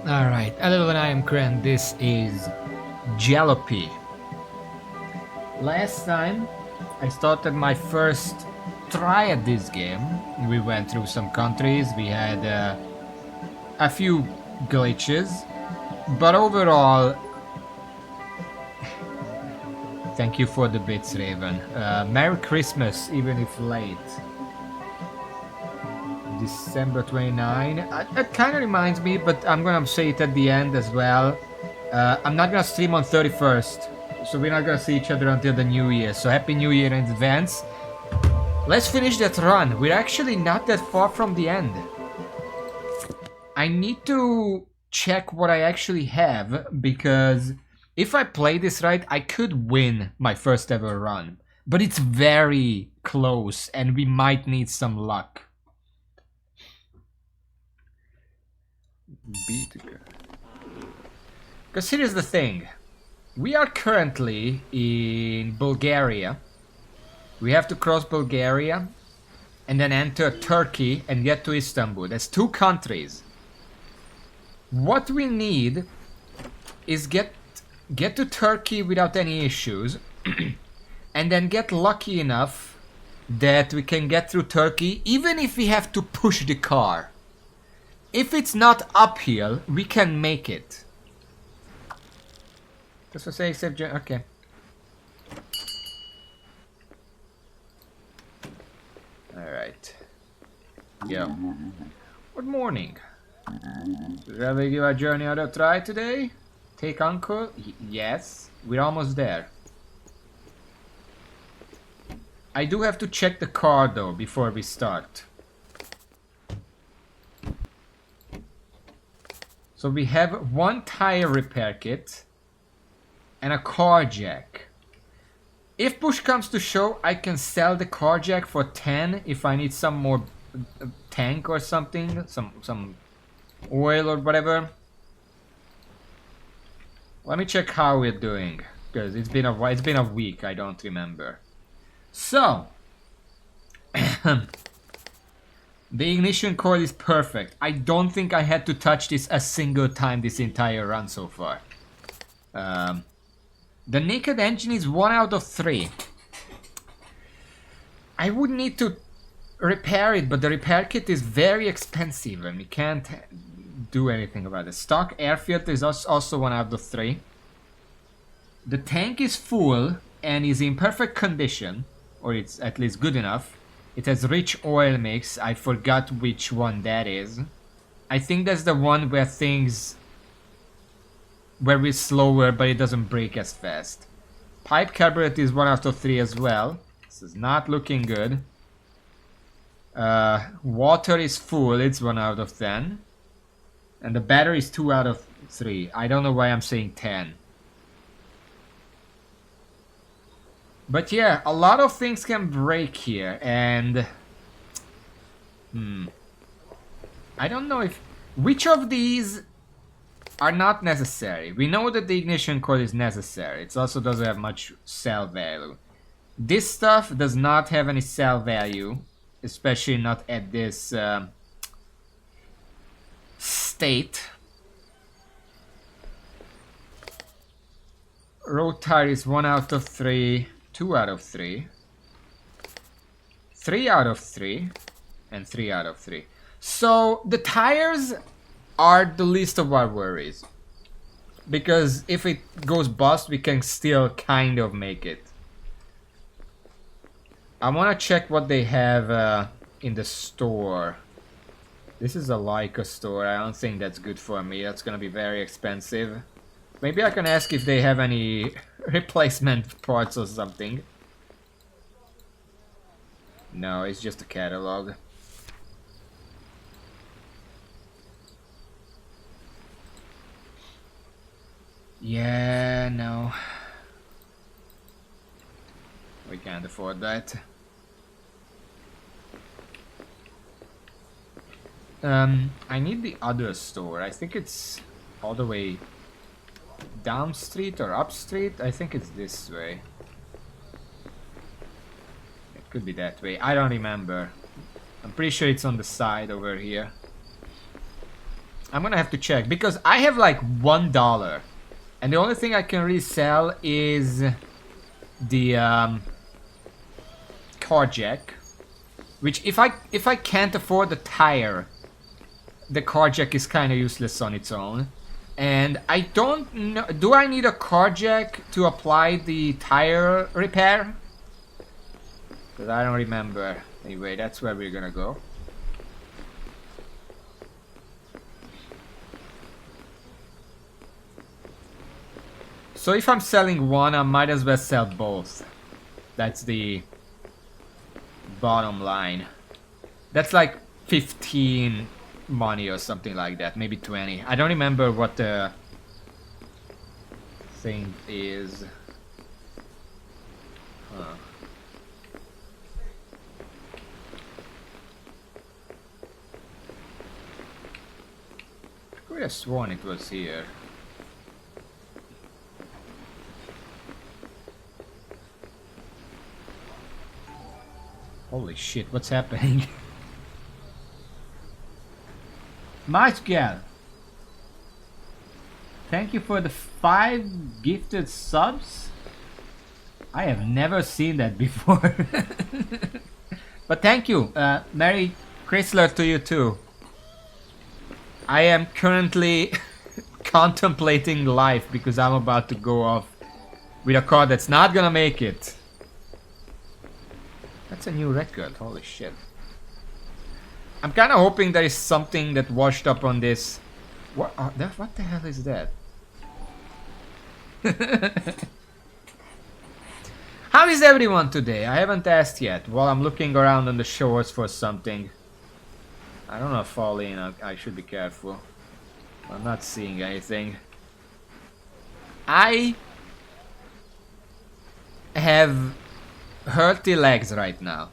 Alright, hello everyone, I am Kren, this is Jalopy. Last time I started my first try at this game. We went through some countries, we had a few glitches, but overall, thank you for the bits, Raven. Merry Christmas, even if late. December 29. It kind of reminds me, but I'm gonna say it at the end as well. I'm not gonna stream on 31st, so we're not gonna see each other until the New Year. So Happy New Year in advance. Let's finish that run. We're actually not that far from the end. I need to check what I actually have, because if I play this right, I could win my first ever run. But it's very close, and we might need some luck. Because here's the thing. We are currently in Bulgaria. We have to cross Bulgaria and then enter Turkey and get to Istanbul. That's two countries. What we need is get to Turkey without any issues and then get lucky enough that we can get through Turkey even if we have to push the car. If it's not uphill, we can make it. Just for say except okay. Alright. Yo. Good morning. Shall we give our journey another try today? Take Uncle? Yes. We're almost there. I do have to check the car though before we start. So we have one tire repair kit and a car jack. If push comes to shove, I can sell the car jack for 10 if I need some more tank or something, some oil or whatever. Let me check how we're doing, because it's been a week, I don't remember. So the ignition coil is perfect. I don't think I had to touch this a single time this entire run so far. The naked engine is 1 out of 3. I would need to repair it, but the repair kit is very expensive and we can't do anything about it. Stock air filter is also 1 out of 3. The tank is full and is in perfect condition, or it's at least good enough. It has rich oil mix. I forgot which one that is. I think that's the one where we're slower, but it doesn't break as fast. Pipe carburetor is 1 out of 3 as well. This is not looking good. Water is full. It's 1 out of 10. And the battery is 2 out of 3. I don't know why I'm saying 10. But yeah, a lot of things can break here, and I don't know which of these are not necessary. We know that the ignition coil is necessary. It also doesn't have much cell value. This stuff does not have any cell value, especially not at this state. Road tire is 1 out of 3. 2 out of 3, 3 out of 3, and 3 out of 3. So the tires are the least of our worries, because if it goes bust, we can still kind of make it. I want to check what they have in the store. This is a Leica store. I don't think that's good for me. That's gonna be very expensive. Maybe I can ask if they have any replacement parts or something. No, it's just a catalog. Yeah, no. We can't afford that. I need the other store. I think it's all the way down street or up street. I think it's this way. It could be that way. I don't remember. I'm pretty sure it's on the side over here. I'm gonna have to check because I have like $1, and the only thing I can really sell is the car jack, which if I can't afford the tire, the car jack is kind of useless on its own. And I don't know, do I need a car jack to apply the tire repair? Because I don't remember. Anyway, that's where we're gonna go. So if I'm selling one, I might as well sell both. That's the bottom line. That's like 15 money or something like that, maybe 20. I don't remember what the thing is. Huh. I could have sworn it was here. Holy shit, what's happening? Michael, thank you for the 5 gifted subs. I have never seen that before. But thank you. Merry Chrysler to you too. I am currently contemplating life because I'm about to go off with a car that's not gonna make it. That's a new record, holy shit. I'm kind of hoping there is something that washed up on this. What the hell is that? How is everyone today? I haven't asked yet. While I'm looking around on the shores for something. I don't know if fall in. I should be careful. I'm not seeing anything. I have hurty legs right now.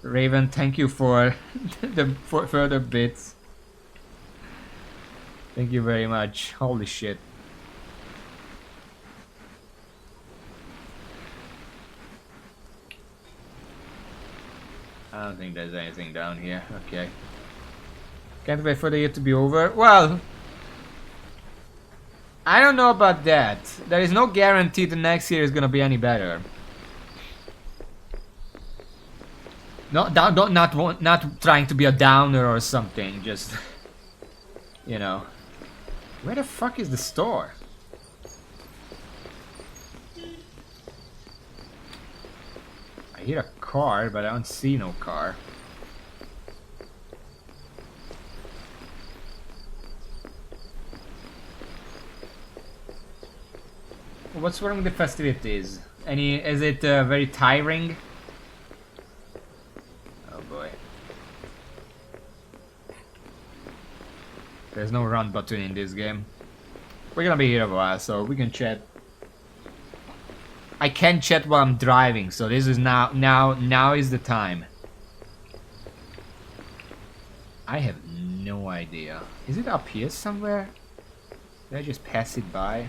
Raven, thank you for the further bits. Thank you very much. Holy shit. I don't think there's anything down here. Okay. Can't wait for the year to be over. Well, I don't know about that. There is no guarantee the next year is gonna be any better. No, not trying to be a downer or something. Just, you know. Where the fuck is the store? I hear a car, but I don't see no car. What's wrong with the festivities? Is it very tiring? Oh boy. There's no run button in this game. We're gonna be here a while, so we can chat. I can chat while I'm driving, so this is now is the time. I have no idea. Is it up here somewhere? Did I just pass it by?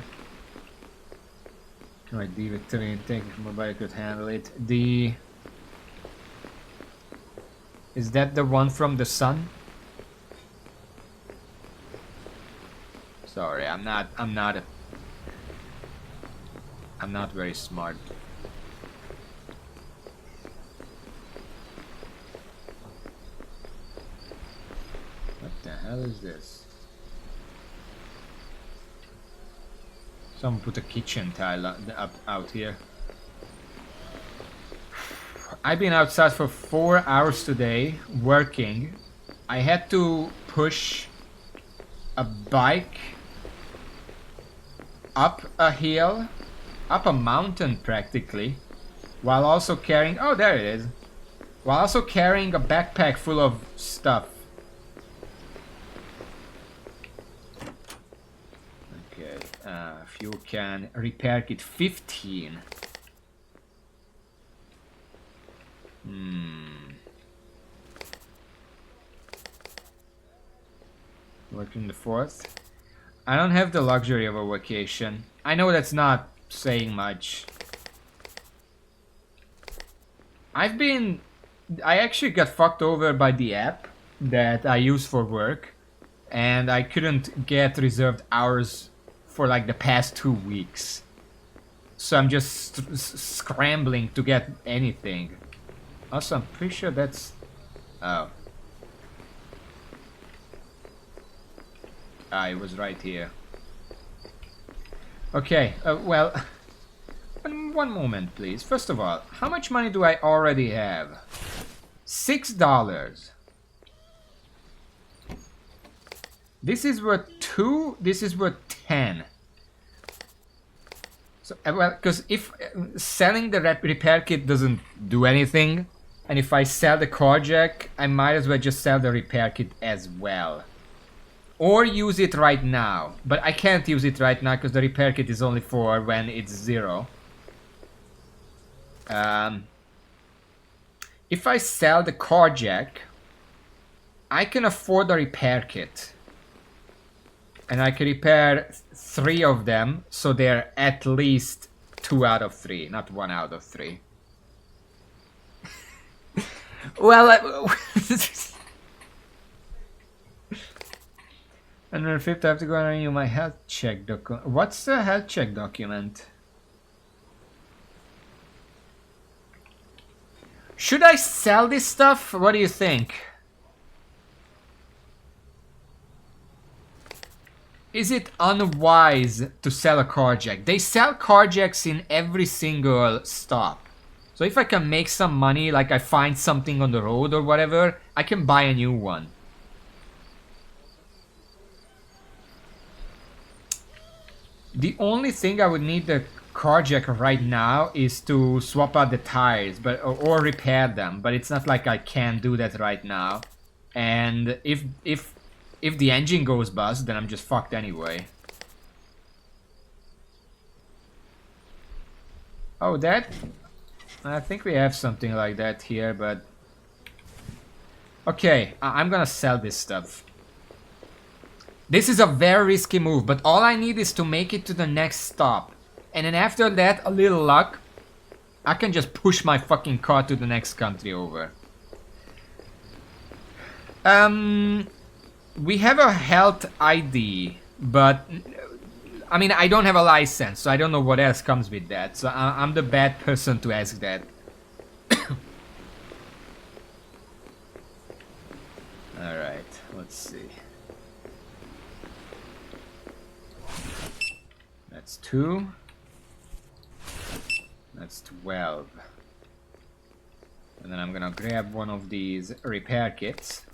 Can I leave it to me and think if mobile could handle it? Is that the one from the sun? Sorry, I'm not very smart. What the hell is this? Someone put a kitchen tile up out here. I've been outside for 4 hours today, working. I had to push a bike up a hill, up a mountain practically, while also carrying, oh there it is, while also carrying a backpack full of stuff. Okay, fuel can, repair kit 15. Working the 4th. I don't have the luxury of a vacation. I know that's not saying much. I actually got fucked over by the app that I use for work, and I couldn't get reserved hours for like the past 2 weeks. So I'm just scrambling to get anything. Also, I'm pretty sure that's... Oh. Ah, it was right here. Okay, well... One moment, please. First of all, how much money do I already have? $6. This is worth 2, this is worth 10. So, well, because if selling the repair kit doesn't do anything, and if I sell the car jack, I might as well just sell the repair kit as well. Or use it right now. But I can't use it right now because the repair kit is only for when it's 0. If I sell the car jack, I can afford the repair kit. And I can repair 3 of them, so they're at least 2 out of 3, not 1 out of 3. Well, and then 5th, I have to go and renew my health check document. What's the health check document? Should I sell this stuff? What do you think? Is it unwise to sell a car jack? They sell car jacks in every single stop. So if I can make some money, like I find something on the road or whatever, I can buy a new one. The only thing I would need the car jack right now is to swap out the tires, but or repair them. But it's not like I can do that right now. And if the engine goes bust, then I'm just fucked anyway. Oh, that... I think we have something like that here, but... Okay, I'm gonna sell this stuff. This is a very risky move, but all I need is to make it to the next stop. And then after that, a little luck, I can just push my fucking car to the next country over. We have a health ID, but I mean, I don't have a license, so I don't know what else comes with that. So I'm the bad person to ask that. Alright, let's see. That's 2. That's 12. And then I'm gonna grab one of these repair kits.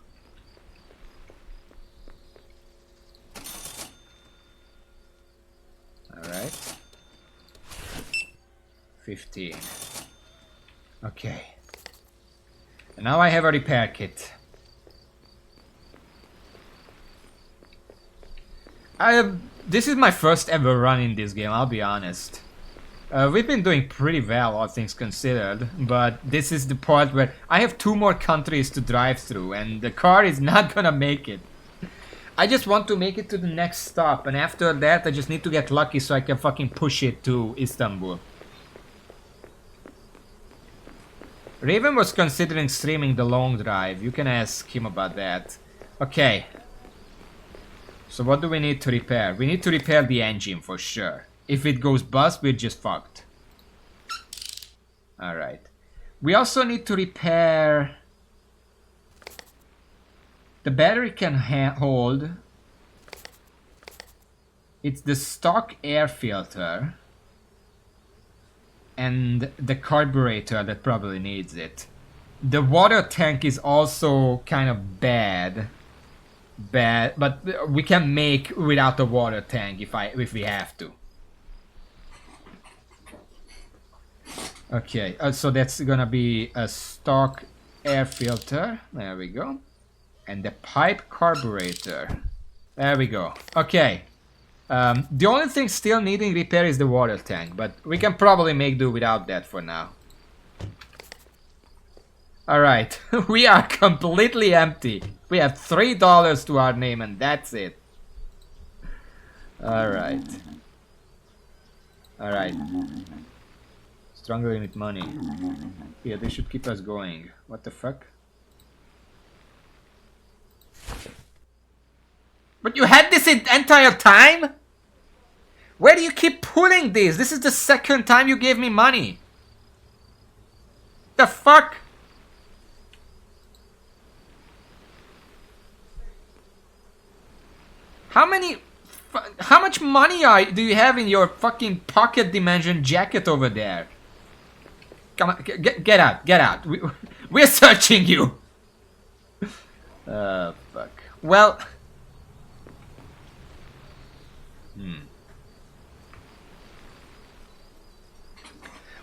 Alright. 15. Okay. And now I have a repair kit. This is my first ever run in this game, I'll be honest. We've been doing pretty well, all things considered, but this is the part where I have 2 more countries to drive through, and the car is not gonna make it. I just want to make it to the next stop, and after that I just need to get lucky so I can fucking push it to Istanbul. Raven was considering streaming the long drive. You can ask him about that. Okay. So what do we need to repair? We need to repair the engine for sure. If it goes bust, we're just fucked. Alright. We also need to repair... The battery can hold... It's the stock air filter. And the carburetor that probably needs it. The water tank is also kind of bad, but we can make without the water tank if we have to. Okay, so that's gonna be a stock air filter. There we go. And the pipe carburetor. There we go. Okay. The only thing still needing repair is the water tank, but we can probably make do without that for now. Alright, we are completely empty. We have $3 to our name and that's it. Alright. Alright. Struggling with money. Yeah, they should keep us going. What the fuck? But you had this entire time? Where do you keep putting this? This is the second time you gave me money. The fuck? How much money do you have in your fucking pocket dimension jacket over there? Come on, get out, get out. We're searching you. Fuck. Well.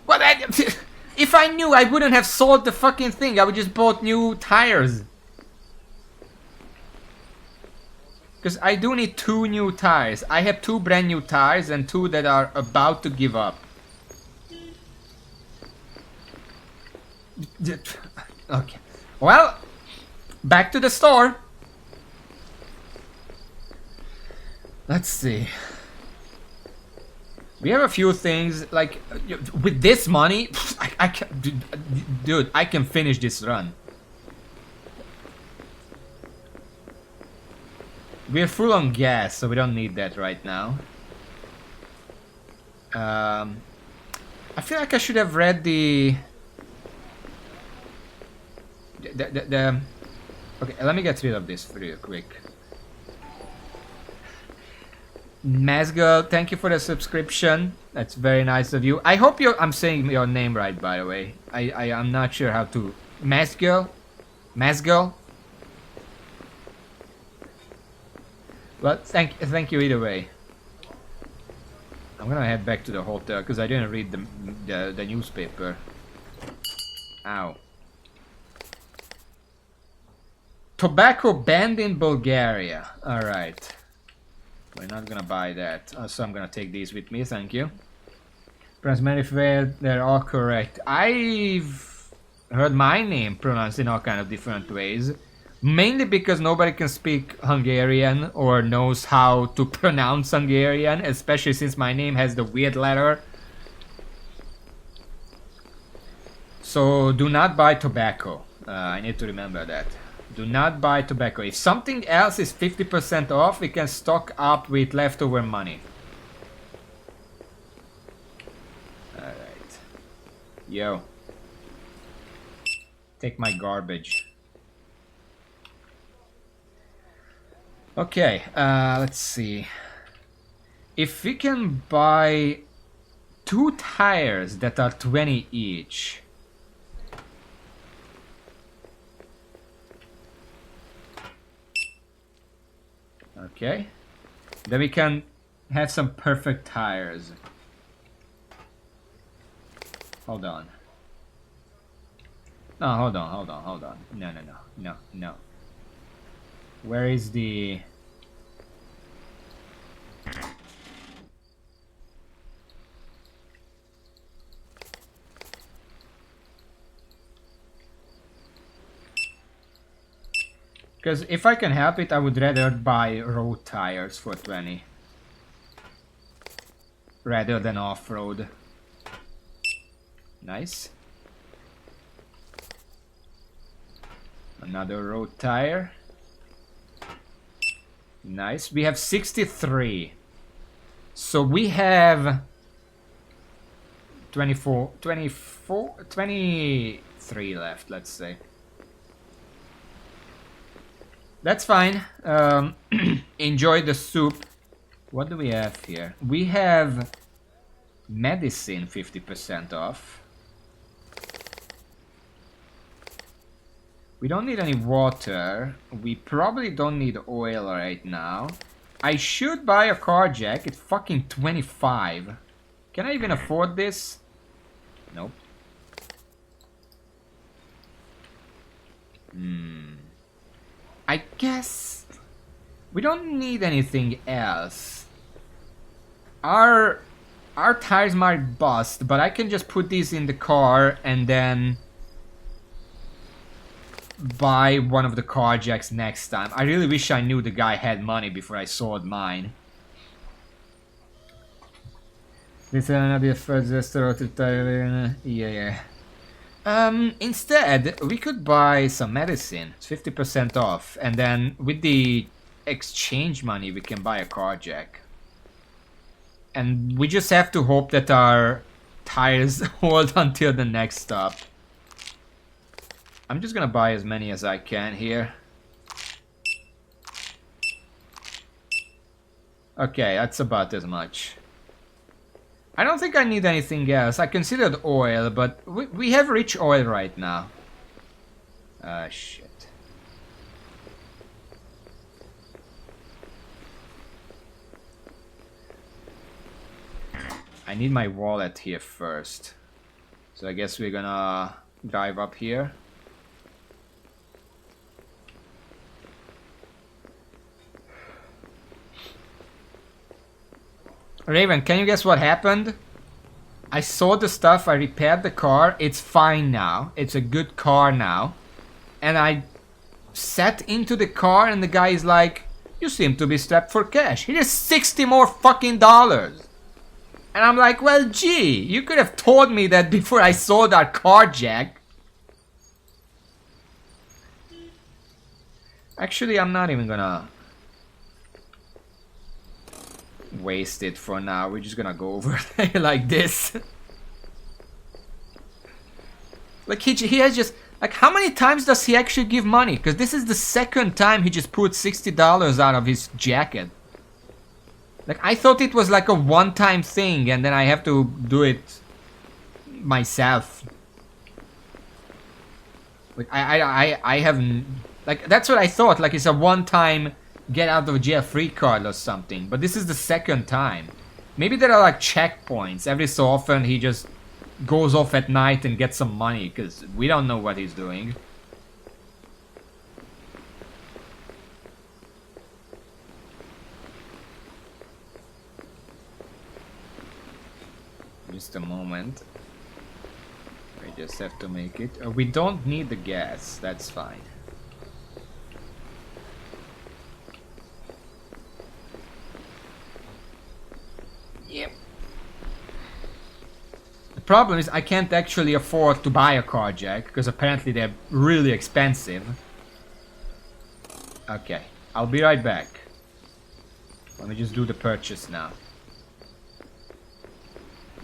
Well, if I knew, I wouldn't have sold the fucking thing. I would just bought new tires. Because I do need 2 new tires. I have 2 brand new tires and 2 that are about to give up. Okay. Well, back to the store. Let's see. We have a few things, like, with this money, I can, dude, I can finish this run. We're full on gas, so we don't need that right now. I feel like I should have read the okay, let me get rid of this real quick. Mazgirl, thank you for the subscription. That's very nice of you. I hope I'm saying your name right, by the way. I'm not sure how to. Mazgirl? Mazgirl? Well, thank you either way. I'm gonna head back to the hotel because I didn't read the newspaper. Ow. Tobacco banned in Bulgaria. Alright. We're not gonna buy that. So I'm gonna take these with me, thank you. They're all correct. I've heard my name pronounced in all kind of different ways. Mainly because nobody can speak Hungarian or knows how to pronounce Hungarian, especially since my name has the weird letter. So do not buy tobacco. I need to remember that. Do not buy tobacco. If something else is 50% off, we can stock up with leftover money. Alright. Yo. Take my garbage. Okay, let's see. If we can buy 2 tires that are 20 each. Okay. Then we can have some perfect tires. Hold on. No, hold on. No. Where is the... Because if I can help it, I would rather buy road tires for 20. Rather than off-road. Nice. Another road tire. Nice. We have 63. So we have 23 left, let's say. That's fine. Enjoy the soup. What do we have here? We have medicine 50% off. We don't need any water. We probably don't need oil right now. I should buy a car jack. It's fucking 25. Can I even afford this? Nope. I guess we don't need anything else. Our tires might bust, but I can just put these in the car and then buy one of the car jacks next time. I really wish I knew the guy had money before I sold mine. This is another first tire. Yeah. Instead, we could buy some medicine. It's 50% off. And then with the exchange money, we can buy a car jack. And we just have to hope that our tires hold until the next stop. I'm just gonna buy as many as I can here. Okay, that's about as much. I don't think I need anything else. I considered oil, but we have rich oil right now. Shit. I need my wallet here first. So I guess we're gonna drive up here. Raven, can you guess what happened? I saw the stuff, I repaired the car, it's fine now. It's a good car now. And I sat into the car and the guy is like, you seem to be strapped for cash. Here's 60 more fucking dollars. And I'm like, well, gee, you could have told me that before I sold our car jack. Actually, I'm not even gonna waste it for now. We're just gonna go over there like this. Like he has just, like, how many times does he actually give money? Because this is the second time he just put $60 out of his jacket. Like, I thought it was like a one-time thing and then I have to do it myself. Like, I haven't, like, that's what I thought. Like, it's a one-time get out of jail free card or something. But this is the second time. Maybe there are like checkpoints. Every so often he just goes off at night and gets some money. Because we don't know what he's doing. Just a moment. We just have to make it. We don't need the gas. That's fine. Yep. The problem is I can't actually afford to buy a car jack because apparently they're really expensive. Okay, I'll be right back. Let me just do the purchase now.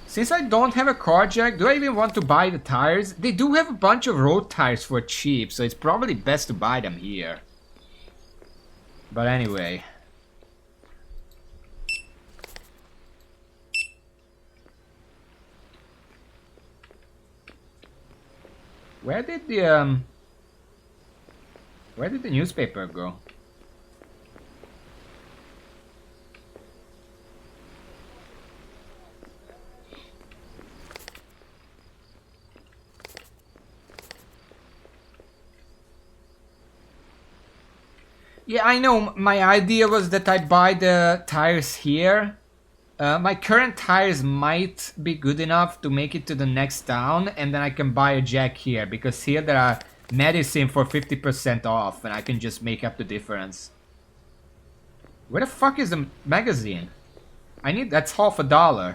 Since I don't have a car jack, do I even want to buy the tires? They do have a bunch of road tires for cheap, so it's probably best to buy them here. But anyway. Where did the newspaper go? Yeah, I know. My idea was that I buy the tires here. My current tires might be good enough to make it to the next town, and then I can buy a jack here, because here there are medicine for 50% off, and I can just make up the difference. Where the fuck is the magazine? I need, that's $50.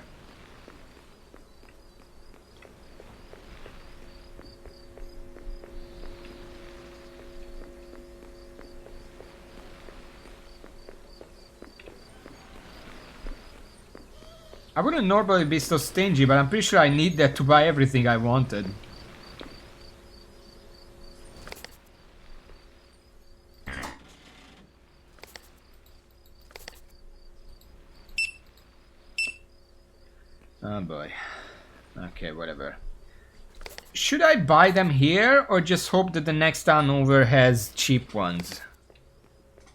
I wouldn't normally be so stingy, but I'm pretty sure I need that to buy everything I wanted. Oh boy. Okay, whatever. Should I buy them here or just hope that the next town over has cheap ones?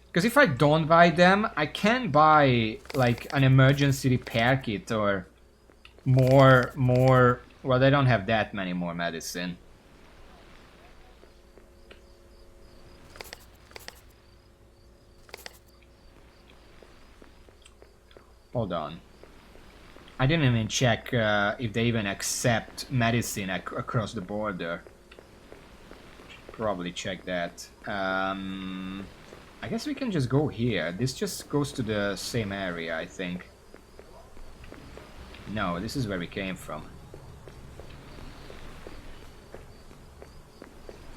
Because if I don't buy them, I can buy like an emergency repair kit or more, well, they don't have that many more medicine. Hold on. I didn't even check if they even accept medicine across the border. Should probably check that. I guess we can just go here. This just goes to the same area, I think. No, this is where we came from.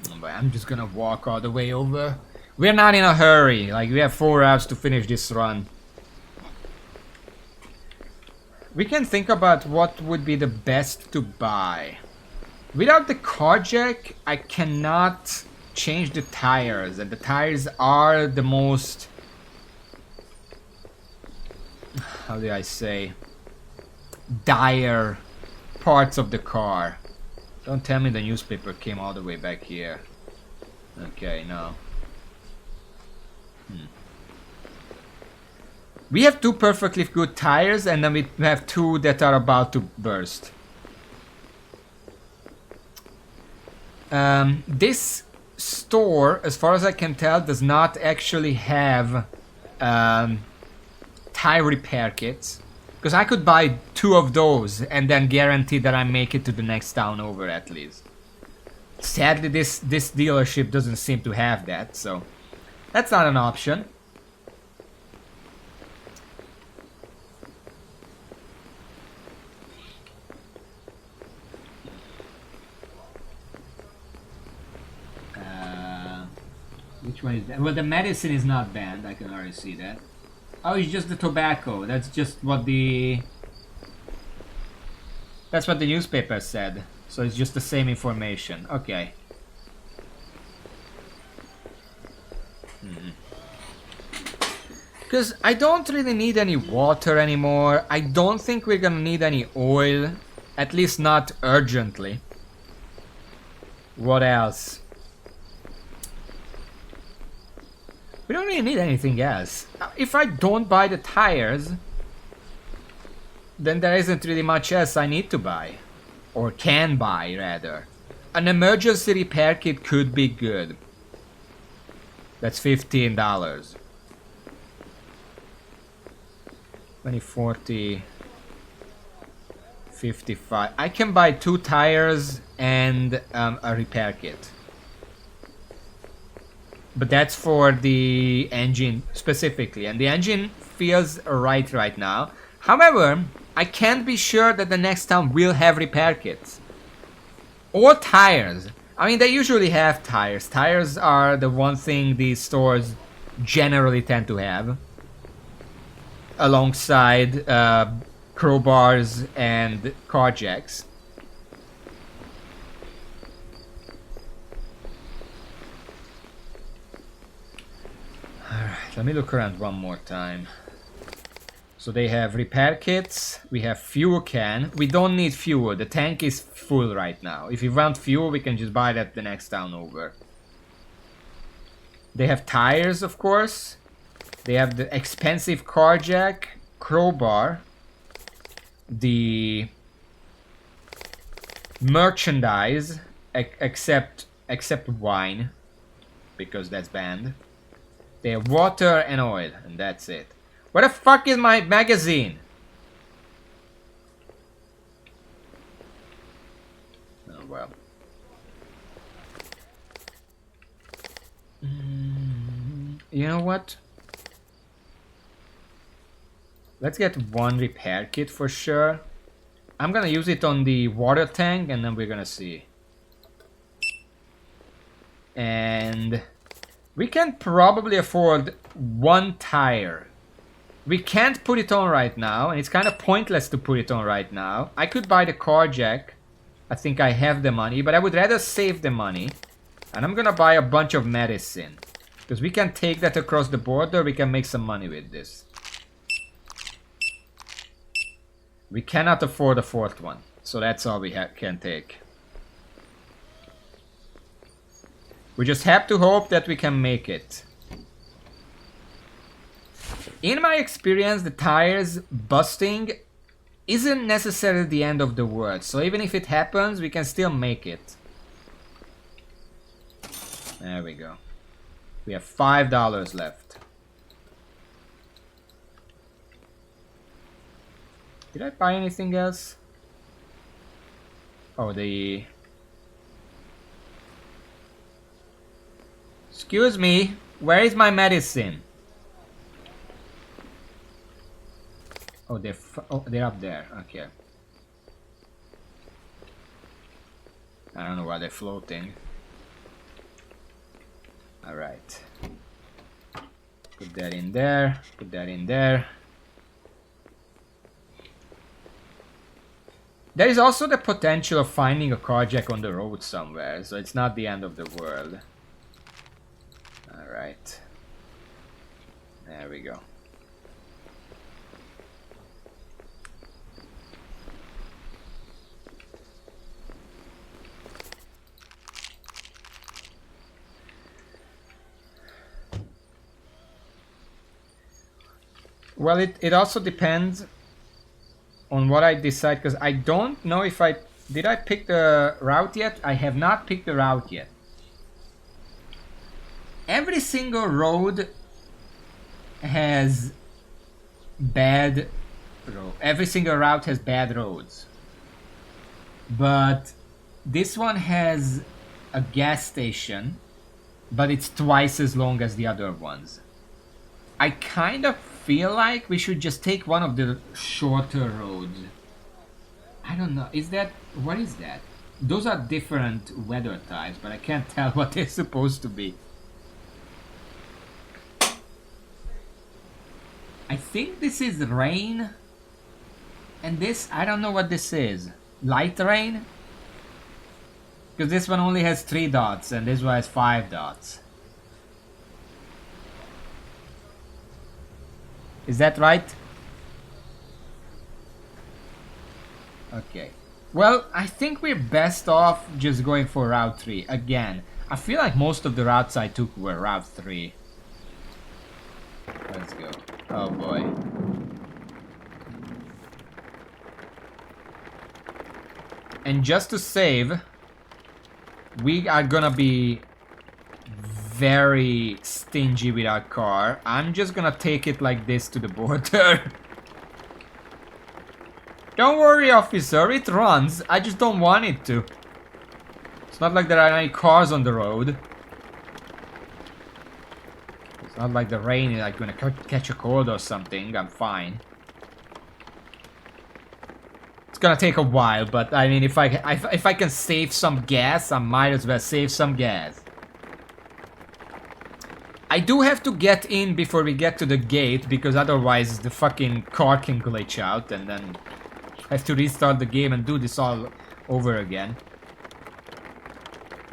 Oh, but I'm just gonna walk all the way over. We're not in a hurry. Like, we have 4 hours to finish this run. We can think about what would be the best to buy. Without the car jack, I cannot change the tires. And the tires are the most... How do I say? Dire parts of the car. Don't tell me the newspaper came all the way back here. Okay, no. We have 2 perfectly good tires, and then we have 2 that are about to burst. This store, as far as I can tell, does not actually have tire repair kits. Because I could buy 2 of those and then guarantee that I make it to the next town over at least. Sadly, this dealership doesn't seem to have that, so that's not an option. Which one is that? Well, the medicine is not banned. I can already see that. Oh, it's just the tobacco. That's just what the... That's what the newspaper said. So it's just the same information. Okay. Because I don't really need any water anymore. I don't think we're gonna need any oil. At least not urgently. What else? We don't really need anything else. If I don't buy the tires, then there isn't really much else I need to buy. Or can buy, rather. An emergency repair kit could be good. That's $15. 20, 40, 55. I can buy 2 tires and a repair kit. But that's for the engine specifically, and the engine feels right now. However, I can't be sure that the next town will have repair kits. Or tires. I mean, they usually have tires. Tires are the one thing these stores generally tend to have. Alongside crowbars and car jacks. Alright, let me look around one more time. So they have repair kits, we have fuel can. We don't need fuel, the tank is full right now. If we want fuel, we can just buy that the next town over. They have tires, of course. They have the expensive car jack, crowbar, the merchandise, except wine, because that's banned. They have water and oil, and that's it. Where the fuck is my magazine? Oh well. You know what? Let's get 1 repair kit for sure. I'm gonna use it on the water tank, and then we're gonna see. And we can probably afford 1 tire. We can't put it on right now, and it's kind of pointless to put it on right now. I could buy the car jack. I think I have the money, but I would rather save the money. And I'm gonna buy a bunch of medicine. Because we can take that across the border, we can make some money with this. We cannot afford a 4th one, so that's all we can take. We just have to hope that we can make it. In my experience, the tires busting isn't necessarily the end of the world. So even if it happens, we can still make it. There we go. We have $5 left. Did I buy anything else? Oh, the... Excuse me, where is my medicine? Oh, they're up there. Okay. I don't know why they're floating. All right. Put that in there. Put that in there. There is also the potential of finding a carjack on the road somewhere, so it's not the end of the world. Alright. There we go. Well, it also depends on what I decide, because I don't know if I... Did I pick the route yet? I have not picked the route yet. Every single road has bad road. Every single route has bad roads. But this one has a gas station, but it's twice as long as the other ones. I kind of feel like we should just take one of the shorter roads. I don't know. Is that... What is that? Those are different weather types, but I can't tell what they're supposed to be. I think this is rain. And this... I don't know what this is. Light rain? Because this one only has 3 dots and this one has 5 dots. Is that right? Okay. Well, I think we're best off just going for Route 3. Again, I feel like most of the routes I took were Route 3. Let's go. Oh boy. And just to save, we are gonna be very stingy with our car. I'm just gonna take it like this to the border. Don't worry, officer, it runs. I just don't want it to. It's not like there are any cars on the road. It's not like the rain is like gonna catch a cold or something. I'm fine. It's gonna take a while, but I mean, if I can save some gas, I might as well save some gas. I do have to get in before we get to the gate, because otherwise the fucking car can glitch out and then I have to restart the game and do this all over again.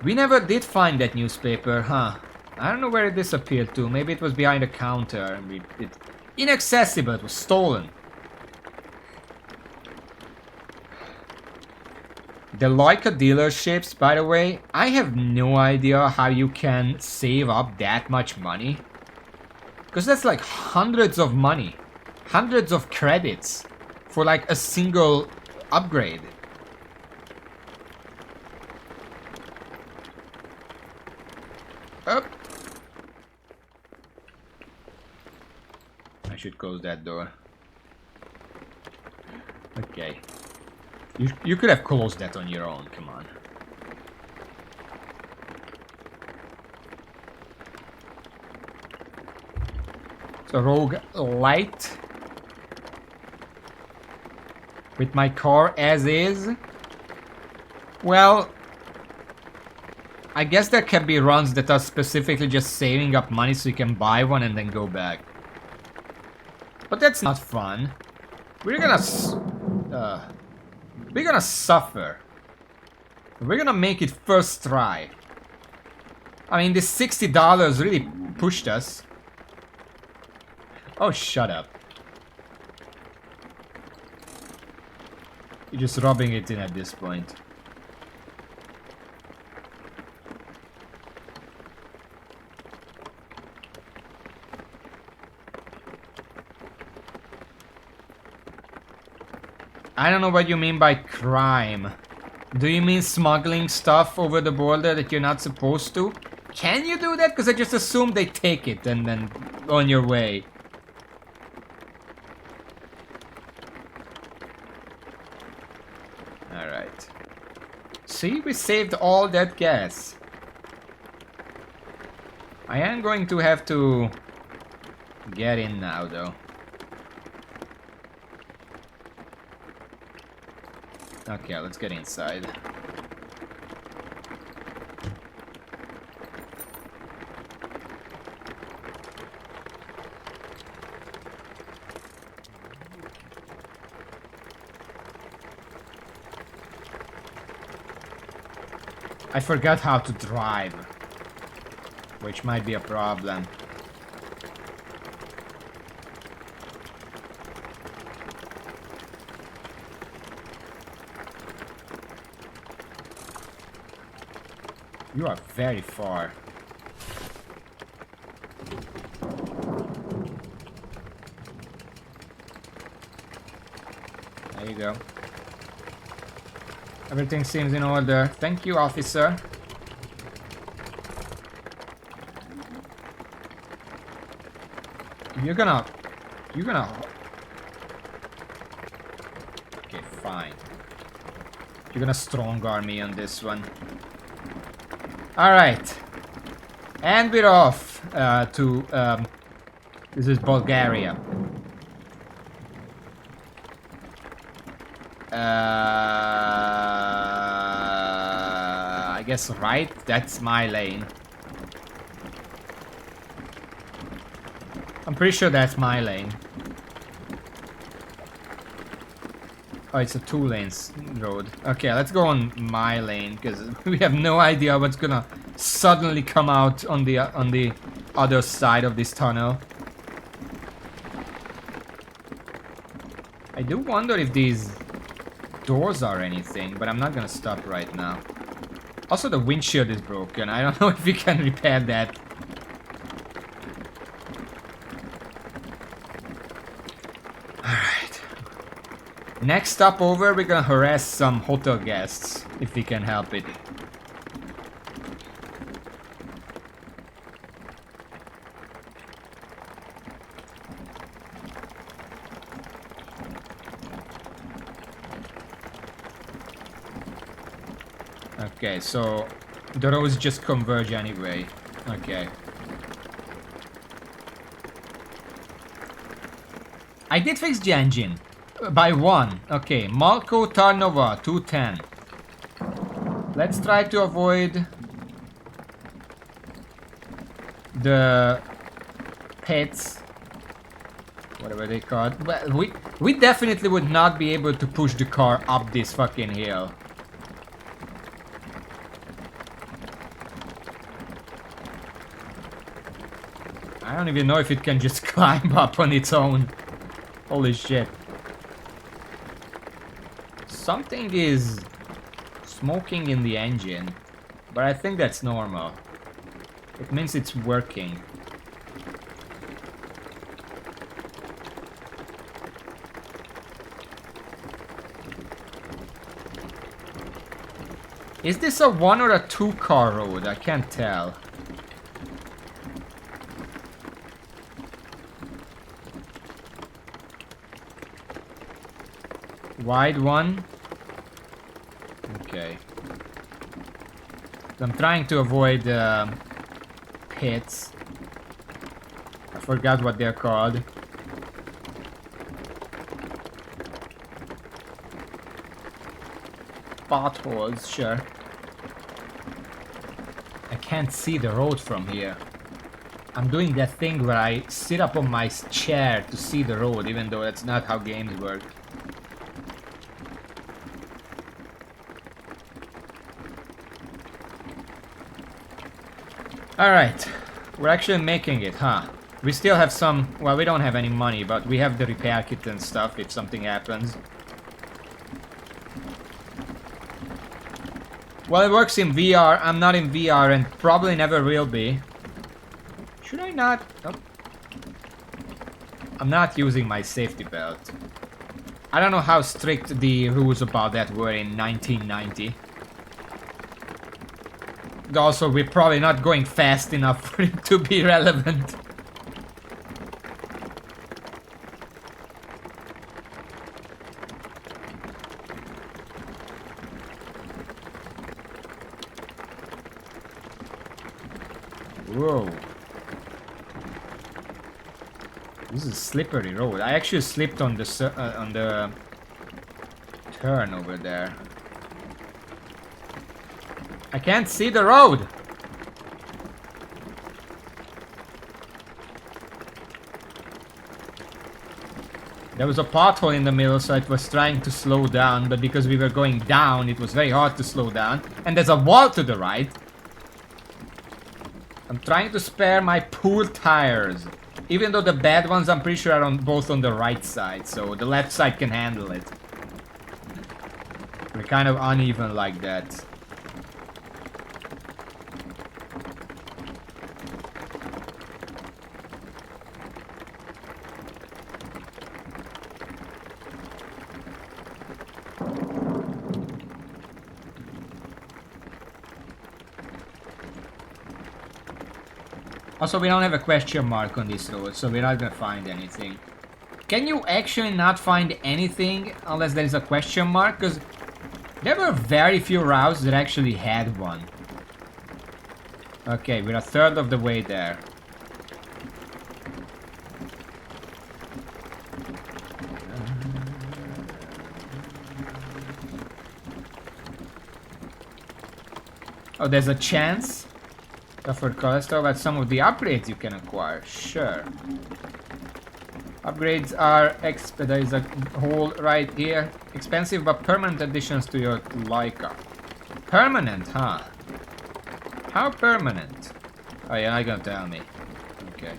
We never did find that newspaper, huh? I don't know where it disappeared to. Maybe it was behind a counter and inaccessible, it was stolen. The Leica dealerships, by the way, I have no idea how you can save up that much money. Because that's like hundreds of money. Hundreds of credits for like a single upgrade. Up. I should close that door. Okay. You could have closed that on your own, come on. So Rogue Light. With my car as is. Well, I guess there can be runs that are specifically just saving up money so you can buy one and then go back. But that's not fun. We're gonna suffer. We're gonna make it first try. I mean, this $60 really pushed us. Oh, shut up. You're just rubbing it in at this point. I don't know what you mean by crime. Do you mean smuggling stuff over the border that you're not supposed to? Can you do that? Because I just assumed they take it and then on your way. Alright. See, we saved all that gas. I am going to have to get in now, though. Okay, let's get inside. I forgot how to drive, which might be a problem. You are very far. There you go. Everything seems in order. Thank you, officer. You're gonna... Okay, fine. You're gonna strong arm me on this one. Alright. And we're off to... this is Bulgaria. I guess right? That's my lane. I'm pretty sure that's my lane. Oh, it's a 2 lanes road. Okay, let's go on my lane, because we have no idea what's gonna suddenly come out on the other side of this tunnel. I do wonder if these doors are anything, but I'm not gonna stop right now. Also, the windshield is broken. I don't know if we can repair that. Alright. Next stop over, we're gonna harass some hotel guests, if we can help it. Okay, so the roads just converge anyway. Okay. I did fix the engine. By 1. Okay, Malco Tarnova 210. Let's try to avoid the pits. Whatever they call it. Well, we definitely would not be able to push the car up this fucking hill. I don't even know if it can just climb up on its own. Holy shit. Something is smoking in the engine, but I think that's normal. It means it's working. Is this a 1 or a 2 car road? I can't tell. Wide 1. Okay. I'm trying to avoid pits. I forgot what they're called. Potholes, sure. I can't see the road from here. I'm doing that thing where I sit up on my chair to see the road, even though that's not how games work. Alright, we're actually making it, huh? We still have some... Well, we don't have any money, but we have the repair kit and stuff if something happens. Well, it works in VR. I'm not in VR and probably never will be. Should I not? Oh. I'm not using my safety belt. I don't know how strict the rules about that were in 1990. Also, we're probably not going fast enough for it to be relevant. Whoa. This is a slippery road. I actually slipped on the turn over there. I can't see the road. There was a pothole in the middle, so it was trying to slow down, but because we were going down, it was very hard to slow down. And there's a wall to the right. I'm trying to spare my pool tires. Even though the bad ones, I'm pretty sure, are both on the right side, so the left side can handle it. We're kind of uneven like that. Also, we don't have a question mark on this road, so we're not gonna find anything. Can you actually not find anything unless there is a question mark? Because there were very few routes that actually had one. Okay, we're a third of the way there. Oh, there's a chance for cholesterol that some of the upgrades you can acquire. Sure. Upgrades are there is a hole right here. Expensive but permanent additions to your Leica. Permanent, huh? How permanent? Oh, you're not gonna tell me. Okay.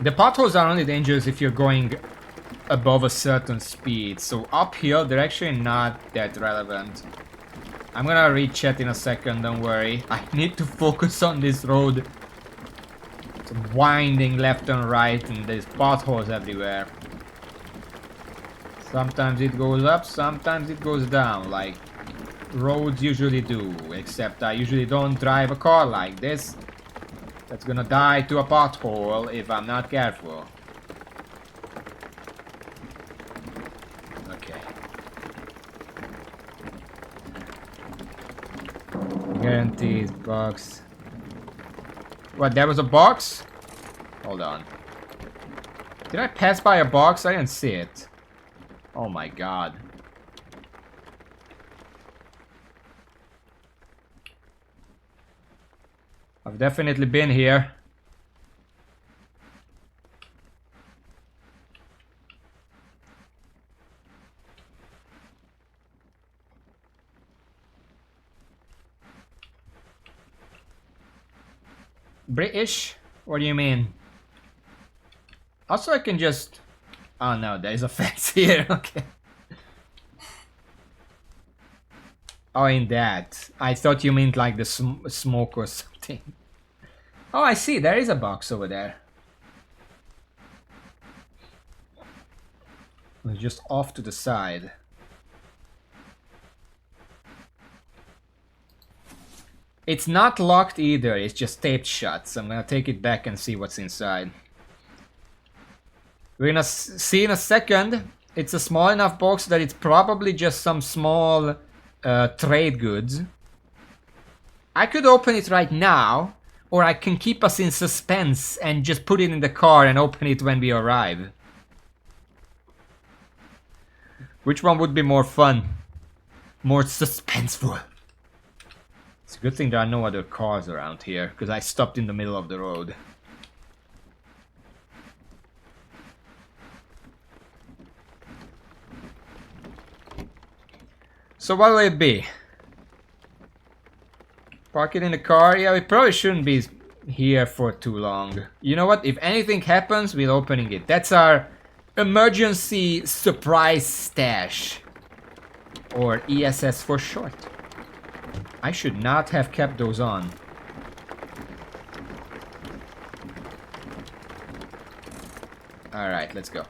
The potholes are only dangerous if you're going above a certain speed, so uphill they're actually not that relevant. I'm gonna reach it in a second, don't worry. I need to focus on this road. It's winding left and right and there's potholes everywhere. Sometimes it goes up, sometimes it goes down, like roads usually do, except I usually don't drive a car like this. That's gonna die to a pothole if I'm not careful. Okay. Guarantees box. What, there was a box? Hold on. Did I pass by a box? I didn't see it. Oh my god. I've definitely been here. British? What do you mean? Also, I can just... Oh no, there is a fence here. Okay. Oh, in that. I thought you meant like the smoke or something. Oh, I see. There is a box over there. It's just off to the side. It's not locked either. It's just taped shut. So I'm gonna take it back and see what's inside. We're gonna see in a second. It's a small enough box that it's probably just some small trade goods. I could open it right now, or I can keep us in suspense and just put it in the car and open it when we arrive. Which one would be more fun? More suspenseful. It's a good thing there are no other cars around here, because I stopped in the middle of the road. So what will it be? Park it in the car? Yeah, we probably shouldn't be here for too long. You know what? If anything happens, we're opening it. That's our emergency surprise stash. Or ESS for short. I should not have kept those on. Alright, let's go.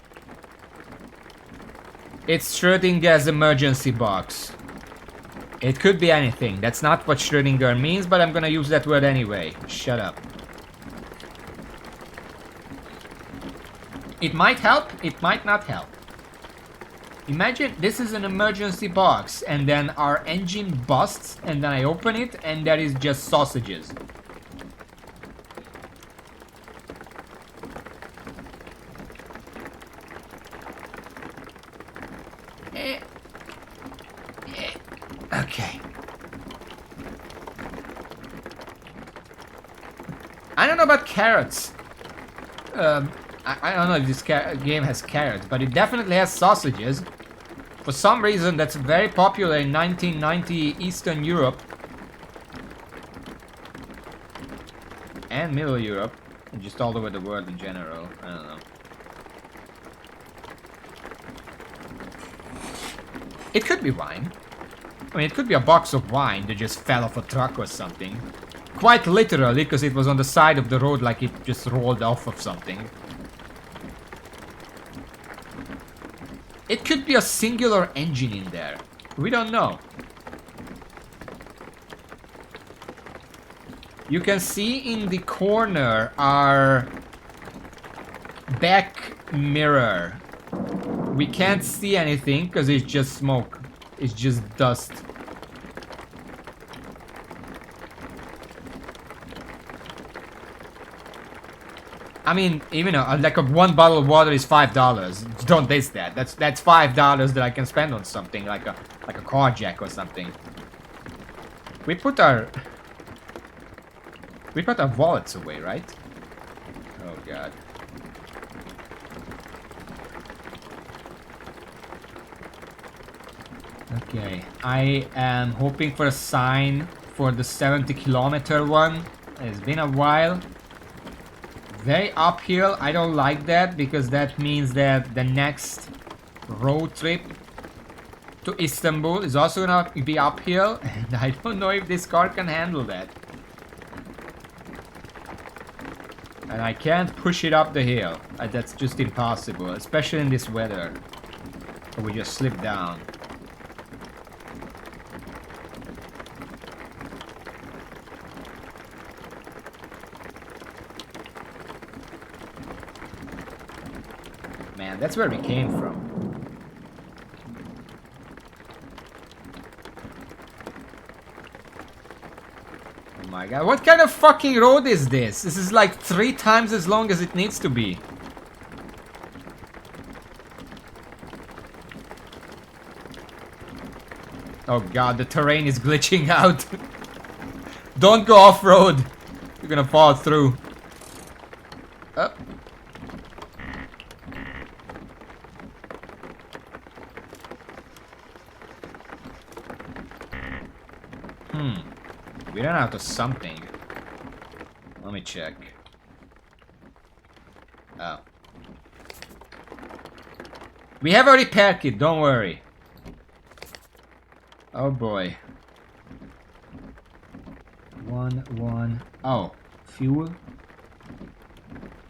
It's Schrodinger's emergency box. It could be anything. That's not what Schrödinger means, but I'm gonna use that word anyway. Shut up. It might help, it might not help. Imagine this is an emergency box, and then our engine busts, and then I open it, and there is just sausages. Okay. I don't know about carrots. I don't know if this game has carrots, but it definitely has sausages. For some reason, that's very popular in 1990 Eastern Europe. And Middle Europe. And just all over the world in general. I don't know. It could be wine. I mean, it could be a box of wine that just fell off a truck or something. Quite literally, because it was on the side of the road like it just rolled off of something. It could be a singular engine in there. We don't know. You can see in the corner our back mirror. We can't see anything because it's just smoke. It's just dust. I mean, even like one bottle of water is $5. Don't taste that. That's $5 that I can spend on something like a car jack or something. We put our wallets away, right? Oh god. Okay, I am hoping for a sign for the 70-kilometer one. It's been a while. Very uphill. I don't like that because that means that the next road trip to Istanbul is also gonna be uphill, and I don't know if this car can handle that. And I can't push it up the hill. That's just impossible, especially in this weather. Or we just slip down. Man, that's where we came from. Oh my god, what kind of fucking road is this? This is like 3 times as long as it needs to be. Oh god, the terrain is glitching out. Don't go off-road. You're gonna fall through. Oh. We ran out of something. Let me check. Oh. We have a repair kit, don't worry. Oh boy. One. Oh, fuel?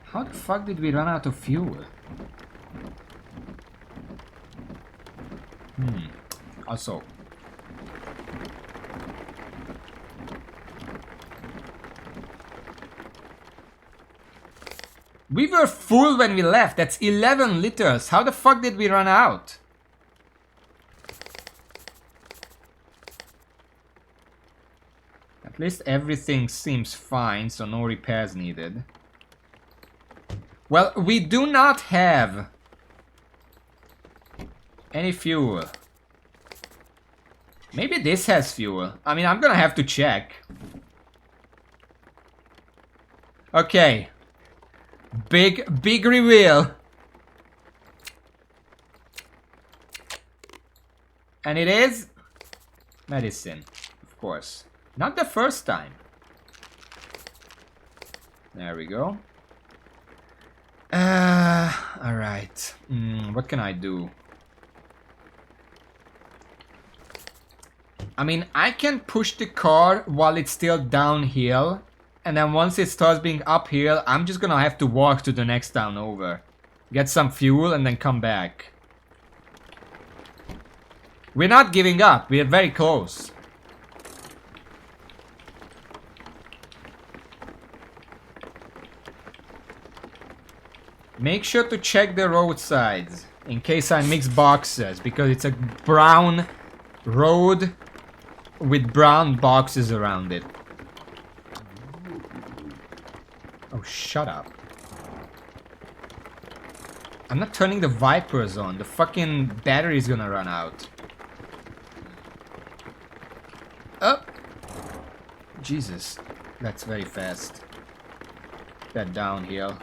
How the fuck did we run out of fuel? Also. We were full when we left. That's 11 liters. How the fuck did we run out? At least everything seems fine, so no repairs needed. Well, we do not have any fuel. Maybe this has fuel. I mean, I'm gonna have to check. Okay. Big reveal. And it is medicine, of course. Not the first time. There we go. Alright. What can I do? I mean, I can push the car while it's still downhill. And then once it starts being uphill, I'm just gonna have to walk to the next town over. Get some fuel and then come back. We're not giving up. We are very close. Make sure to check the roadsides in case I mix boxes, because it's a brown road with brown boxes around it. Oh, shut up. I'm not turning the Vipers on. The fucking battery's gonna run out. Oh! Jesus. That's very fast. That downhill.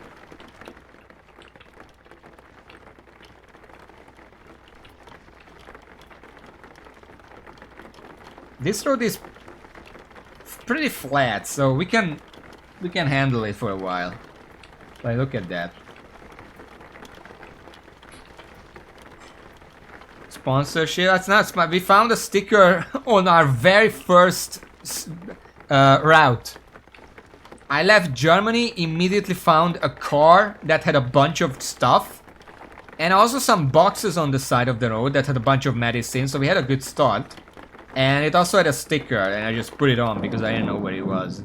This road is pretty flat, so we can handle it for a while. Like, look at that. Sponsorship, that's not smart. We found a sticker on our very first route. I left Germany, immediately found a car that had a bunch of stuff. And also some boxes on the side of the road that had a bunch of medicine, so we had a good start. And it also had a sticker, and I just put it on because I didn't know where it was.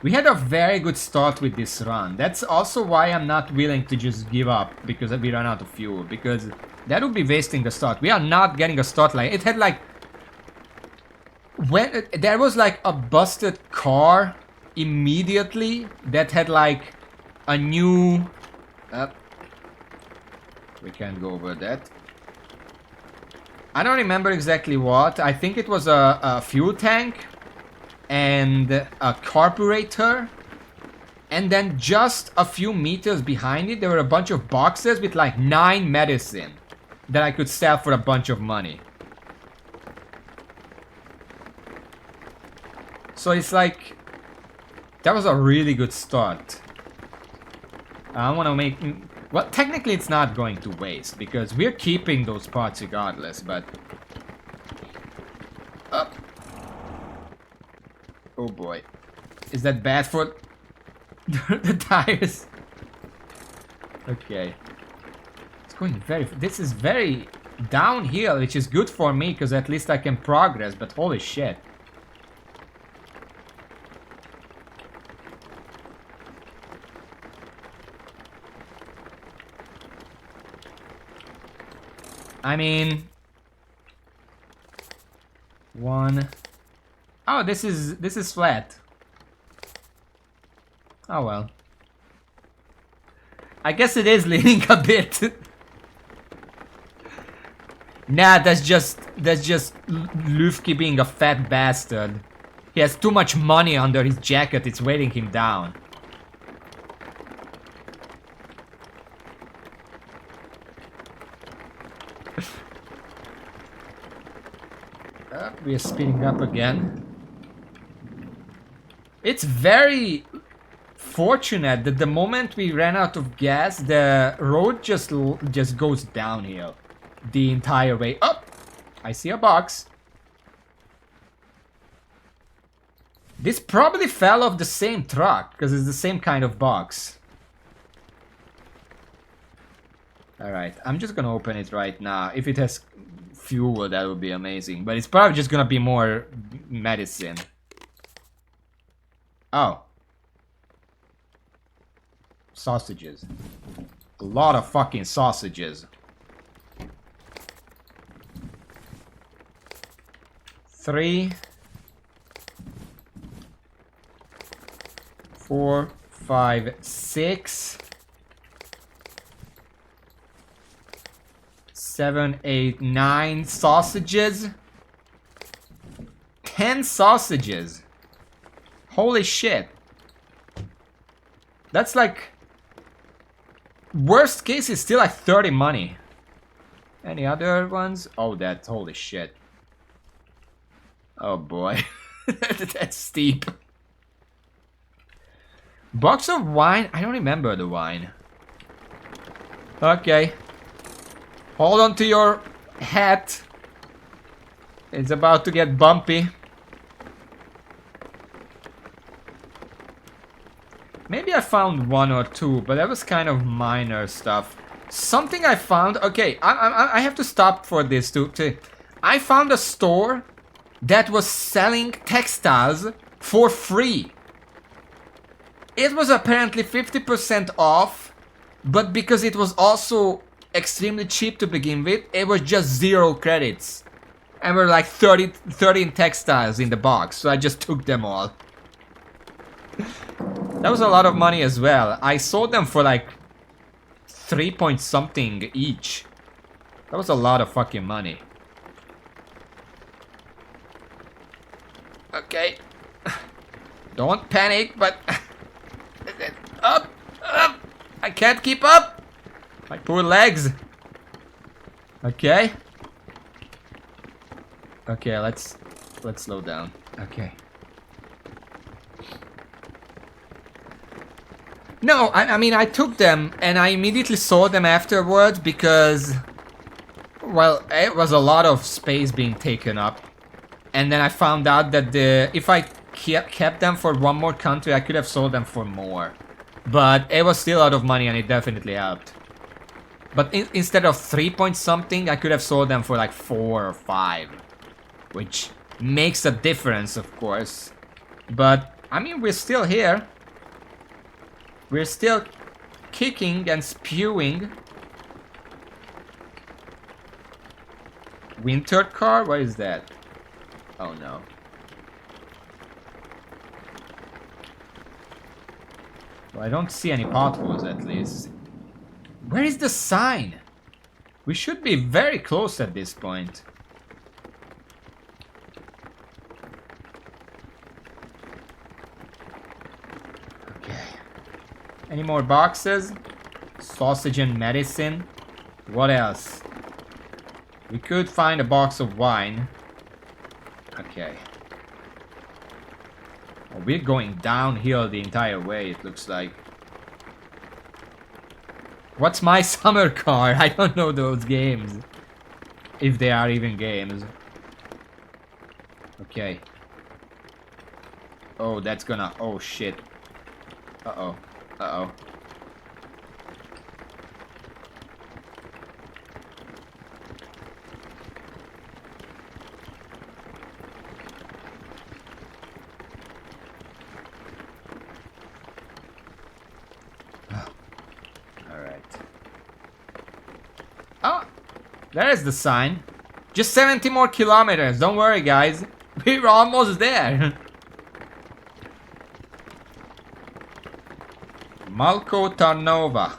We had a very good start with this run. That's also why I'm not willing to just give up because we ran out of fuel. Because that would be wasting the start. We are not getting a start line. It had like... when there was like a busted car immediately that had like a new... we can't go over that. I don't remember exactly what. I think it was a fuel tank. And a carburetor, and then just a few meters behind it there were a bunch of boxes with like 9 medicine that I could sell for a bunch of money. So it's like that was a really good start. I want to make, well, technically it's not going to waste because we're keeping those parts regardless, but up. Oh boy. Is that bad for the tires? Okay. It's going very... this is very downhill, which is good for me, because at least I can progress, but holy shit. I mean... one... oh, this is flat. Oh well. I guess it is leaning a bit. Nah, that's just Lufki being a fat bastard. He has too much money under his jacket, it's weighing him down. We are speeding up again. It's very fortunate that the moment we ran out of gas, the road just goes downhill the entire way. Oh, I see a box. This probably fell off the same truck because it's the same kind of box. All right, I'm just gonna open it right now. If it has fuel, that would be amazing, but it's probably just gonna be more medicine. Oh. Sausages. A lot of fucking sausages. 3, 4, 5, 6, 7, 8, 9 sausages. 10 sausages. Holy shit. That's like... worst case is still like 30 money. Any other ones? Oh, that's... holy shit. Oh boy. That's steep. Box of wine? I don't remember the wine. Okay. Hold on to your hat. It's about to get bumpy. Maybe I found 1 or 2, but that was kind of minor stuff. Something I found... okay, I have to stop for this too. I found a store that was selling textiles for free. It was apparently 50% off, but because it was also extremely cheap to begin with, it was just 0 credits. And we're like 13 textiles in the box, so I just took them all. That was a lot of money as well. I sold them for like 3 point something each. That was a lot of fucking money. Okay. Don't panic, but... Up! Up! I can't keep up! My poor legs. Okay. Okay, let's slow down. Okay. No, I mean, I took them and I immediately saw them afterwards because... Well, it was a lot of space being taken up. And then I found out that if I kept them for one more country, I could have sold them for more. But it was still out of money and it definitely helped. But instead of 3 point something, I could have sold them for like 4 or 5. Which makes a difference, of course. But, I mean, we're still here. We're still kicking and spewing. Winter car? What is that? Oh no. Well, I don't see any potholes at least. Where is the sign? We should be very close at this point. Okay. Any more boxes? Sausage and medicine. What else? We could find a box of wine. Okay. Well, we're going downhill the entire way, it looks like. What's my summer car? I don't know those games. If they are even games. Okay. Oh, that's gonna... Oh, shit. Uh-oh. Uh-oh. Oh, there's the sign. Just 70 more kilometers. Don't worry, guys. We're almost there. Malko Tarnova.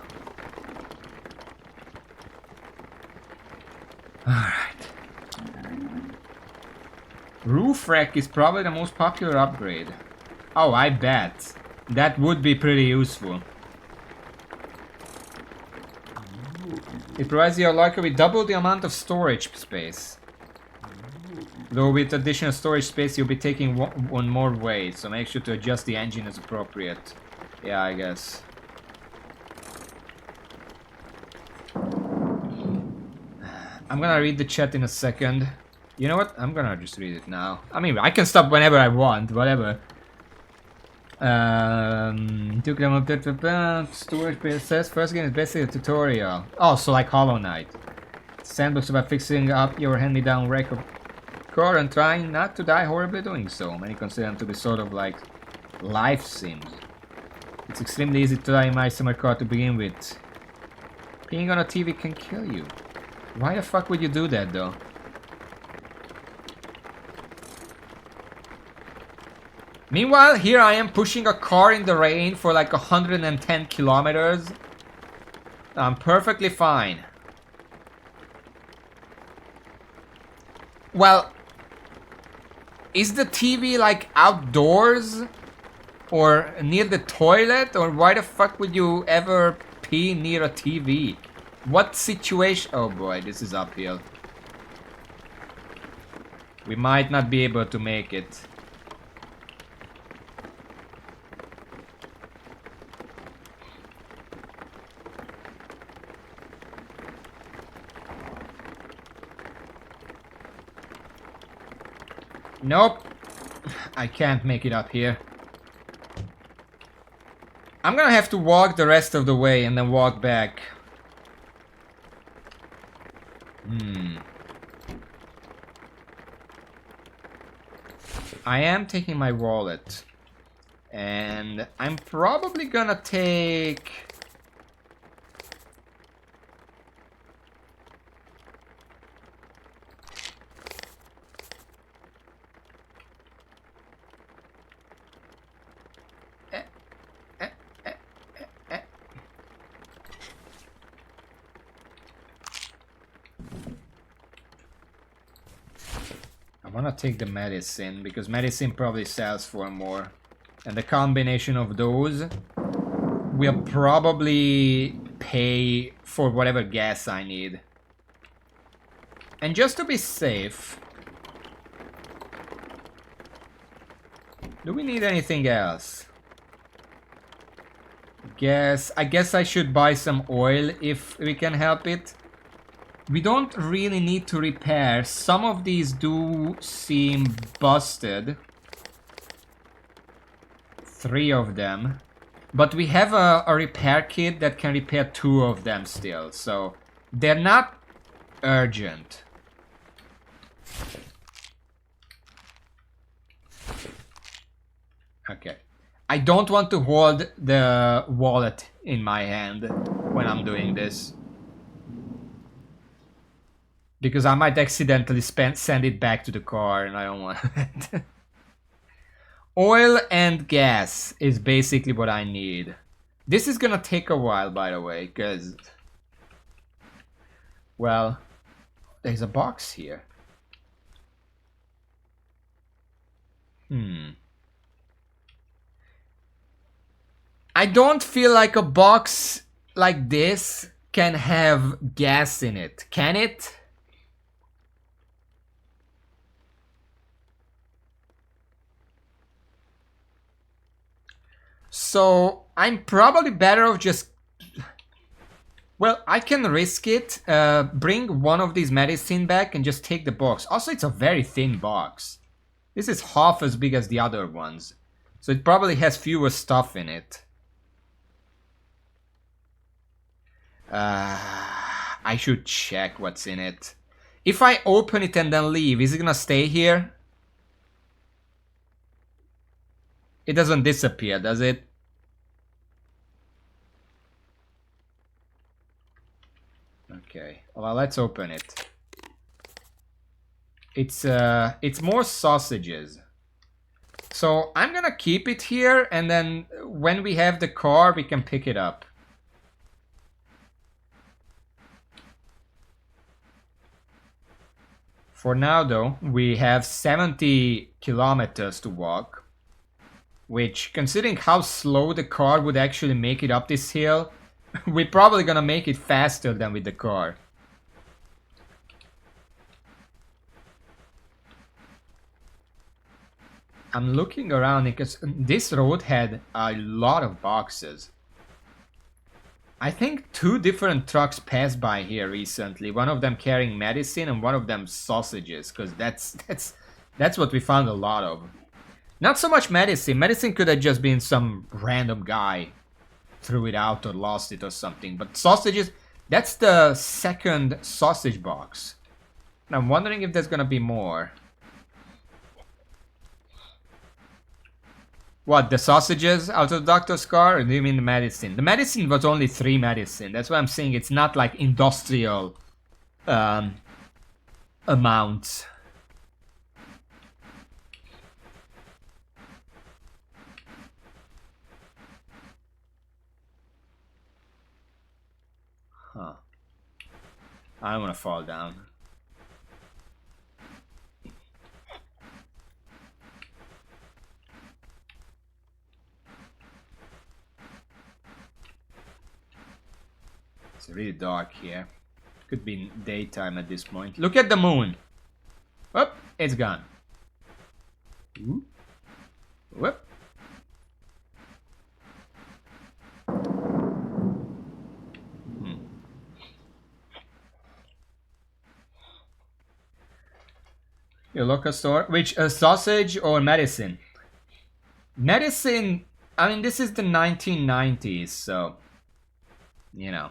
Alright. Roof rack is probably the most popular upgrade. Oh, I bet. That would be pretty useful. It provides your locker with double the amount of storage space. Though with additional storage space you'll be taking one more weight, so make sure to adjust the engine as appropriate. Yeah, I guess. I'm gonna read the chat in a second. You know what? I'm gonna just read it now. I mean, I can stop whenever I want, whatever. Took them up to storage space says first game is basically a tutorial. Oh, so like Hollow Knight. Sandbox about fixing up your hand-me-down wreck of car and trying not to die horribly doing so. Many consider them to be sort of like life sims. It's extremely easy to die in my summer car to begin with. Peeing on a TV can kill you. Why the fuck would you do that though? Meanwhile, here I am pushing a car in the rain for like 110 kilometers. I'm perfectly fine. Well, is the TV like outdoors? Or near the toilet? Or why the fuck would you ever pee near a TV? What situation? Oh boy, this is uphill. We might not be able to make it. Nope. I can't make it up here. I'm gonna have to walk the rest of the way and then walk back. I am taking my wallet. And I'm probably gonna take... want to take the medicine, because medicine probably sells for more. And the combination of those will probably pay for whatever gas I need. And just to be safe... do we need anything else? I guess I should buy some oil if we can help it. We don't really need to repair. Some of these do seem busted. 3 of them. But we have a repair kit that can repair 2 of them still. So they're not urgent. Okay. I don't want to hold the wallet in my hand when I'm doing this. Because I might accidentally send it back to the car and I don't want it. Oil and gas is basically what I need. This is gonna take a while, by the way, because... well, there's a box here. I don't feel like a box like this can have gas in it. Can it? So I'm probably better off just... well, I can risk it. Bring one of these medicine back and just take the box. Also, it's a very thin box. This is half as big as the other ones. So it probably has fewer stuff in it. I should check what's in it. If I open it and then leave, is it gonna stay here? It doesn't disappear, does it? Okay, well, let's open it. It's more sausages. So I'm gonna keep it here, and then when we have the car, we can pick it up. For now, though, we have 70 kilometers to walk, which, considering how slow the car would actually make it up this hill, we're probably gonna make it faster than with the car. I'm looking around because this road had a lot of boxes. I think 2 different trucks passed by here recently. One of them carrying medicine and one of them sausages, because that's what we found a lot of. Not so much medicine. Medicine could have just been some random guy threw it out or lost it or something. But sausages, that's the 2nd sausage box. And I'm wondering if there's gonna be more. What, the sausages out of the doctor's car? Or do you mean the medicine? The medicine was only 3 medicine. That's why I'm saying it's not like industrial amounts. Huh. I don't want to fall down. It's really dark here. Could be daytime at this point. Look at the moon. Whoop, it's gone. Whoop. Whoop. Your local store. Which, sausage or medicine? Medicine, I mean, this is the 1990s, so, you know.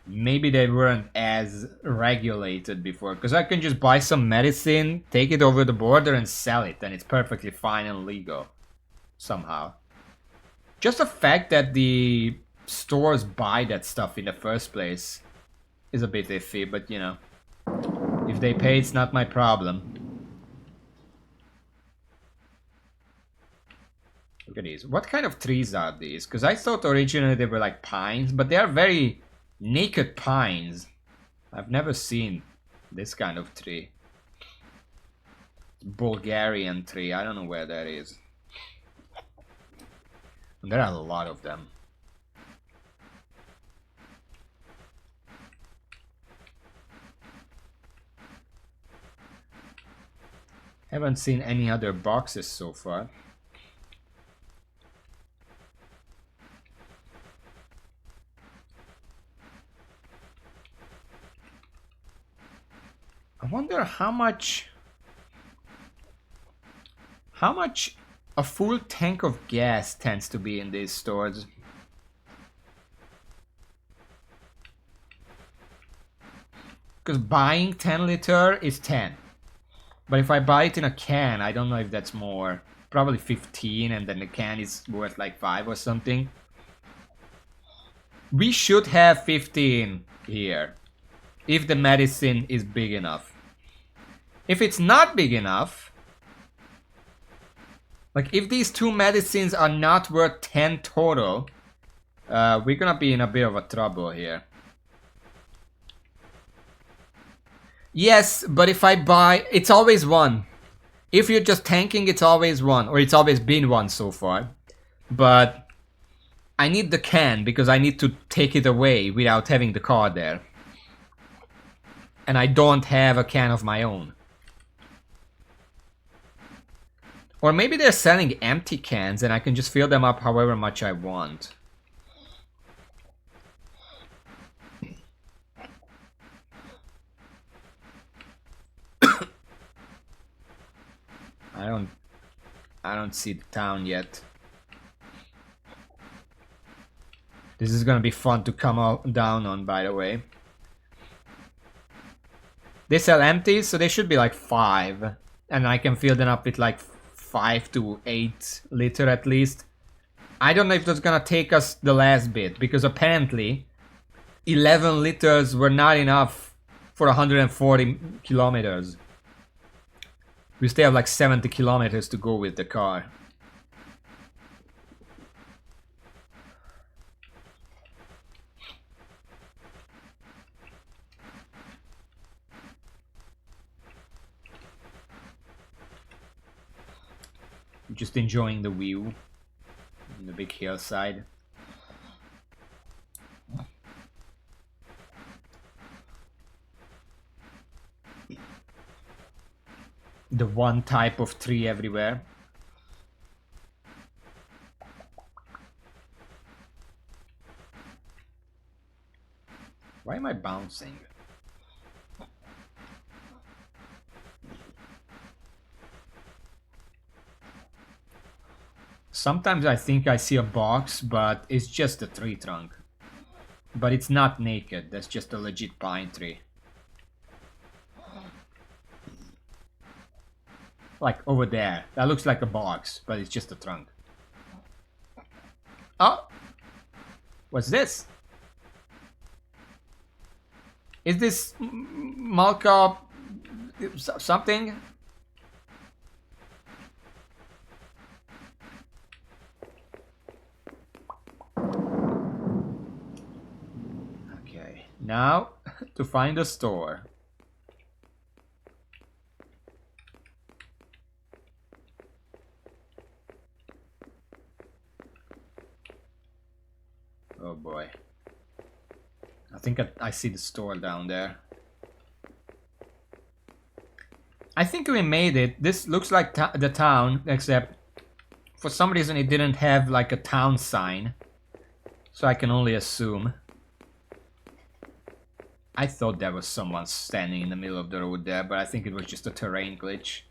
Maybe they weren't as regulated before, because I can just buy some medicine, take it over the border and sell it, and it's perfectly fine and legal. Somehow. Just the fact that the stores buy that stuff in the first place is a bit iffy, but you know. If they pay, it's not my problem. Look at these. What kind of trees are these? Because I thought originally they were like pines, but they are very naked pines. I've never seen This kind of tree. Bulgarian tree. I don't know where that is. There are a lot of them. Haven't seen any other boxes so far. I wonder how much a full tank of gas tends to be in these stores. Because buying 10 liter is 10. But if I buy it in a can, I don't know if that's more. Probably 15, and then the can is worth like 5 or something. We should have 15 here. If the medicine is big enough. If it's not big enough, like if these two medicines are not worth 10 total, we're gonna be in a bit of a trouble here. Yes, but if I buy, it's always one. If you're just tanking, it's always one, or it's always been one so far. But I need the can because I need to take it away without having the card there. And I don't have a can of my own. Or maybe they're selling empty cans and I can just fill them up however much I want. I don't see the town yet. This is gonna be fun to come down on, by the way. They sell empties, so they should be like 5. And I can fill them up with like 5 to 8 liter at least. I don't know if that's gonna take us the last bit, because apparently 11 liters were not enough for 140 kilometers. We still have like 70 kilometers to go with the car. Just enjoying the view in the big hillside. The one type of tree everywhere. Why am I bouncing? Sometimes I think I see a box, but it's just a tree trunk. But it's not naked, that's just a legit pine tree. Like over there, that looks like a box, but it's just a trunk. Oh! What's this? Is this Malka something? Okay, now to find a store. Oh boy. I think I see the store down there. I think we made it. This looks like the town, except for some reason it didn't have like a town sign. So I can only assume. I thought there was someone standing in the middle of the road there, but I think it was just a terrain glitch.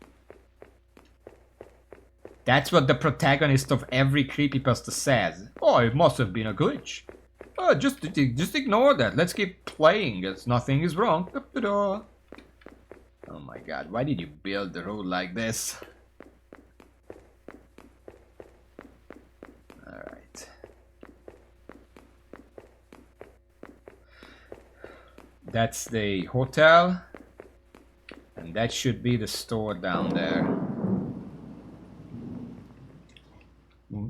That's what the protagonist of every creepypasta says. Oh, it must have been a glitch. Oh, just ignore that. Let's keep playing as nothing is wrong. Oh my god, why did you build the road like this? Alright. That's the hotel. And that should be the store down there.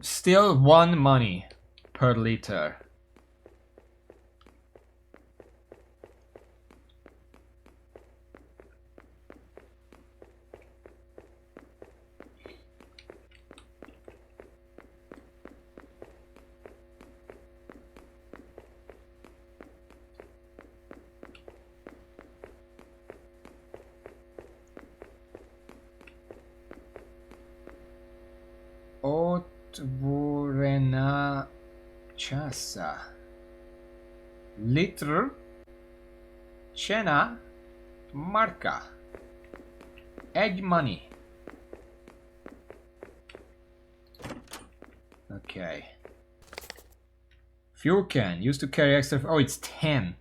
Still 1 money per liter. Otvorena Chasa. Litr. Cena. Marka. Egg money. Okay. Fuel can. Used to carry extra... Oh, it's 10.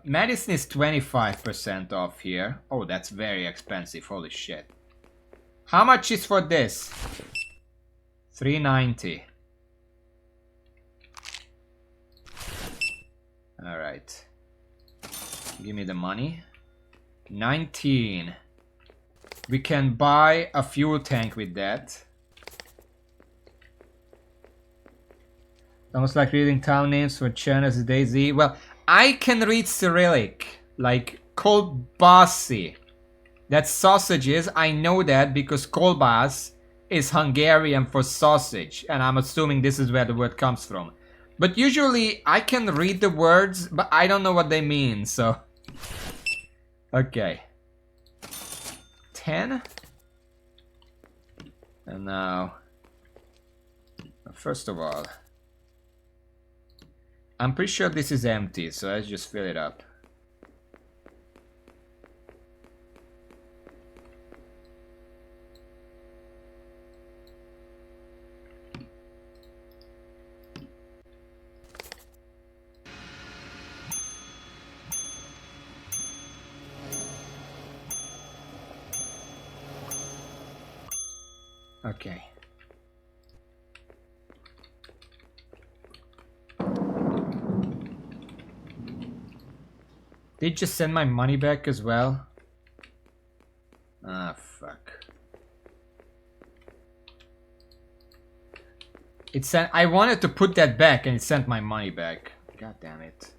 Medicine is 25% off here. Oh, that's very expensive. Holy shit. How much is for this? 390. Alright. Give me the money. 19. We can buy a fuel tank with that. Almost like reading town names for China's Daisy. Well, I can read Cyrillic. Like kolbasi. That's sausages. I know that because kolbas is Hungarian for sausage. And I'm assuming this is where the word comes from. But usually I can read the words, but I don't know what they mean, so... Okay. 10. And now... First of all... I'm pretty sure this is empty, so let's just fill it up. Okay. Did you just send my money back as well? Ah, fuck. It sent. I wanted to put that back and it sent my money back. God damn it.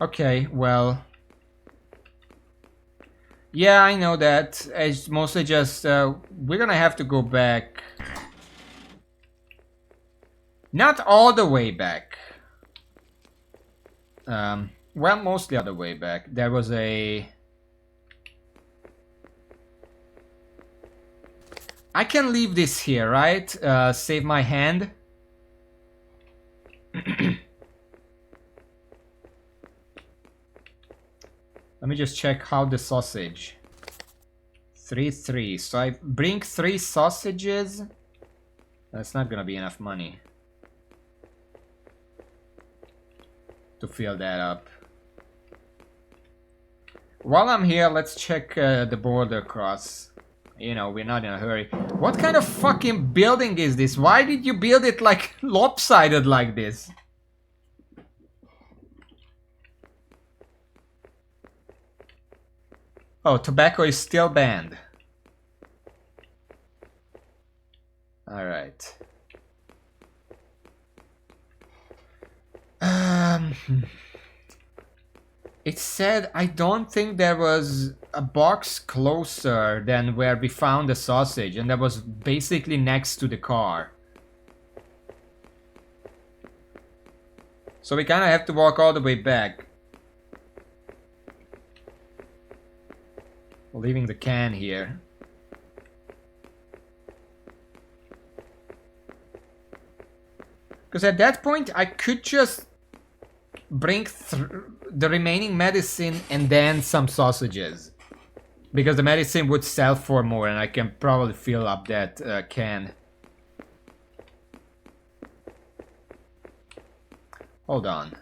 Okay, well... Yeah, I know that. It's mostly just... we're gonna have to go back. Not all the way back. Well, mostly all the way back. There was a... I can leave this here, right? Save my hand. Let me just check how the sausage. 3. So I bring 3 sausages. That's not gonna be enough money to fill that up. While I'm here, let's check the border cross. You know, we're not in a hurry. What kind of fucking building is this? Why did you build it like lopsided like this? Oh, tobacco is still banned. Alright. It said, I don't think there was a box closer than where we found the sausage, and that was basically next to the car. So we kind of have to walk all the way back. Leaving the can here. Because at that point I could just bring the remaining medicine and then some sausages. Because the medicine would sell for more and I can probably fill up that can. Hold on.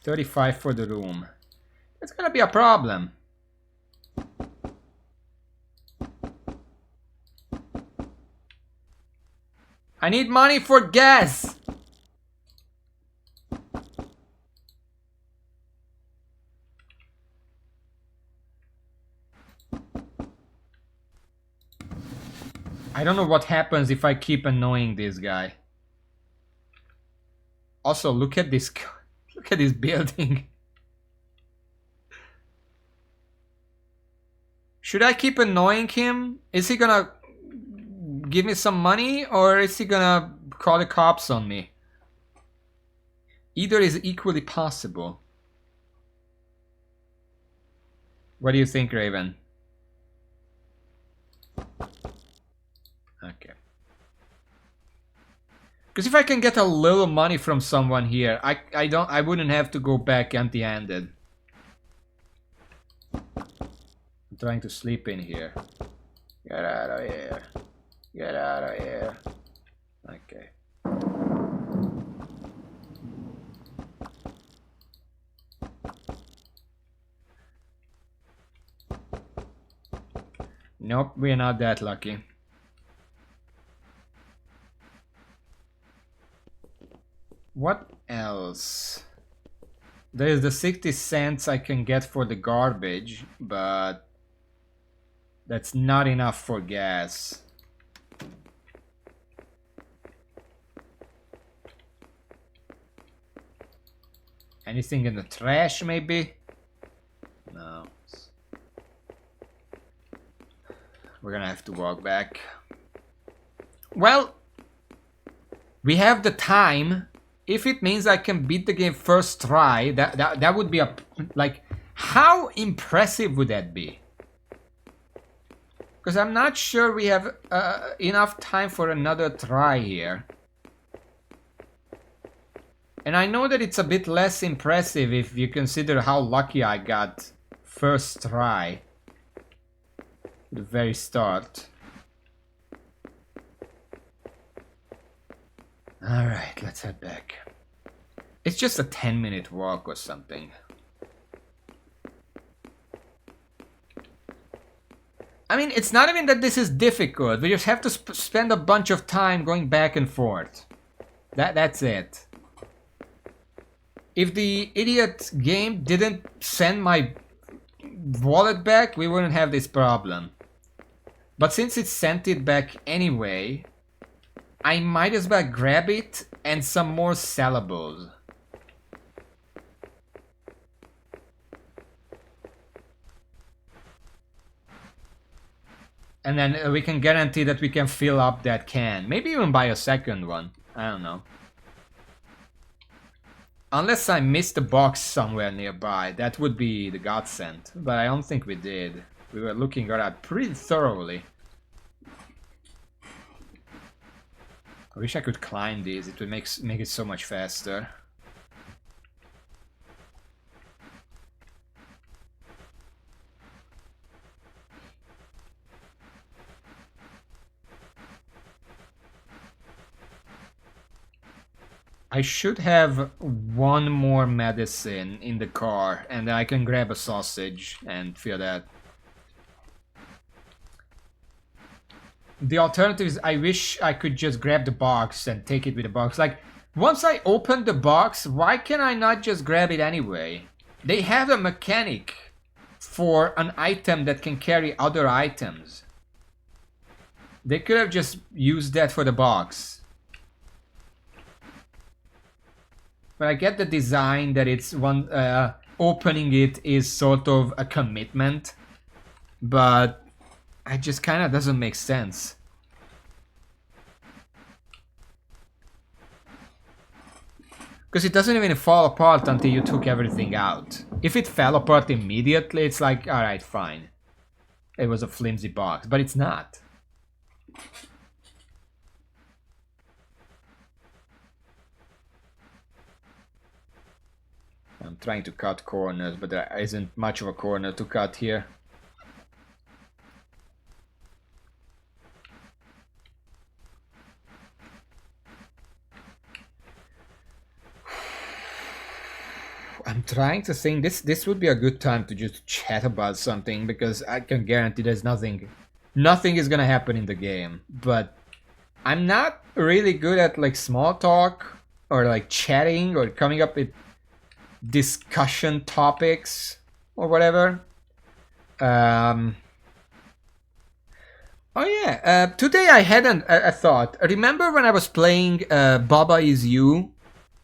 $35 for the room. It's gonna be a problem. I need money for gas. I don't know what happens if I keep annoying this guy. Also, look at this. Look at this building. Should I keep annoying him? Is he gonna give me some money, or is he gonna call the cops on me? Either is equally possible. What do you think, Raven? Okay. Because if I can get a little money from someone here, I wouldn't have to go back empty-handed. I'm trying to sleep in here. Get out of here. Get out of here. Okay. Nope, we're not that lucky. What else? There's the 60 cents I can get for the garbage, but that's not enough for gas. Anything in the trash, maybe? No. We're gonna have to walk back. Well, we have the time. If it means I can beat the game first try, that would be a... Like, how impressive would that be? Because I'm not sure we have enough time for another try here. And I know that it's a bit less impressive if you consider how lucky I got first try. The very start. Alright, let's head back. It's just a 10-minute walk or something. I mean, it's not even that this is difficult. We just have to spend a bunch of time going back and forth. That's it. If the idiot game didn't send my wallet back, we wouldn't have this problem. But since it sent it back anyway, I might as well grab it and some more sellables. And then we can guarantee that we can fill up that can. Maybe even buy a second one. I don't know. Unless I missed a box somewhere nearby. That would be the godsend. But I don't think we did. We were looking around pretty thoroughly. I wish I could climb these. It would make it so much faster. I should have one more medicine in the car, and then I can grab a sausage and fill that. The alternative is I wish I could just grab the box and take it with the box. Like, once I open the box, why can I not just grab it anyway? They have a mechanic for an item that can carry other items. They could have just used that for the box. But I get the design that it's one opening it is sort of a commitment, but it just kind of doesn't make sense. Because it doesn't even fall apart until you took everything out. If it fell apart immediately, it's like, alright, fine. It was a flimsy box, but it's not. I'm trying to cut corners, but there isn't much of a corner to cut here. I'm trying to think this would be a good time to just chat about something, because I can guarantee there's nothing is gonna happen in the game. But I'm not really good at like small talk or like chatting or coming up with discussion topics or whatever. Oh yeah, today I had a thought. Remember when I was playing Baba Is You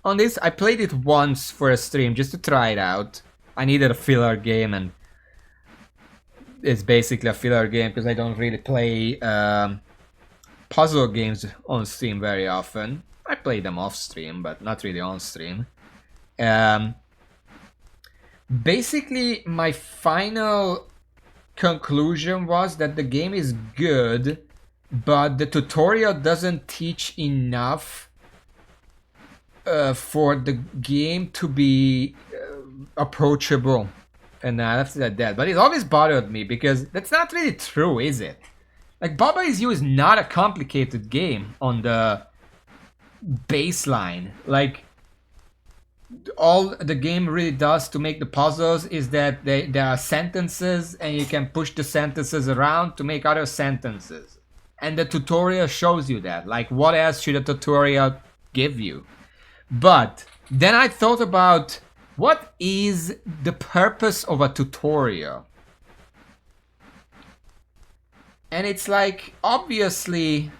on this? I played it once for a stream just to try it out. I needed a filler game, and it's basically a filler game because I don't really play puzzle games on stream very often. I play them off stream, but not really on stream. Basically, my final conclusion was that the game is good, but the tutorial doesn't teach enough for the game to be approachable. And I left it at that. But it always bothered me because that's not really true, is it? Like, Baba Is You is not a complicated game on the baseline. Like, all the game really does to make the puzzles is that there are sentences and you can push the sentences around to make other sentences. And the tutorial shows you that. Like, what else should a tutorial give you? But then I thought about what is the purpose of a tutorial? And it's like, obviously,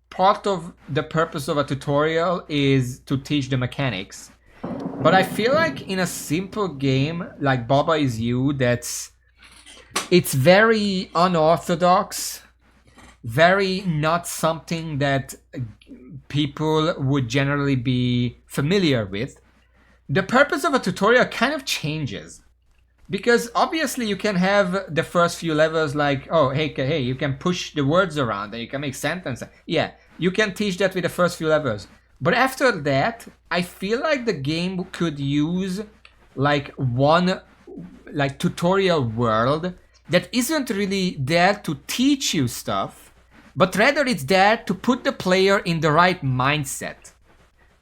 part of the purpose of a tutorial is to teach the mechanics. But I feel like in a simple game like Baba Is You, it's very unorthodox, very not something that people would generally be familiar with. The purpose of a tutorial kind of changes. Because obviously you can have the first few levels like, oh, hey, you can push the words around and you can make sentences. Yeah, you can teach that with the first few levels. But after that, I feel like the game could use like one like tutorial world that isn't really there to teach you stuff, but rather it's there to put the player in the right mindset.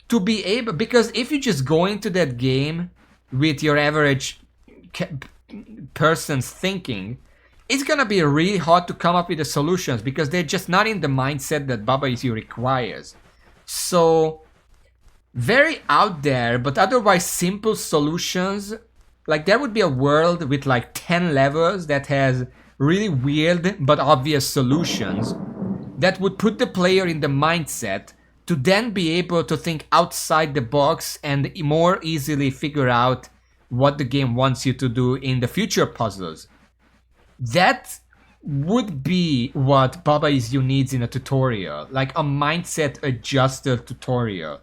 To be able, because if you just go into that game with your average person's thinking, it's gonna be really hard to come up with the solutions because they're just not in the mindset that Baba Is You requires. So, very out there, but otherwise simple solutions. Like, there would be a world with like 10 levels that has really weird but obvious solutions that would put the player in the mindset to then be able to think outside the box and more easily figure out what the game wants you to do in the future puzzles. That would be what Baba Is You needs in a tutorial, like a mindset adjuster tutorial.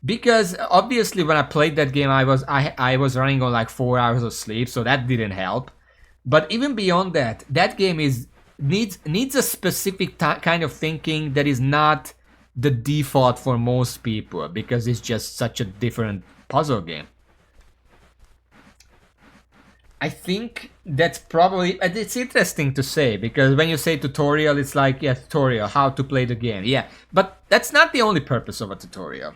Because obviously when I played that game, I was running on like 4 hours of sleep, so that didn't help. But even beyond that, that game needs a specific kind of thinking that is not the default for most people because it's just such a different puzzle game. I think that's probably, it's interesting to say because when you say tutorial, it's like, yeah, tutorial, how to play the game. Yeah, but that's not the only purpose of a tutorial.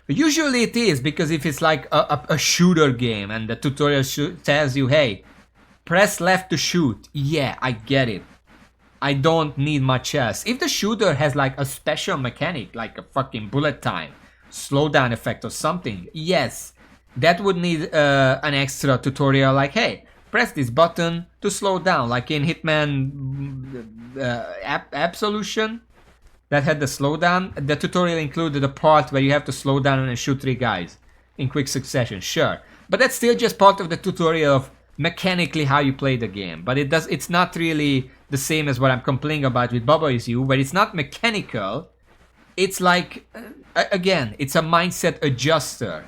Usually it is, because if it's like a shooter game and the tutorial tells you, hey, press left to shoot. Yeah, I get it. I don't need much else. If the shooter has like a special mechanic, like a fucking bullet time, slowdown effect or something, yes, that would need an extra tutorial like, hey, press this button to slow down, like in Hitman Absolution that had the slowdown. The tutorial included a part where you have to slow down and shoot 3 guys in quick succession, sure. But that's still just part of the tutorial of mechanically how you play the game. But it's not really the same as what I'm complaining about with Baba Is You, where it's not mechanical. It's like, again, it's a mindset adjuster.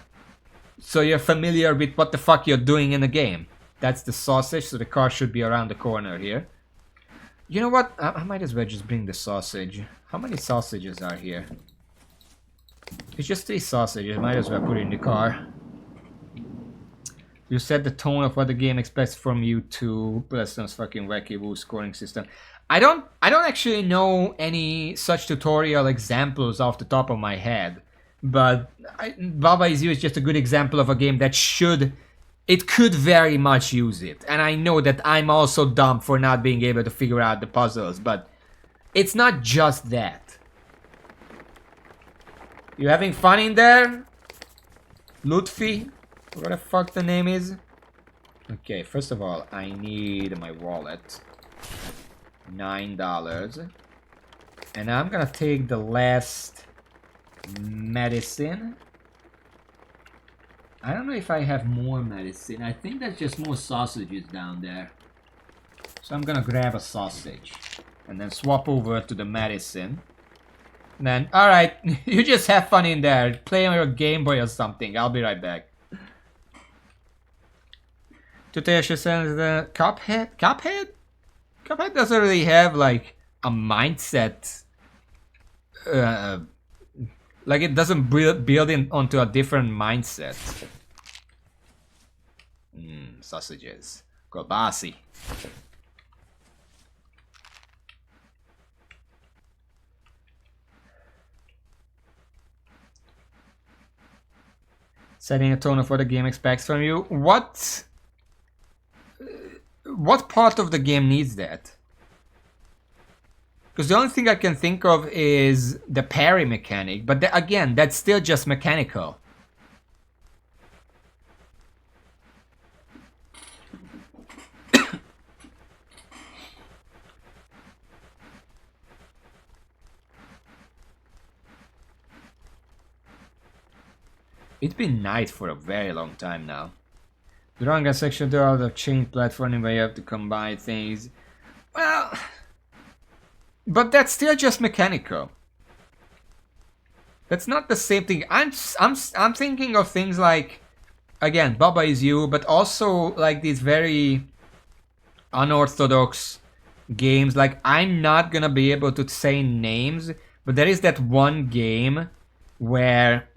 So you're familiar with what the fuck you're doing in the game. That's the sausage, so the car should be around the corner here. You know what? I might as well just bring the sausage. How many sausages are here? It's just 3 sausages. Might as well put it in the car. You set the tone of what the game expects from you to Pleasant's fucking wacky woo scoring system. I don't actually know any such tutorial examples off the top of my head. But Baba Is You is just a good example of a game that it could very much use it. And I know that I'm also dumb for not being able to figure out the puzzles, but it's not just that. You having fun in there? Lutfi? What the fuck the name is? Okay, first of all, I need my wallet. $9. And I'm gonna take the last medicine. I don't know if I have more medicine. I think that's just more sausages down there. So I'm gonna grab a sausage and then swap over to the medicine. And then, alright, you just have fun in there. Play on your Game Boy or something. I'll be right back. Tutesha says the Cuphead? Cuphead? Cuphead doesn't really have like a mindset. Like it doesn't build in onto a different mindset. Sausages. Kobasi. Setting a tone of what the game expects from you. What part of the game needs that? Because the only thing I can think of is the parry mechanic, but again, that's still just mechanical. It's been night for a very long time now. The Ranga section, there are the chain platforming where you have to combine things. Well, but that's still just mechanical. That's not the same thing. I'm thinking of things like, again, Baba Is You, but also like these very unorthodox games. Like, I'm not gonna be able to say names, but there is that one game where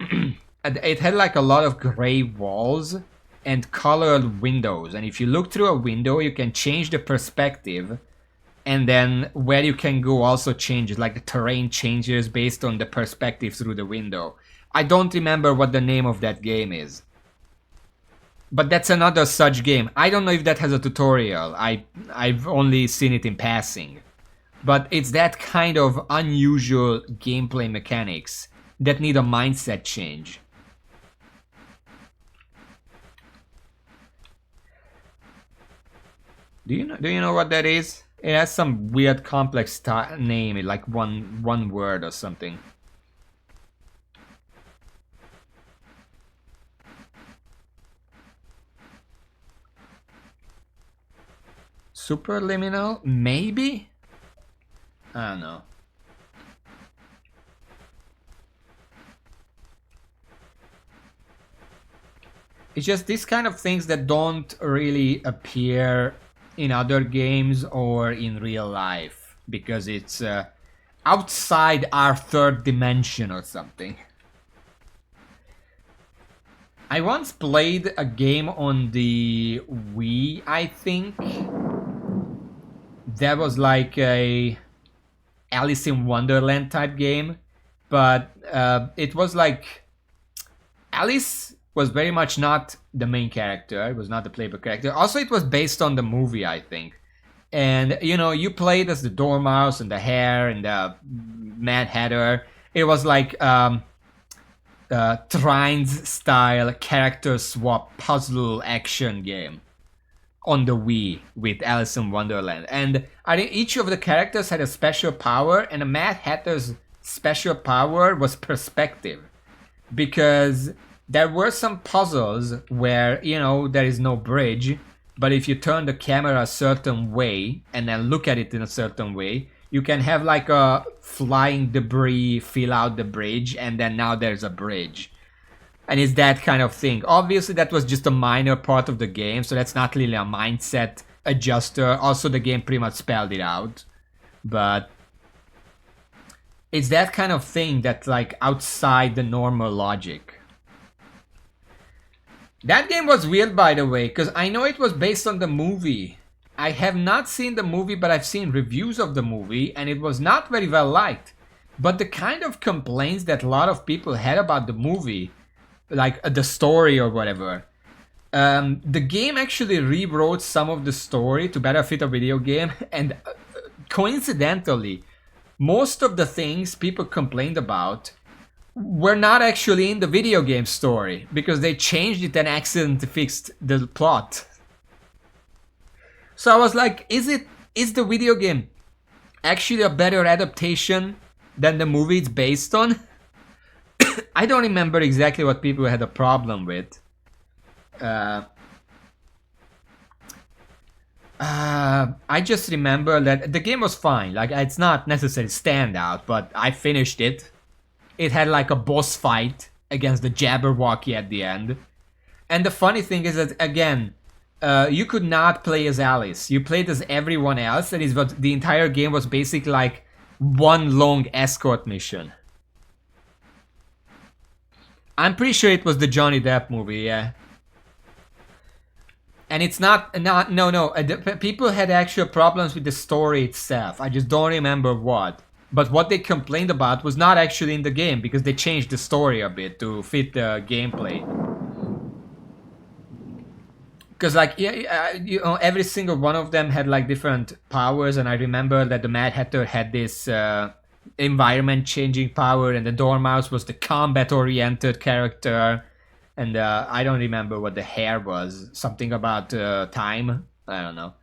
it had like a lot of gray walls and colored windows, and if you look through a window you can change the perspective, and then where you can go also changes, like the terrain changes based on the perspective through the window. I don't remember what the name of that game is, but that's another such game. I don't know if that has a tutorial. I've only seen it in passing, but it's that kind of unusual gameplay mechanics that need a mindset change. Do you know what that is? It has some weird complex name, like one word or something. Superliminal? Maybe? I don't know. It's just these kind of things that don't really appear in other games or in real life because it's outside our third dimension or something. I once played a game on the Wii, I think. That was like a Alice in Wonderland type game, but it was like Alice was very much not the main character. It was not the playable character. Also, it was based on the movie, I think. And, you know, you played as the Dormouse and the Hare and the Mad Hatter. It was like Trines style character swap puzzle action game on the Wii with Alice in Wonderland. And I think each of the characters had a special power, and the Mad Hatter's special power was perspective. Because there were some puzzles where, you know, there is no bridge, but if you turn the camera a certain way and then look at it in a certain way, you can have like a flying debris fill out the bridge, and then now there's a bridge. And it's that kind of thing. Obviously, that was just a minor part of the game, so that's not really a mindset adjuster. Also, the game pretty much spelled it out. But it's that kind of thing that's like outside the normal logic. That game was weird, by the way, because I know it was based on the movie. I have not seen the movie, but I've seen reviews of the movie, and it was not very well liked. But the kind of complaints that a lot of people had about the movie, like the story or whatever, the game actually rewrote some of the story to better fit a video game, and coincidentally, most of the things people complained about were not actually in the video game story, because they changed it and accidentally fixed the plot. So I was like, is the video game actually a better adaptation than the movie it's based on? I don't remember exactly what people had a problem with. I just remember that the game was fine. Like, it's not necessarily standout, but I finished it. It had like a boss fight against the Jabberwocky at the end. And the funny thing is that, again, you could not play as Alice. You played as everyone else, and is what the entire game was basically like one long escort mission. I'm pretty sure it was the Johnny Depp movie, yeah. And it's not no. People had actual problems with the story itself. I just don't remember what. But what they complained about was not actually in the game because they changed the story a bit to fit the gameplay. Because like you know, every single one of them had like different powers, and I remember that the Mad Hatter had this environment changing power, and the Dormouse was the combat oriented character. And I don't remember what the hair was. Something about time. I don't know.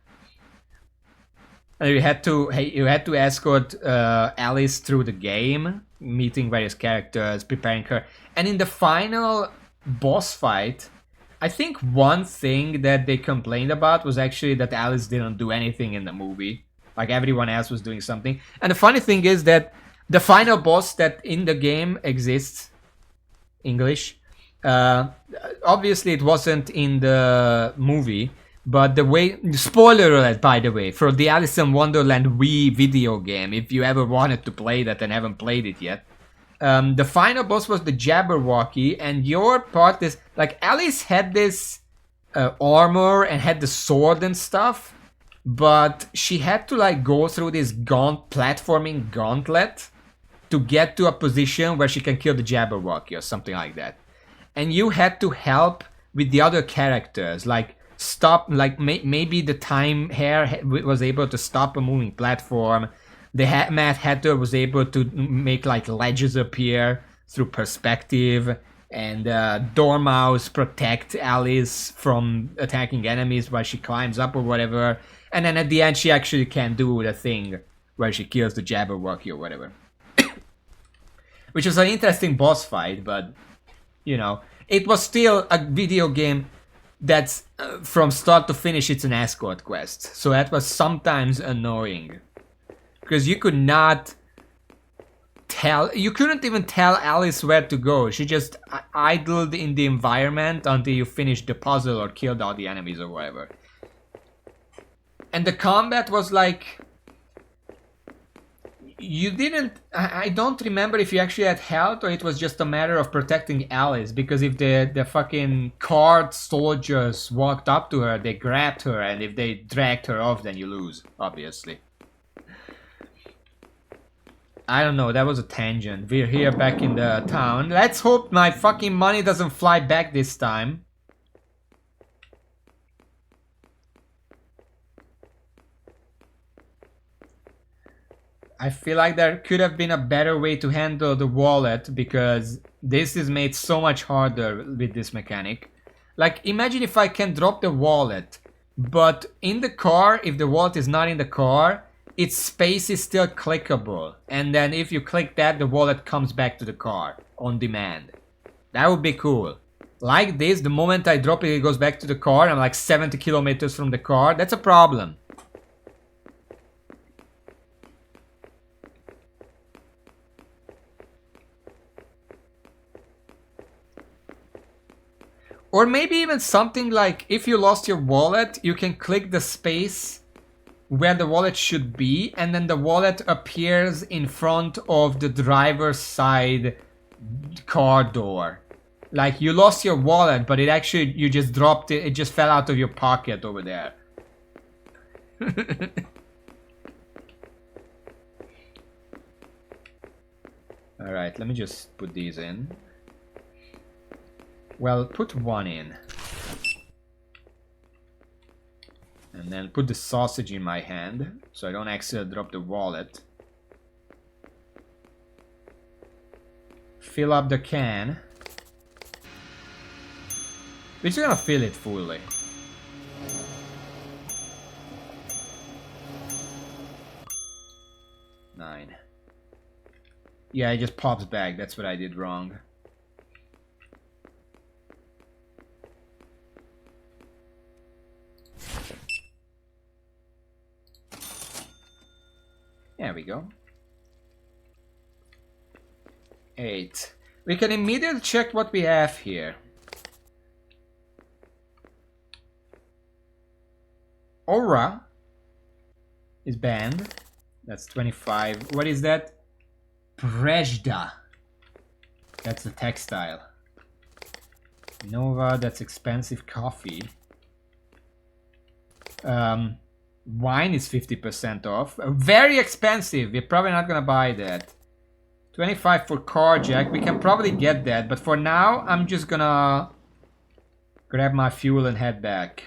And you had to escort Alice through the game, meeting various characters, preparing her. And in the final boss fight, I think one thing that they complained about was actually that Alice didn't do anything in the movie. Like everyone else was doing something. And the funny thing is that the final boss that in the game exists, English. Obviously, it wasn't in the movie, but the way. Spoiler alert, by the way, for the Alice in Wonderland Wii video game, if you ever wanted to play that and haven't played it yet. The final boss was the Jabberwocky, and your part is. Like, Alice had this armor and had the sword and stuff, but she had to, like, go through this platforming gauntlet to get to a position where she can kill the Jabberwocky or something like that. And you had to help with the other characters, like stop, like maybe the Time Hare was able to stop a moving platform. The Mad Hatter was able to make like ledges appear through perspective, and Dormouse protect Alice from attacking enemies while she climbs up or whatever. And then at the end, she actually can do the thing where she kills the Jabberwocky or whatever. Which was an interesting boss fight, but you know, it was still a video game that's from start to finish, it's an escort quest. So that was sometimes annoying. Because you couldn't even tell Alice where to go. She just idled in the environment until you finished the puzzle or killed all the enemies or whatever. And the combat was like... You didn't... I don't remember if you actually had health or it was just a matter of protecting Alice. Because if the fucking card soldiers walked up to her, they grabbed her. And if they dragged her off, then you lose, obviously. I don't know, that was a tangent. We're here back in the town. Let's hope my fucking money doesn't fly back this time. I feel like there could have been a better way to handle the wallet, because this is made so much harder with this mechanic. Like, imagine if I can drop the wallet, but in the car, if the wallet is not in the car, its space is still clickable. And then if you click that, the wallet comes back to the car on demand. That would be cool. Like this, the moment I drop it, it goes back to the car. I'm like 70 kilometers from the car. That's a problem. Or maybe even something like, if you lost your wallet, you can click the space where the wallet should be, and then the wallet appears in front of the driver's side car door. Like, you lost your wallet, but it actually, you just dropped it, it just fell out of your pocket over there. Alright, let me just put these in. Well, put one in. And then put the sausage in my hand, so I don't accidentally drop the wallet. Fill up the can. We're just gonna fill it fully. Nine. Yeah, it just pops back, that's what I did wrong. There we go. 8. We can immediately check what we have here. Aura is banned. That's 25. What is that? Prezda. That's the textile. Nova, that's expensive coffee. Wine is 50% off. Very expensive. We're probably not gonna buy that. 25 for carjack. We can probably get that, but for now, I'm just gonna grab my fuel and head back.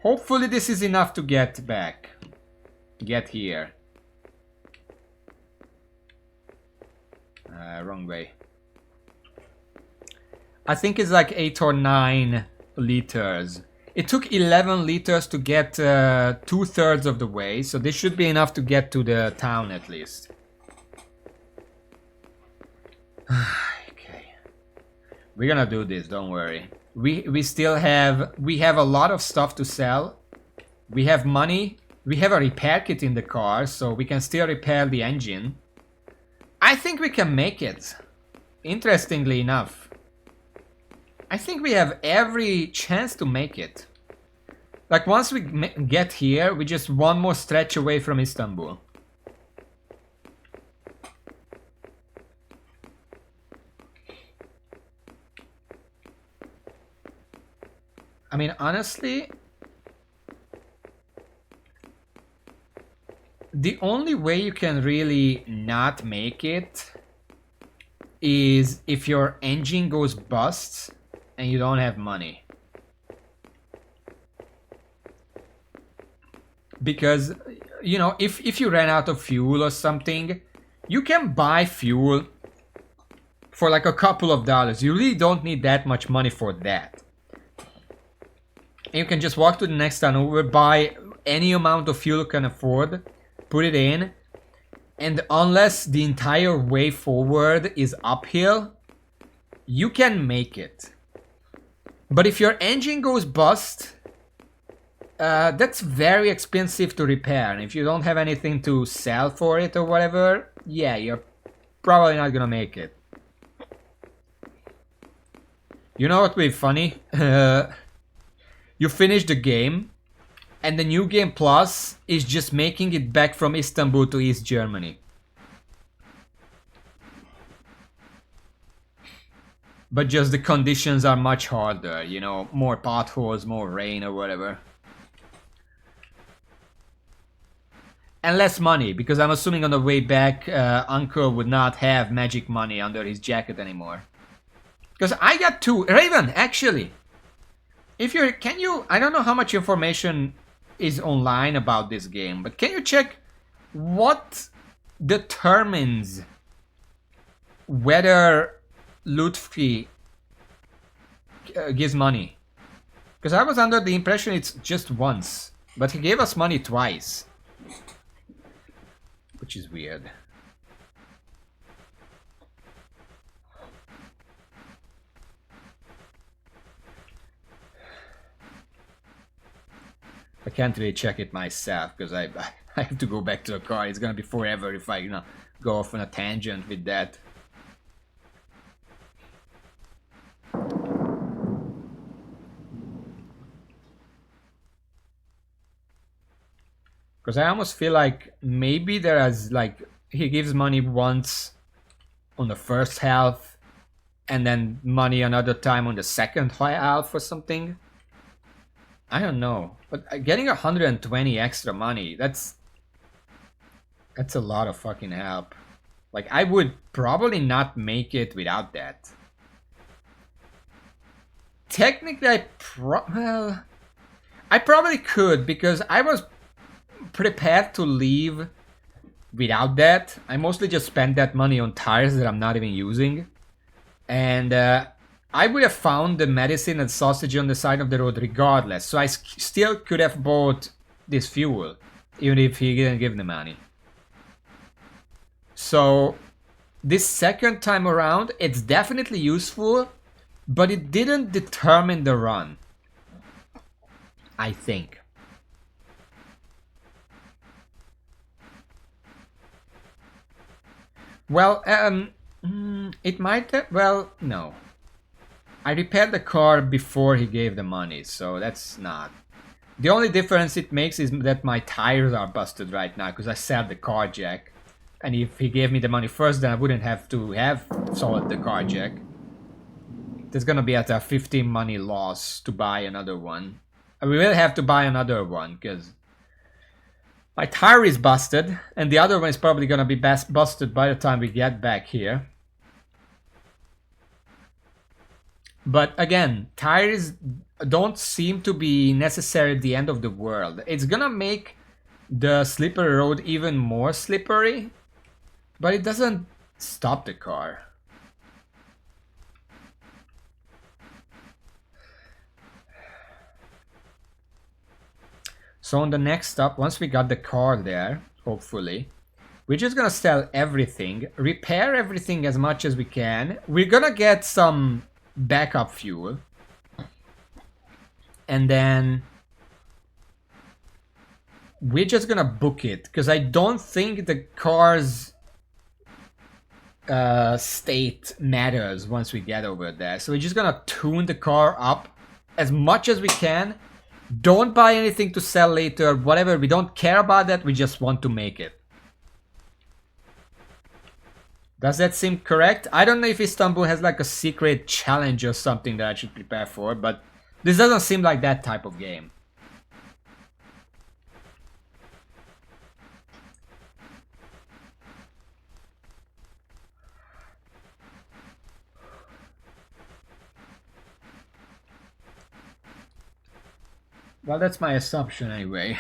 Hopefully this is enough to get back. Get here. Wrong way. I think it's like 8 or 9 liters. It took 11 liters to get 2/3 of the way, so this should be enough to get to the town at least. Okay. We're gonna do this, don't worry. We still have a lot of stuff to sell. We have money. We have a repair kit in the car, so we can still repair the engine. I think we can make it. Interestingly enough. I think we have every chance to make it. Like once we get here, we're just one more stretch away from Istanbul. I mean, honestly, the only way you can really not make it is if your engine goes bust and you don't have money. Because, you know, if you ran out of fuel or something, you can buy fuel for like a couple of dollars. You really don't need that much money for that. And you can just walk to the next town over, buy any amount of fuel you can afford, put it in, and unless the entire way forward is uphill, you can make it. But if your engine goes bust, that's very expensive to repair. And if you don't have anything to sell for it or whatever, yeah, you're probably not gonna make it. You know what would be funny? You finish the game, and the New Game Plus is just making it back from Istanbul to East Germany. But just the conditions are much harder, you know, more potholes, more rain or whatever. And less money, because I'm assuming on the way back, Uncle would not have magic money under his jacket anymore. Because I got 2. Raven, actually. If you're, can you, I don't know how much information is online about this game, but can you check what determines whether Lutfi gives money? Because I was under the impression it's just once, but he gave us money twice. Which is weird. I can't really check it myself because I have to go back to the car. It's gonna be forever if I, you know, go off on a tangent with that. Because I almost feel like maybe there is like he gives money once on the first half and then money another time on the second half or something. I don't know, but getting 120 extra money, that's a lot of fucking help. Like, I would probably not make it without that. Technically, well, I probably could, because I was prepared to leave without that. I mostly just spent that money on tires that I'm not even using. And I would have found the medicine and sausage on the side of the road regardless. So I still could have bought this fuel, even if he didn't give the money. So this second time around, it's definitely useful, but it didn't determine the run, I think. Well, it might. Well, no. I repaired the car before he gave the money, so that's not. The only difference it makes is that my tires are busted right now because I sold the car jack. And if he gave me the money first, then I wouldn't have to have sold the car jack. There's gonna be at a 15 money loss to buy another one. And we will have to buy another one because my tire is busted, and the other one is probably gonna be busted by the time we get back here. But again, tires don't seem to be necessarily the end of the world. It's gonna make the slippery road even more slippery, but it doesn't stop the car. So on the next stop, once we got the car there, hopefully, we're just gonna sell everything, repair everything as much as we can. We're gonna get some backup fuel. And then we're just gonna book it, because I don't think the car's state matters once we get over there. So we're just gonna tune the car up as much as we can. Don't buy anything to sell later, whatever. We don't care about that, we just want to make it. Does that seem correct? I don't know if Istanbul has like a secret challenge or something that I should prepare for, but this doesn't seem like that type of game. Well, that's my assumption anyway.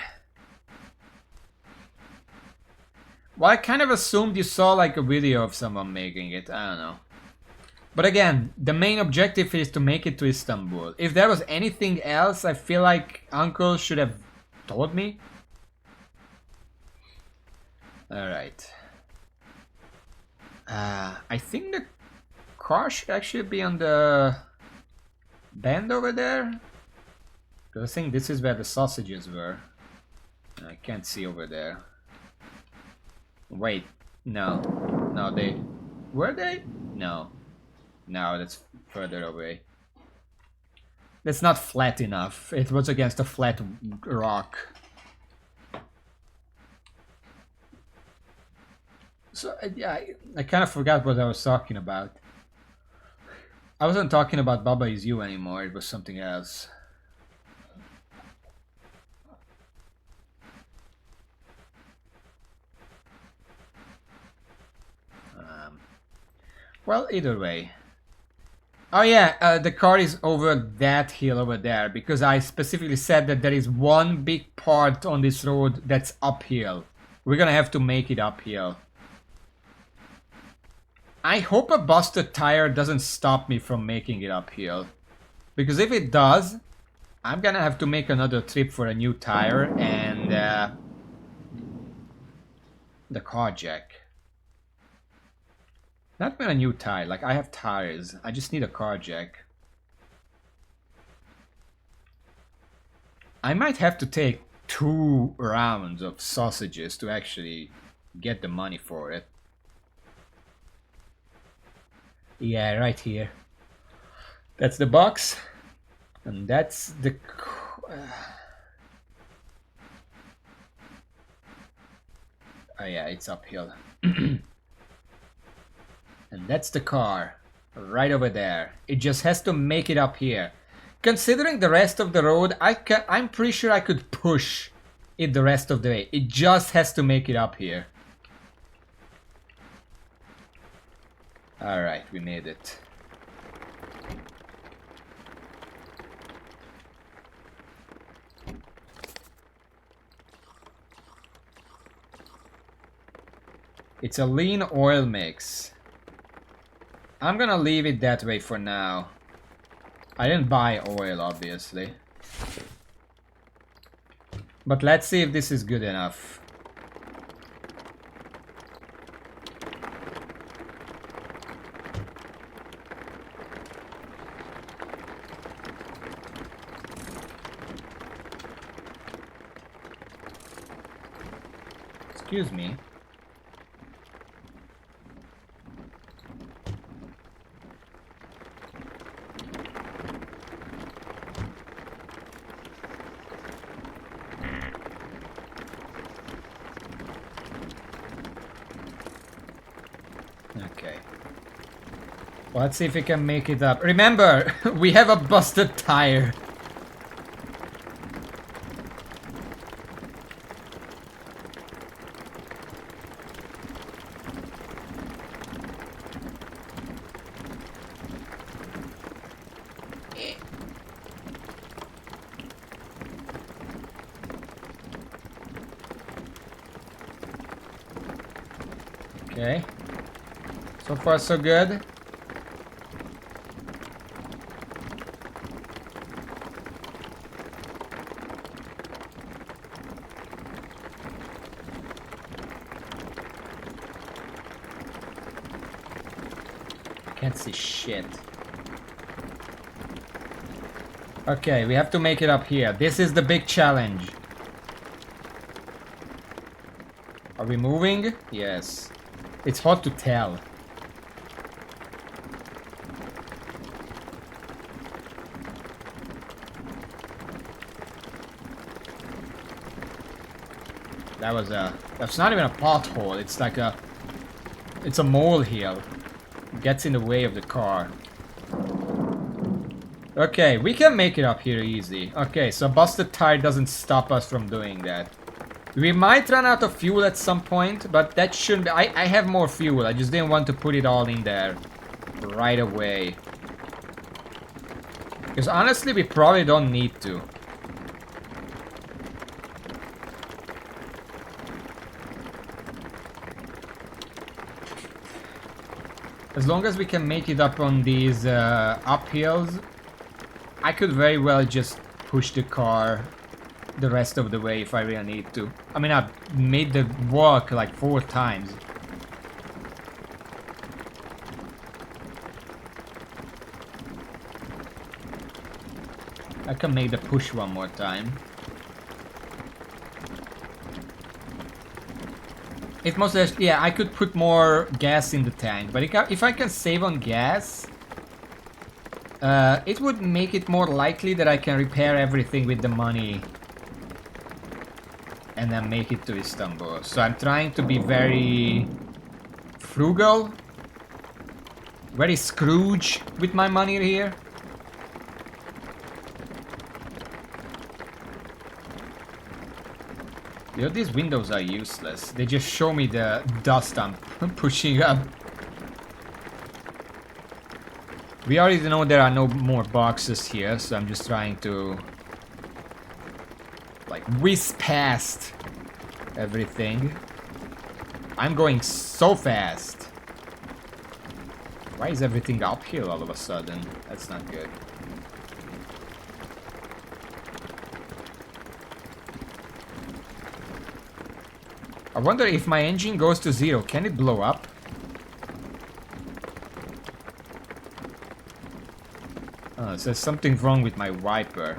Well, I kind of assumed you saw like a video of someone making it. I don't know. But again, the main objective is to make it to Istanbul. If there was anything else, I feel like Uncle should have told me. Alright. I think the car should actually be on the bend over there. Because I think this is where the sausages were. I can't see over there. Wait, no. No, they... Were they? No. No, that's further away. That's not flat enough. It was against a flat rock. So, yeah, I kind of forgot what I was talking about. I wasn't talking about Baba Is You anymore, it was something else. Well, either way. Oh yeah, the car is over that hill over there, because I specifically said that there is one big part on this road that's uphill. We're gonna have to make it uphill. I hope a busted tire doesn't stop me from making it uphill. Because if it does, I'm gonna have to make another trip for a new tire and the car jack. Not even a new tire, like I have tires. I just need a car jack. I might have to take 2 rounds of sausages to actually get the money for it. Yeah, right here. That's the box. And that's the... Oh yeah, it's uphill. And that's the car, right over there. It just has to make it up here. Considering the rest of the road, I'm pretty sure I could push it the rest of the way. It just has to make it up here. Alright, we made it. It's a lean oil mix. I'm gonna leave it that way for now. I didn't buy oil, obviously. But let's see if this is good enough. Excuse me. Okay. Well, let's see if we can make it up. Remember, we have a busted tire. Okay. So far, so good. Can't see shit. Okay, we have to make it up here. This is the big challenge. Are we moving? Yes. It's hard to tell. That's not even a pothole. It's like it's a molehill. It gets in the way of the car. Okay, we can make it up here easy. Okay, so busted tire doesn't stop us from doing that. We might run out of fuel at some point, but that shouldn't be... I have more fuel. I just didn't want to put it all in there right away. Because honestly, we probably don't need to. As long as we can make it up on these uphills, I could very well just push the car the rest of the way if I really need to. I mean, I've made the walk like 4 times. I can make the push one more time. It must have, yeah, I could put more gas in the tank, but if I can save on gas, it would make it more likely that I can repair everything with the money and then make it to Istanbul. So I'm trying to be very frugal, very Scrooge with my money here. You know, these windows are useless. They just show me the dust I'm pushing up. We already know there are no more boxes here, so I'm just trying to like whiz past everything. I'm going so fast. Why is everything uphill all of a sudden? That's not good. I wonder if my engine goes to 0, can it blow up? Oh, so there's something wrong with my wiper.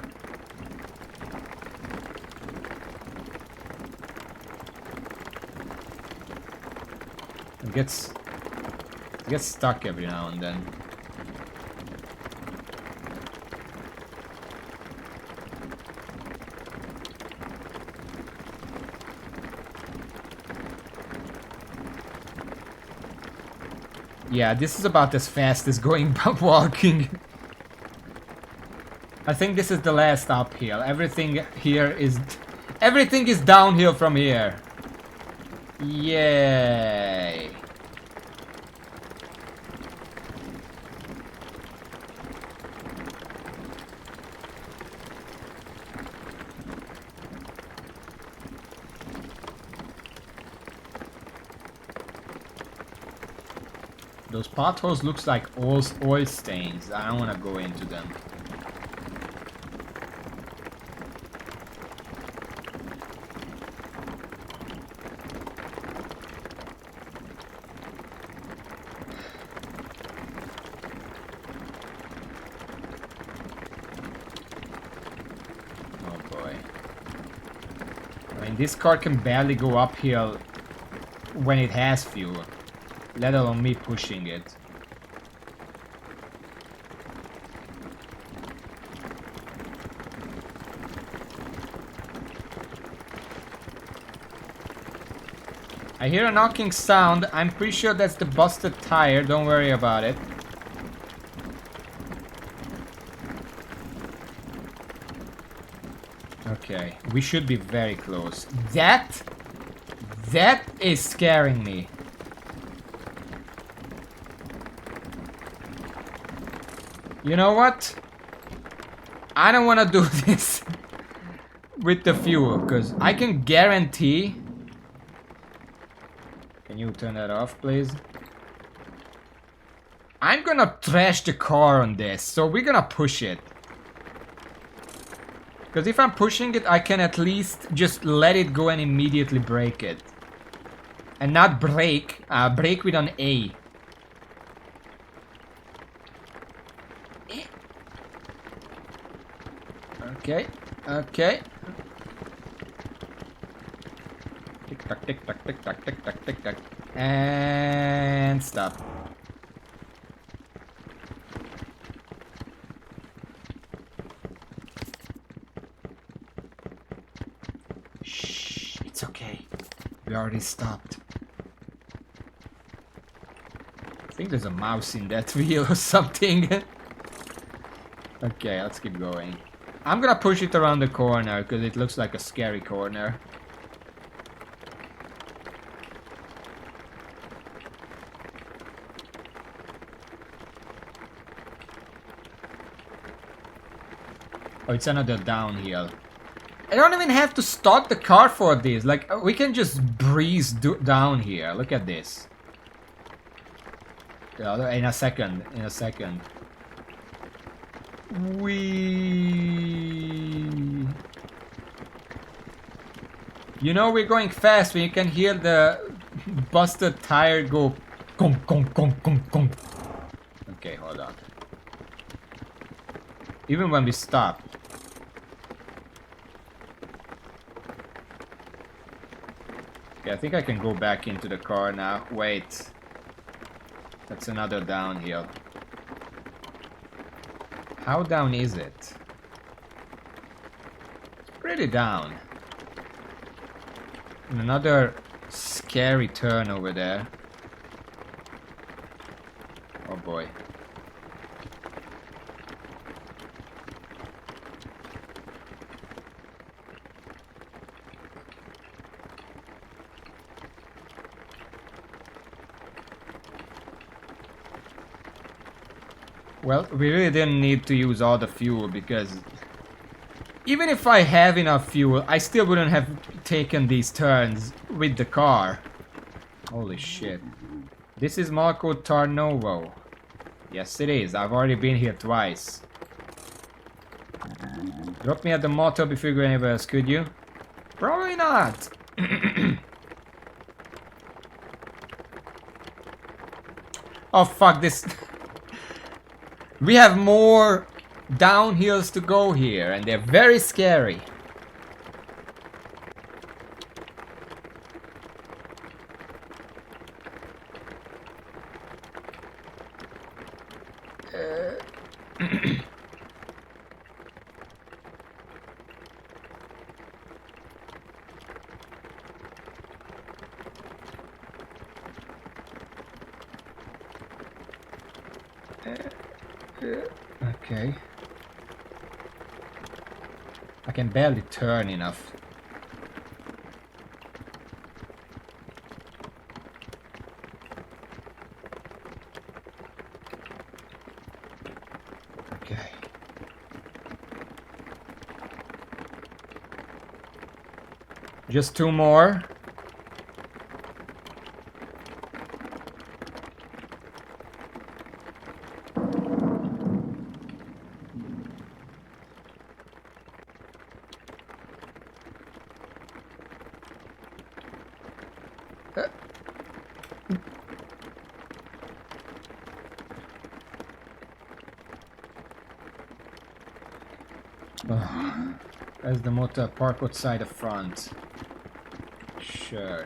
It gets stuck every now and then. Yeah, this is about as fast as going walking. I think this is the last uphill. Everything is downhill from here. Yay. Those potholes looks like oil stains. I don't want to go into them. Oh boy. I mean, this car can barely go uphill when it has fuel. Let alone me pushing it. I hear a knocking sound. I'm pretty sure that's the busted tire. Don't worry about it. Okay, we should be very close. That is scaring me. You know what? I don't want to do this with the fuel, because I can guarantee... Can you turn that off, please? I'm gonna trash the car on this, so we're gonna push it. Because if I'm pushing it, I can at least just let it go and immediately break it. And not break, break with an A. Okay, okay. Tick tock, tick tock, tick tock, tick tock, tick tock. And stop. Shh, it's okay. We already stopped. I think there's a mouse in that wheel or something. Okay, let's keep going. I'm gonna push it around the corner because it looks like a scary corner. Oh, it's another downhill. I don't even have to start the car for this. Like, we can just breeze down here. Look at this. In a second. In a second. You know we're going fast when you can hear the busted tire go gong gong gong gong gong. Okay, hold on. Even when we stop. Okay, I think I can go back into the car now. Wait. That's another downhill. How down is it? It's pretty down. And another scary turn over there. Oh boy. Well, we really didn't need to use all the fuel because even if I have enough fuel, I still wouldn't have taken these turns with the car. Holy shit. This is Marco Tarnovo. Yes, it is. I've already been here twice. Drop me at the motor before you go anywhere else, could you? Probably not. Oh, fuck this. We have more downhills to go here, and they're very scary. Okay. I can barely turn enough. Okay. Just two more. As the motor park outside the front. Sure.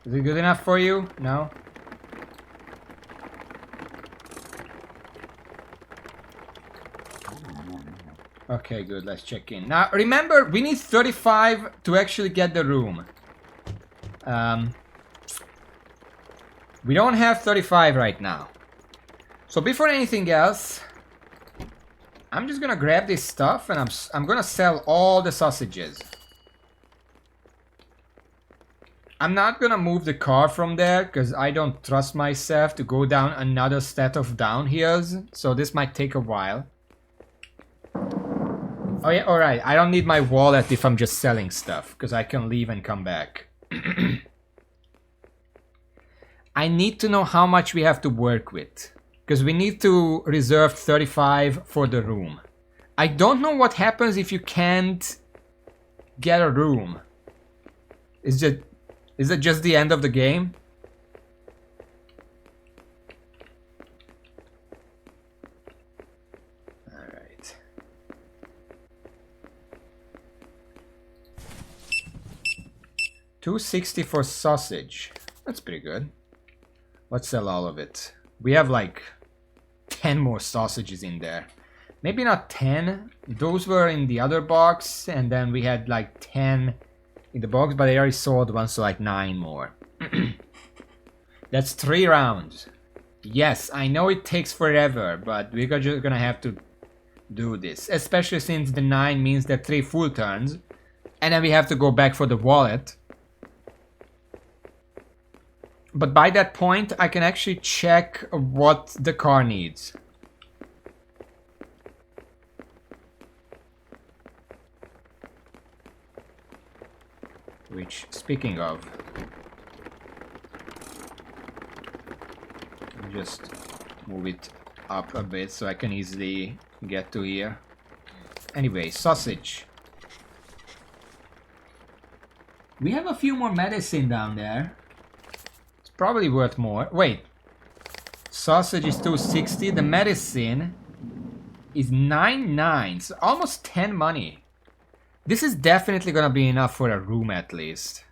Is it good enough for you? No? Okay, good. Let's check in. Now, remember, we need 35 to actually get the room. We don't have 35 right now. So before anything else, I'm just gonna grab this stuff and I'm gonna sell all the sausages. I'm not gonna move the car from there because I don't trust myself to go down another set of downhills. So this might take a while. Oh yeah, alright. I don't need my wallet if I'm just selling stuff because I can leave and come back. I need to know how much we have to work with. Because we need to reserve 35 for the room. I don't know what happens if you can't get a room. Is it just the end of the game? Alright. $2.60 for sausage. That's pretty good. Let's sell all of it. We have like 10 more sausages in there. Maybe not 10. Those were in the other box. And then we had like 10 in the box. But I already sold one, so like 9 more. That's 3 rounds. Yes, I know it takes forever. But we're just gonna have to do this. Especially since the 9 means that 3 full turns. And then we have to go back for the wallet. But by that point, I can actually check what the car needs. Which, speaking of, just move it up a bit so I can easily get to here. Anyway, sausage. We have a few more medicine down there. Probably worth more. Wait. Sausage is 260. The medicine is 99. So almost 10 money. This is definitely gonna be enough for a room at least.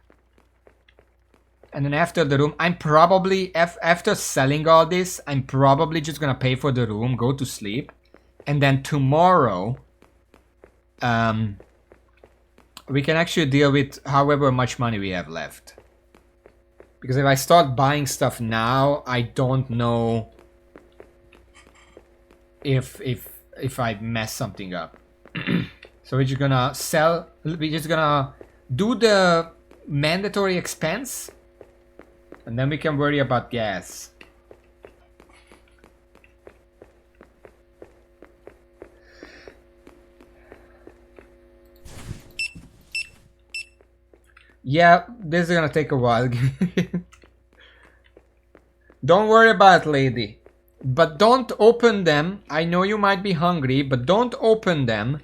And then after the room, I'm probably, after selling all this, I'm probably just gonna pay for the room, go to sleep. And then tomorrow, we can actually deal with however much money we have left. Because if I start buying stuff now, I don't know if I mess something up. So we're just gonna sell, we're just gonna do the mandatory expense and then we can worry about gas. Yeah, this is gonna take a while. Don't worry about it, lady. But don't open them. I know you might be hungry, but don't open them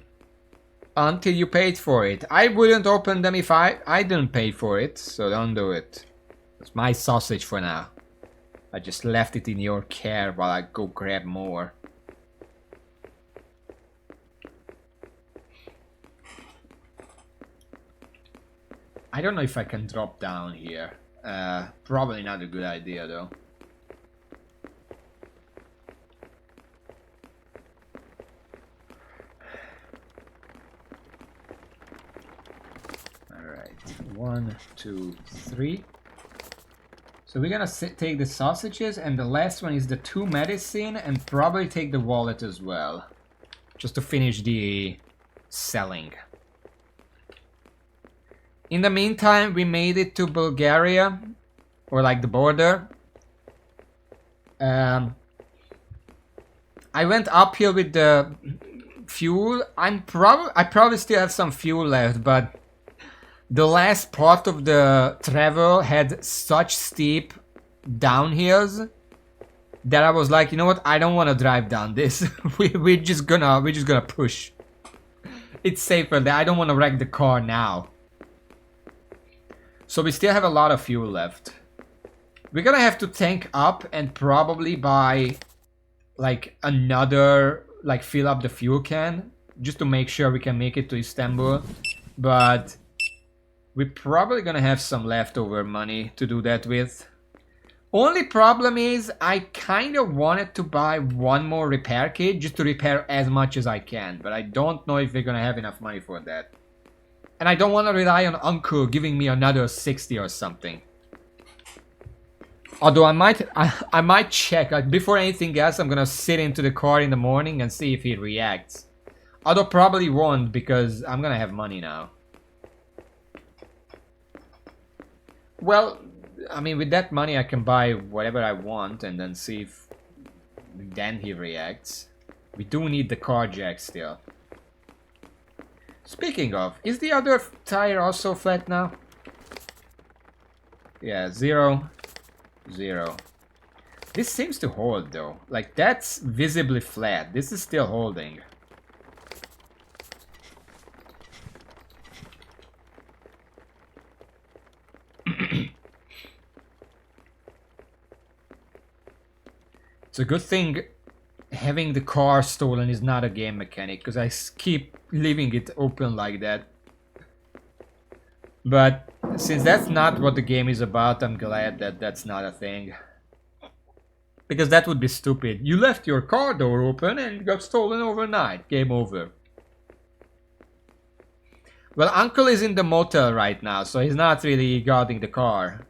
until you paid for it. I wouldn't open them if I didn't pay for it, so don't do it. It's my sausage for now. I just left it in your care while I go grab more. I don't know if I can drop down here. Probably not a good idea though. Alright, 1, 2, 3. So we're gonna take the sausages, and the last one is the 2 medicine, and probably take the wallet as well. Just to finish the selling. In the meantime, we made it to Bulgaria, or like the border. I went uphill with the fuel. I probably still have some fuel left, but the last part of the travel had such steep downhills that I was like, you know what? I don't want to drive down this. we're just gonna push. It's safer there. I don't want to wreck the car now. So we still have a lot of fuel left. We're gonna have to tank up and probably buy like another, like fill up the fuel can just to make sure we can make it to Istanbul. But We're probably gonna have some leftover money to do that with. Only problem is I kind of wanted to buy one more repair kit just to repair as much as I can, but I don't know if we're gonna have enough money for that. And I don't want to rely on Uncle giving me another 60 or something. Although I might check. Before anything else, I'm gonna sit into the car in the morning and see if he reacts. Although probably won't, because I'm gonna have money now. Well, I mean, with that money I can buy whatever I want and then see if then he reacts. We do need the car jack still. Speaking of, is the other tire also flat now? Yeah, 0, 0. This seems to hold though. Like, that's visibly flat. This is still holding. It's a good thing having the car stolen is not a game mechanic, because I keep leaving it open like that. But since that's not what the game is about, I'm glad that that's not a thing. Because that would be stupid. You left your car door open and got stolen overnight. Game over. Well, Uncle is in the motel right now, so he's not really guarding the car.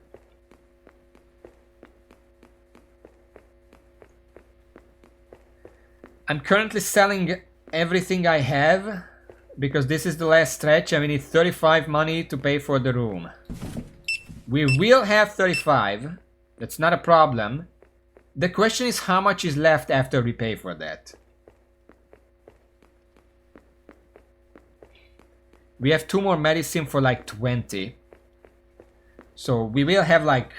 I'm currently selling everything I have, because this is the last stretch and we need 35 money to pay for the room. We will have 35, that's not a problem. The question is how much is left after we pay for that. We have 2 more medicine for like 20. So we will have like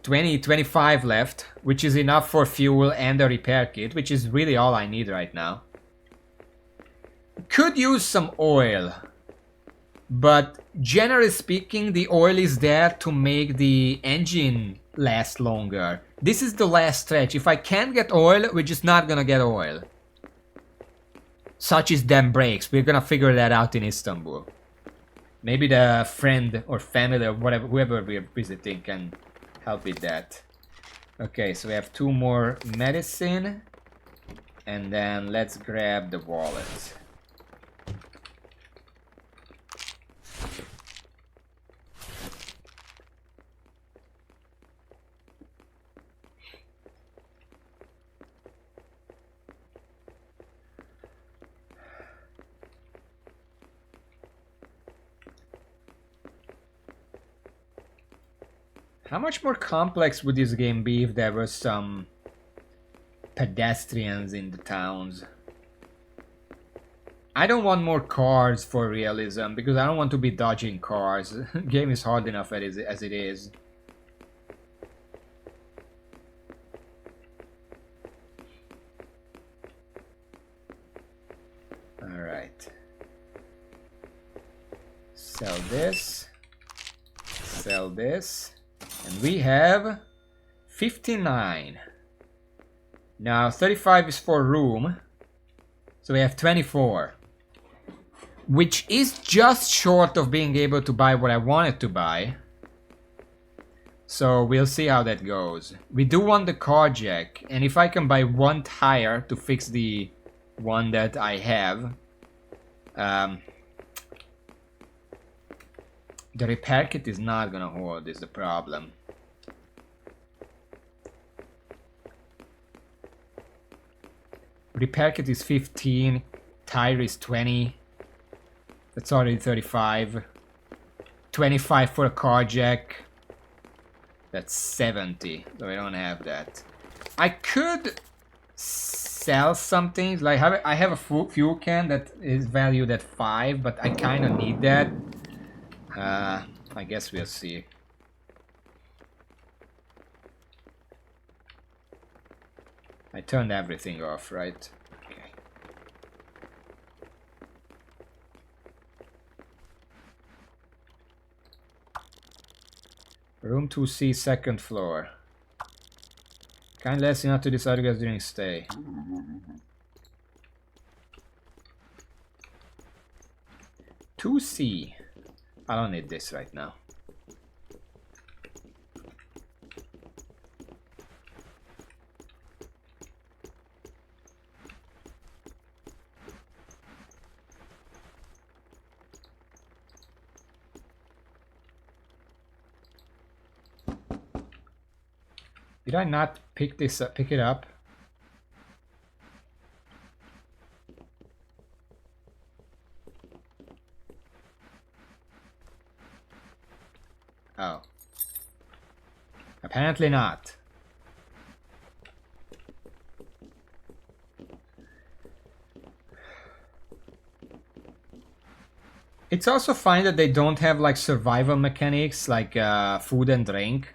20, 25 left, which is enough for fuel and a repair kit, which is really all I need right now. Could use some oil, but generally speaking, the oil is there to make the engine last longer. This is the last stretch. If I can't get oil, we're just not gonna get oil. Such is them brakes. We're gonna figure that out in Istanbul. Maybe the friend or family or whatever, whoever we're visiting can help with that. Okay, so we have 2 more medicine, and then let's grab the wallet. How much more complex would this game be if there were some pedestrians in the towns? I don't want more cars for realism, because I don't want to be dodging cars. The game is hard enough as it is. Alright. Sell this. Sell this. And we have 59. Now 35 is for room. So we have 24. Which is just short of being able to buy what I wanted to buy. So we'll see how that goes. We do want the car jack. And if I can buy 1 tire to fix the one that I have. The repair kit is not gonna hold, is the problem. Repair kit is 15, tire is 20. That's already 35. 25 for a car jack. That's 70, so I don't have that. I could sell something, like I have a fuel can that is valued at 5, but I kind of need that. I guess we'll see. I turned everything off, right? Okay. Room 2C, 2nd floor. Kindly ask you not to decide guys during stay. Two C. I don't need this right now. Did I not pick this up, pick it up? Oh. Apparently not. It's also fine that they don't have like survival mechanics like food and drink.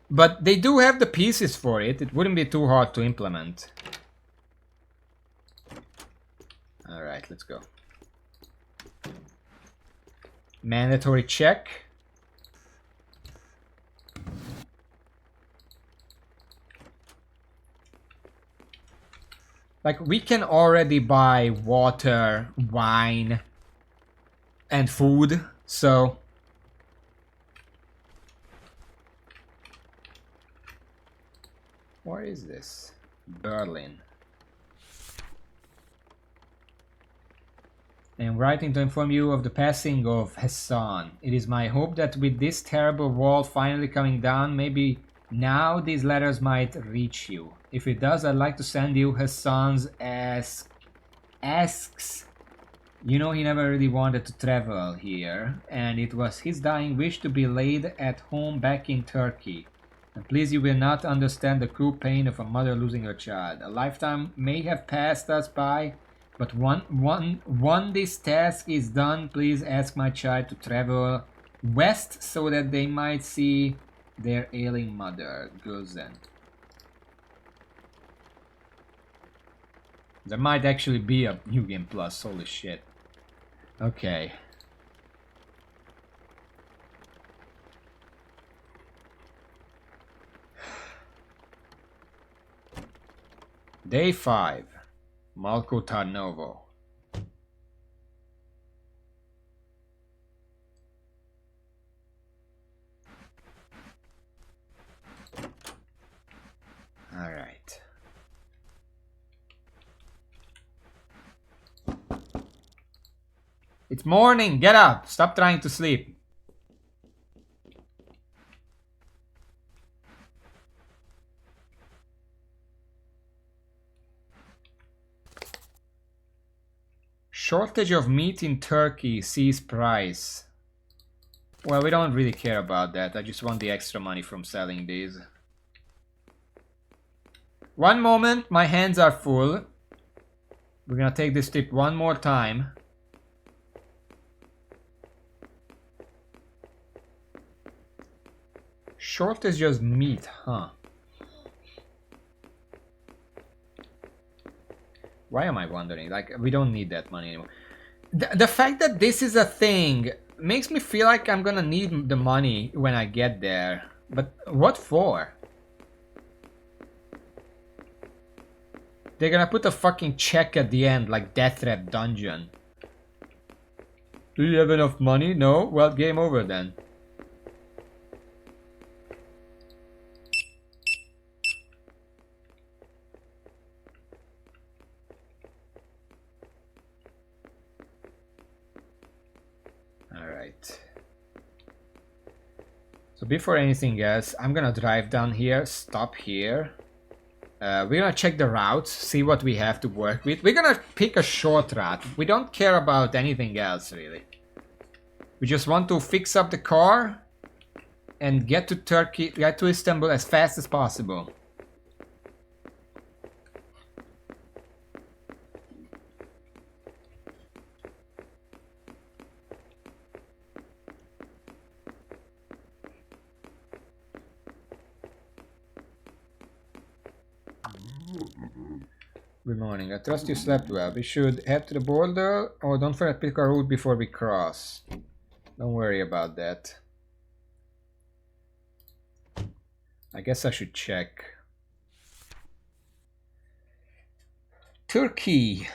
But they do have the pieces for it. It wouldn't be too hard to implement. Alright, let's go. Mandatory check. Like, we can already buy water, wine, and food, so... Where is this? Berlin. I am writing to inform you of the passing of Hassan. It is my hope that with this terrible wall finally coming down, maybe now these letters might reach you. If it does, I'd like to send you Hassan's asks. You know, he never really wanted to travel here, and it was his dying wish to be laid at home back in Turkey. And please, you will not understand the cruel pain of a mother losing her child. A lifetime may have passed us by, but when this task is done, please ask my child to travel west so that they might see their ailing mother, Gülsen. There might actually be a New Game Plus, holy shit. Okay. Day 5. Malko Tarnovo. All right. It's morning. Get up. Stop trying to sleep. Shortage of meat in Turkey. Sees price. Well, we don't really care about that. I just want the extra money from selling these. One moment. My hands are full. We're gonna take this tip one more time. Shortage of meat, huh? Why am I wondering? Like, we don't need that money anymore. The fact that this is a thing makes me feel like I'm gonna need the money when I get there. But what for? They're gonna put a fucking check at the end, like Death Trap Dungeon. Do you have enough money? No? Well, game over then. Alright. So before anything else, I'm gonna drive down here, stop here. We're gonna check the routes, see what we have to work with. We're gonna pick a short route. We don't care about anything else, really. We just want to fix up the car and get to Turkey, get to Istanbul as fast as possible. Good morning. I trust you slept well. We should head to the border. Oh, don't forget to pick our route before we cross. Don't worry about that. I guess I should check. Turkey.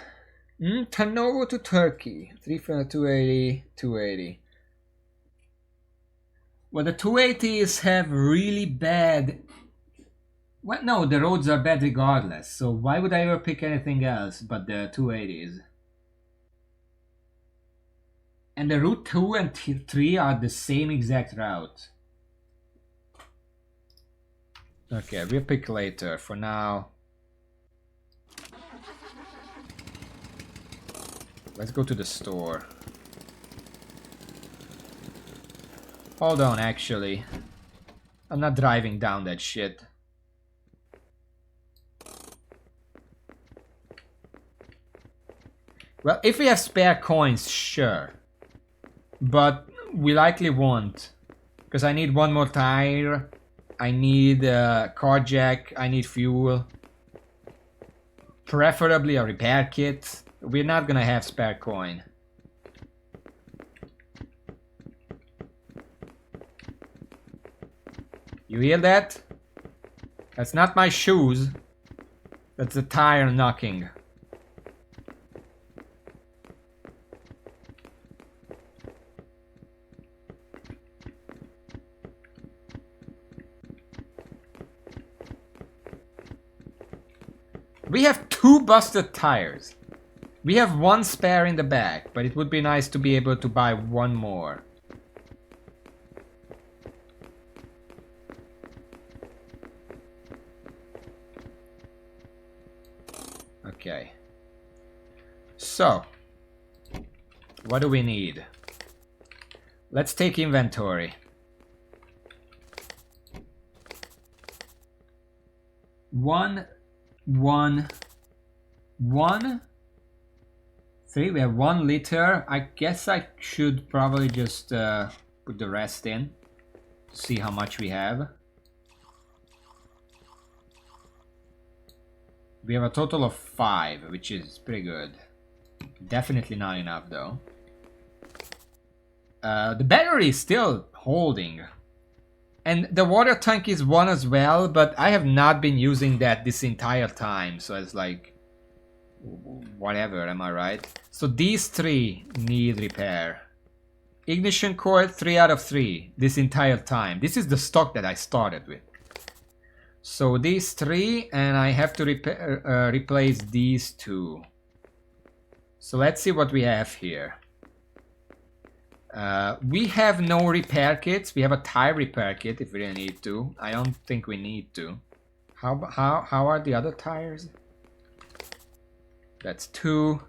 Tarnovo to Turkey. 3 280, 280. Well, the 280s have really bad... Well, no, the roads are bad regardless, so why would I ever pick anything else but the 280s? And the Route 2 and 3 are the same exact route. Okay, we'll pick later. For now, let's go to the store. Hold on, actually. I'm not driving down that shit. Well, if we have spare coins, sure. But we likely won't. Because I need one more tire. I need a car jack. I need fuel. Preferably a repair kit. We're not gonna have spare coin. You hear that? That's not my shoes. That's the tire knocking. We have 2 busted tires. We have 1 spare in the back, but it would be nice to be able to buy 1 more. Okay. So, what do we need? Let's take inventory. 1, 1, 1, 3. We have 1 liter. I guess I should probably just put the rest in. See how much we have. We have a total of 5, which is pretty good. Definitely not enough though. The battery is still holding. And the water tank is 1 as well, but I have not been using that this entire time. So it's like, whatever, am I right? So these 3 need repair. Ignition cord, 3 out of 3 this entire time. This is the stock that I started with. So these 3, and I have to replace these 2. So let's see what we have here. We have no repair kits. We have a tire repair kit if we really need to. I don't think we need to. How are the other tires? That's 2.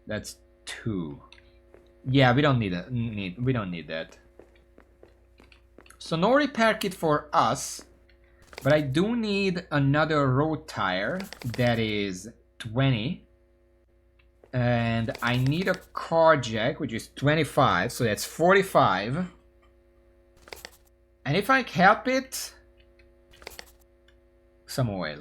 That's 2. Yeah, we don't need that. We don't need that. So no repair kit for us. But I do need another road tire that is 20. And I need a car jack, which is 25, so that's 45. And if I help it, some oil.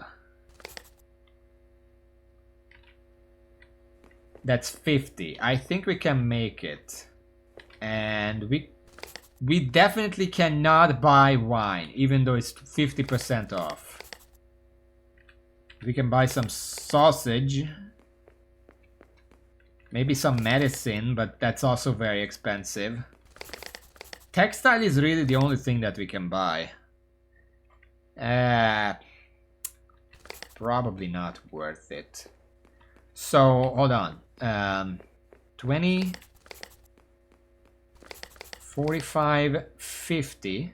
That's 50. I think we can make it. And we definitely cannot buy wine, even though it's 50% off. We can buy some sausage. Maybe some medicine, but that's also very expensive. Textile is really the only thing that we can buy. Probably not worth it. So, hold on. 20, 45, 50.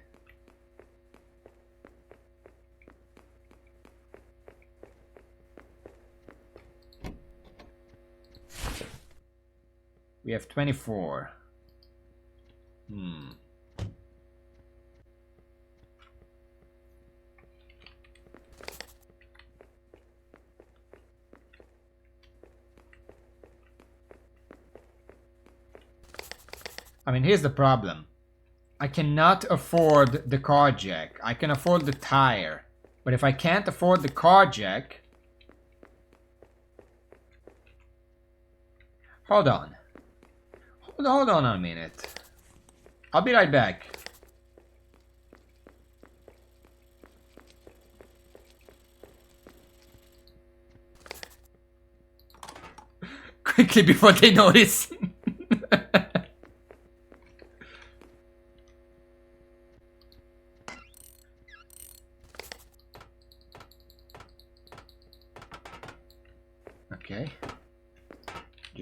We have 24. I mean, here's the problem. I cannot afford the car jack. I can afford the tire. But if I can't afford the car jack... Hold on. Hold on a minute. I'll be right back. Quickly before they notice.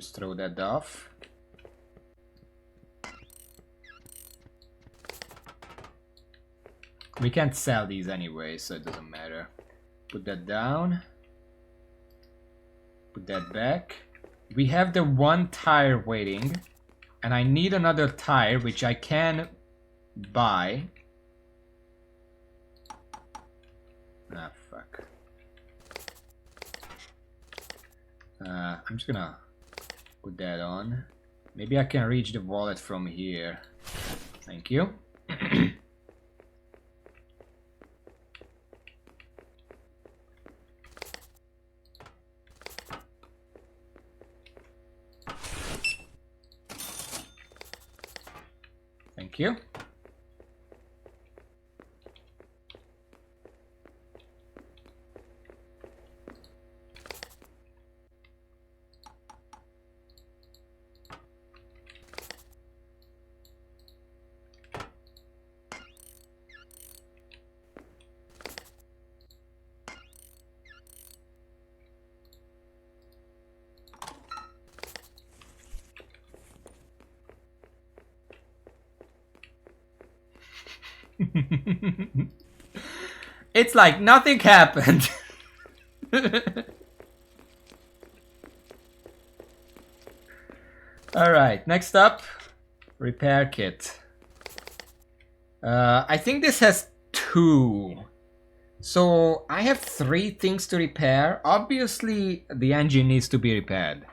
just throw that off. We can't sell these anyway, so it doesn't matter. Put that down. Put that back. We have the one tire waiting. And I need another tire, which I can buy. Ah, fuck. I'm just gonna put that on. Maybe I can reach the wallet from here. Thank you. Thank you. It's like nothing happened. Alright, next up, repair kit. I think this has 2. So I have 3 things to repair. Obviously, the engine needs to be repaired.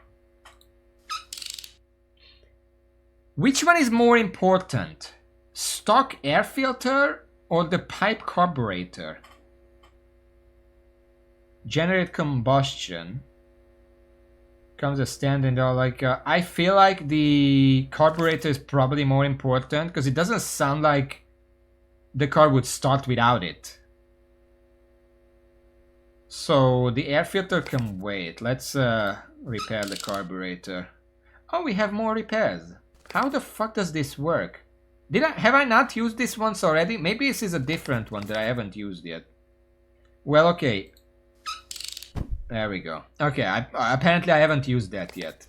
Which one is more important? Stock air filter or the pipe carburetor? Generate combustion. Comes a standing though, like I feel like the carburetor is probably more important because it doesn't sound like the car would start without it. So the air filter can wait. Let's repair the carburetor. Oh, we have more repairs. How the fuck does this work? Have I not used this once already? Maybe this is a different one that I haven't used yet. Well, okay. There we go. Okay, apparently I haven't used that yet.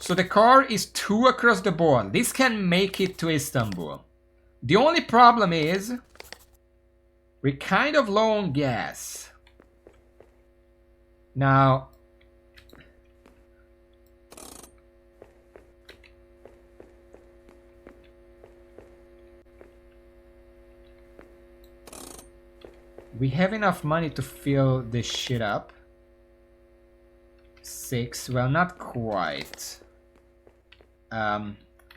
So the car is 2 across the board. This can make it to Istanbul. The only problem is we're kind of low on gas. Now, we have enough money to fill this shit up. 6, well, not quite.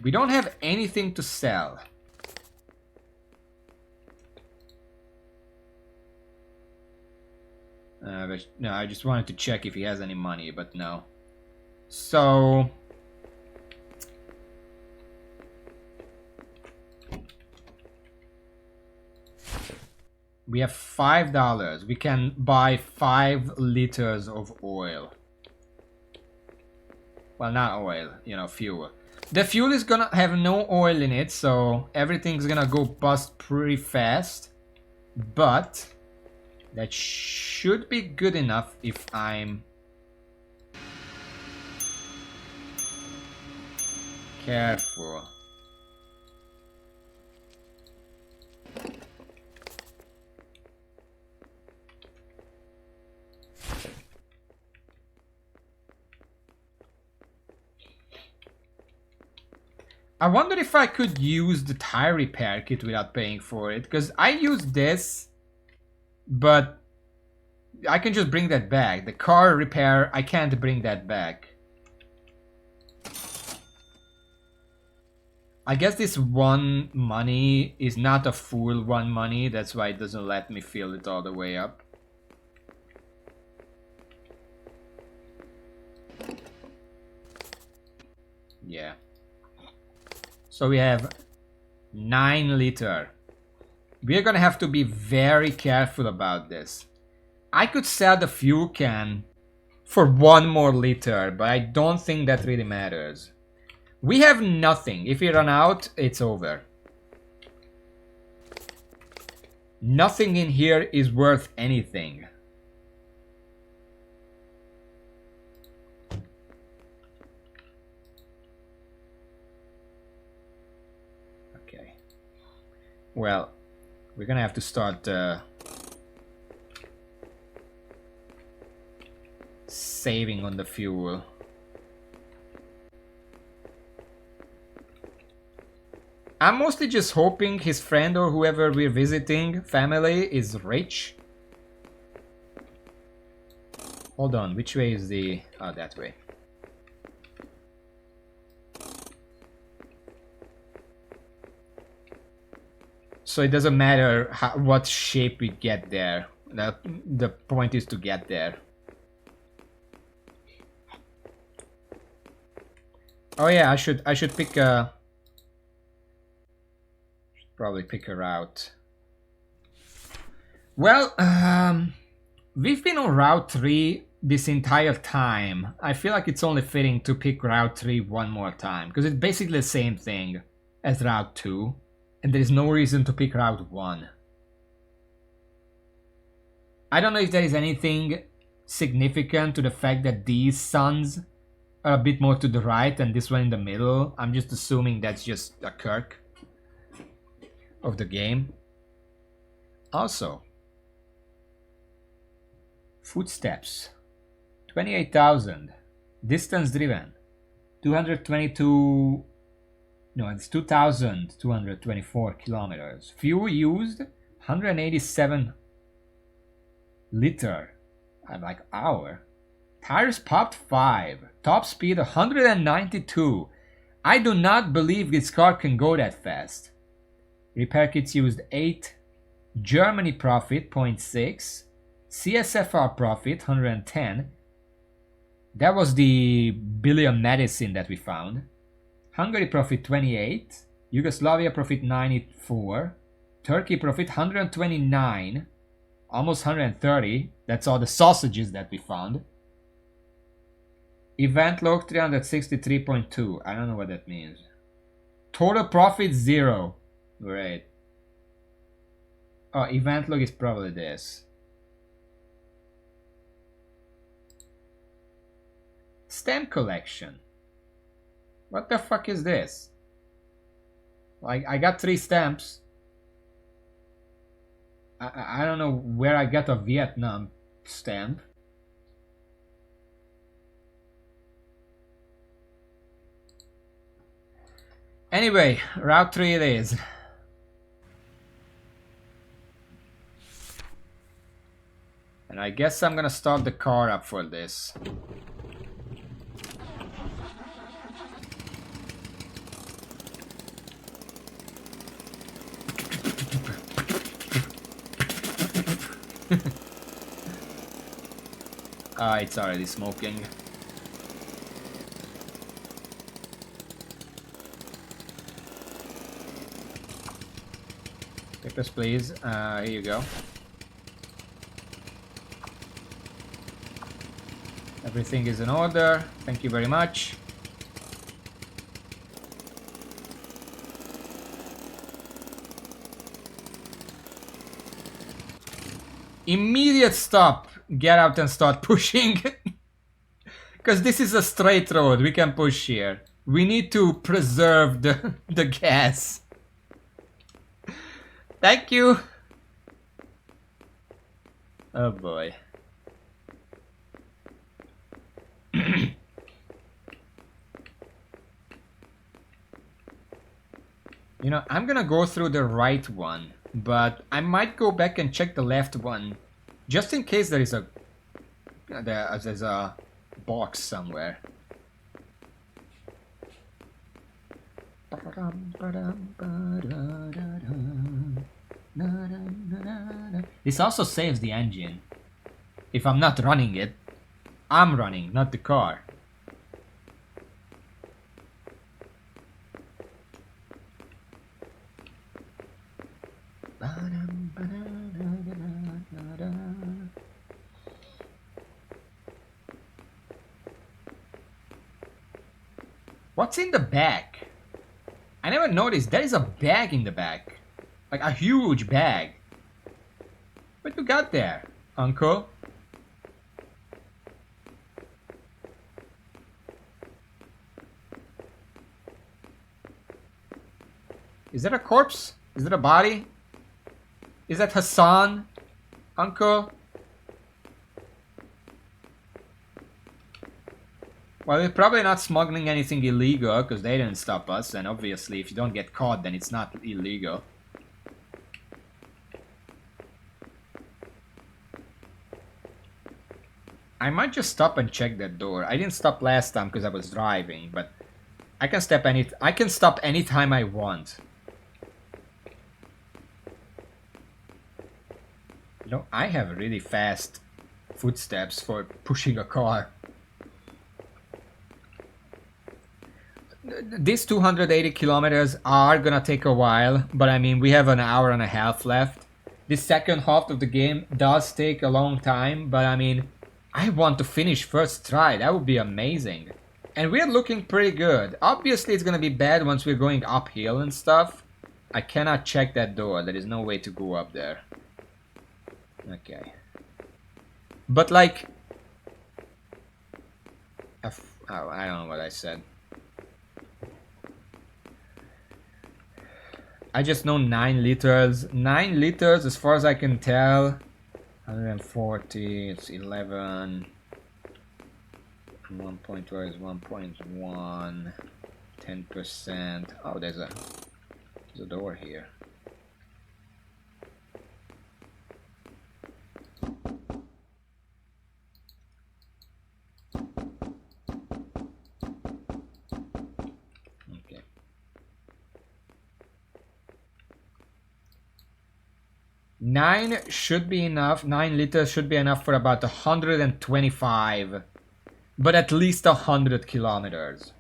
We don't have anything to sell. But no, I just wanted to check if he has any money, but no. So we have $5. We can buy 5 liters of oil. Well, not oil, you know, fuel. The fuel is gonna have no oil in it, so everything's gonna go bust pretty fast. But that should be good enough if I'm careful. I wonder if I could use the tire repair kit without paying for it, because I use this, but I can just bring that back. The car repair, I can't bring that back. I guess this 1 money is not a full 1 money, that's why it doesn't let me fill it all the way up. Yeah. So we have 9 liter. We're gonna have to be very careful about this. I could sell the fuel can for 1 more liter, but I don't think that really matters. We have nothing. If we run out, it's over. Nothing in here is worth anything. Okay. Well, we're gonna have to start saving on the fuel. I'm mostly just hoping his friend or whoever we're visiting, family, is rich. Hold on, which way is the... Oh, that way. So it doesn't matter what shape we get there. The point is to get there. Oh yeah, I should pick a... Should probably pick a route. Well, we've been on Route 3 this entire time. I feel like it's only fitting to pick Route 3 one more time, because it's basically the same thing as Route 2, and there's no reason to pick Route 1. I don't know if there is anything significant to the fact that these suns are a bit more to the right and this one in the middle. I'm just assuming that's just a quirk of the game. Also, footsteps, 28,000. Distance driven, 222... No, it's 2,224 kilometers. Fuel used, 187 liter. Like hour. Tires popped 5. Top speed 192. I do not believe this car can go that fast. Repair kits used 8. Germany profit 0.6. CSFR profit 110. That was the billion medicine that we found. Hungary profit 28. Yugoslavia profit 94. Turkey profit 129. Almost 130. That's all the sausages that we found. Event log 363.2. I don't know what that means. Total profit 0. Great. Oh, event log is probably this. Stamp collection. What the fuck is this? Like, I got 3 stamps. I don't know where I got a Vietnam stamp. Anyway, Route 3 it is. And I guess I'm gonna start the car up for this. Ah, it's already smoking. Papers, please. Here you go. Everything is in order. Thank you very much. Immediate stop. Get out and start pushing. Because this is a straight road. We can push here. We need to preserve the gas. Thank you. Oh boy. You know, I'm gonna go through the right one, but I might go back and check the left one, just in case there is there's a box somewhere. This also saves the engine. If I'm not running it, I'm running, not the car. What's in the back? I never noticed there is a bag in the back. Like a huge bag. What you got there, uncle? Is that a corpse? Is that a body? Is that Hassan? Uncle? Well, we're probably not smuggling anything illegal, because they didn't stop us, and obviously if you don't get caught, then it's not illegal. I might just stop and check that door. I didn't stop last time because I was driving, but I can stop anytime I want. You know, I have really fast footsteps for pushing a car. These 280 kilometers are gonna take a while, but I mean, we have an hour and a half left. The second half of the game does take a long time, but I mean, I want to finish first try. That would be amazing. And we're looking pretty good. Obviously, it's gonna be bad once we're going uphill and stuff. I cannot check that door. There is no way to go up there. Okay. But like... oh, I don't know what I said. I just know 9 liters. 9 liters, as far as I can tell. 140, it's 11. 1.2 is 1.1. 10%. Oh, there's a door here. Okay. 9 should be enough. 9 liters should be enough for about 125. But at least 100 kilometers.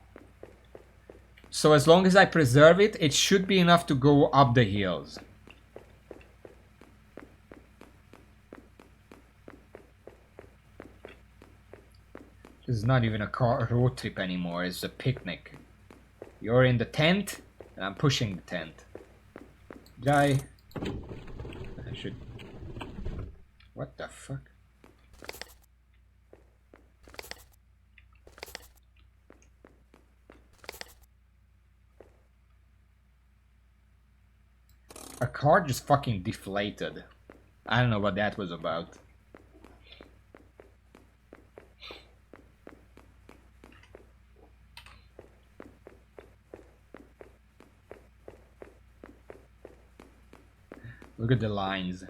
So as long as I preserve it, it should be enough to go up the hills. This is not even a road trip anymore, it's a picnic. You're in the tent, and I'm pushing the tent. I should... What the fuck? A car just fucking deflated. I don't know what that was about. Look at the lines.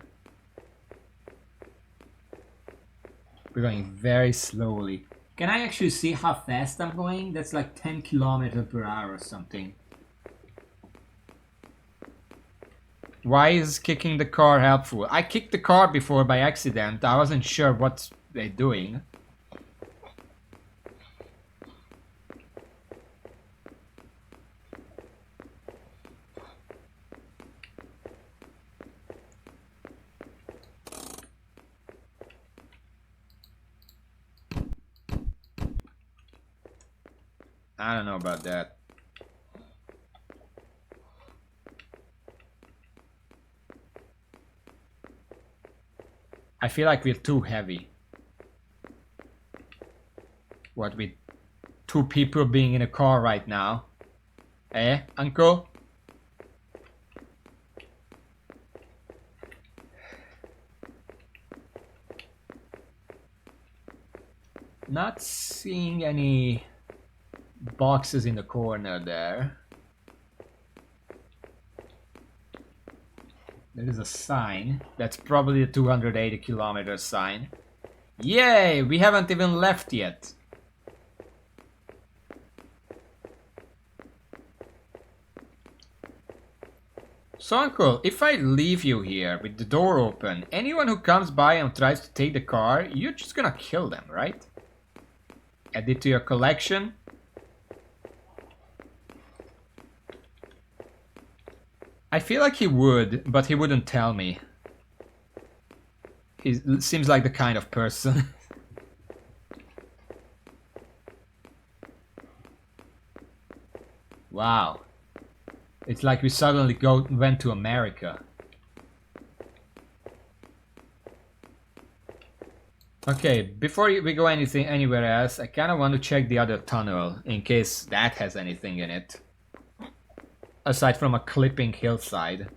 We're going very slowly. Can I actually see how fast I'm going? That's like 10 kilometers per hour or something. Why is kicking the car helpful? I kicked the car before by accident. I wasn't sure what they're doing. I don't know about that. I feel like we're too heavy. What, with 2 people being in a car right now? Eh, uncle? Not seeing any boxes in the corner there. There is a sign. That's probably the 280 kilometer sign. Yay! We haven't even left yet. So uncle, if I leave you here with the door open, anyone who comes by and tries to take the car, you're just gonna kill them, right? Add it to your collection. I feel like he would, but he wouldn't tell me. He seems like the kind of person. Wow. It's like we suddenly went to America. Okay, before we go anywhere else, I kind of want to check the other tunnel in case that has anything in it. aside from a clipping hillside.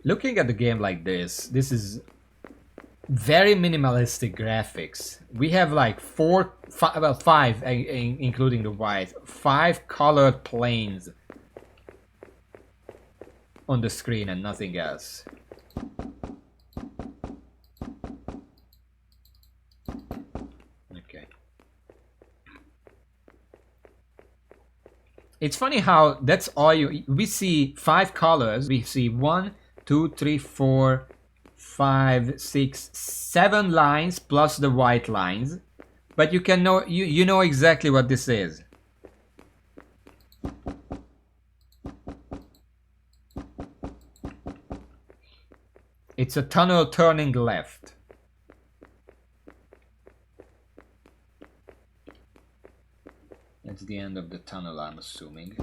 Looking at the game like this is very minimalistic graphics. We have like five, including the white, 5 colored planes on the screen and nothing else. Okay. It's funny how that's all we see 5 colors. We see 1, 2, 3, 4, 5, 6, 7 lines plus the white lines. But you can know you know exactly what this is. It's a tunnel turning left. That's the end of the tunnel, I'm assuming.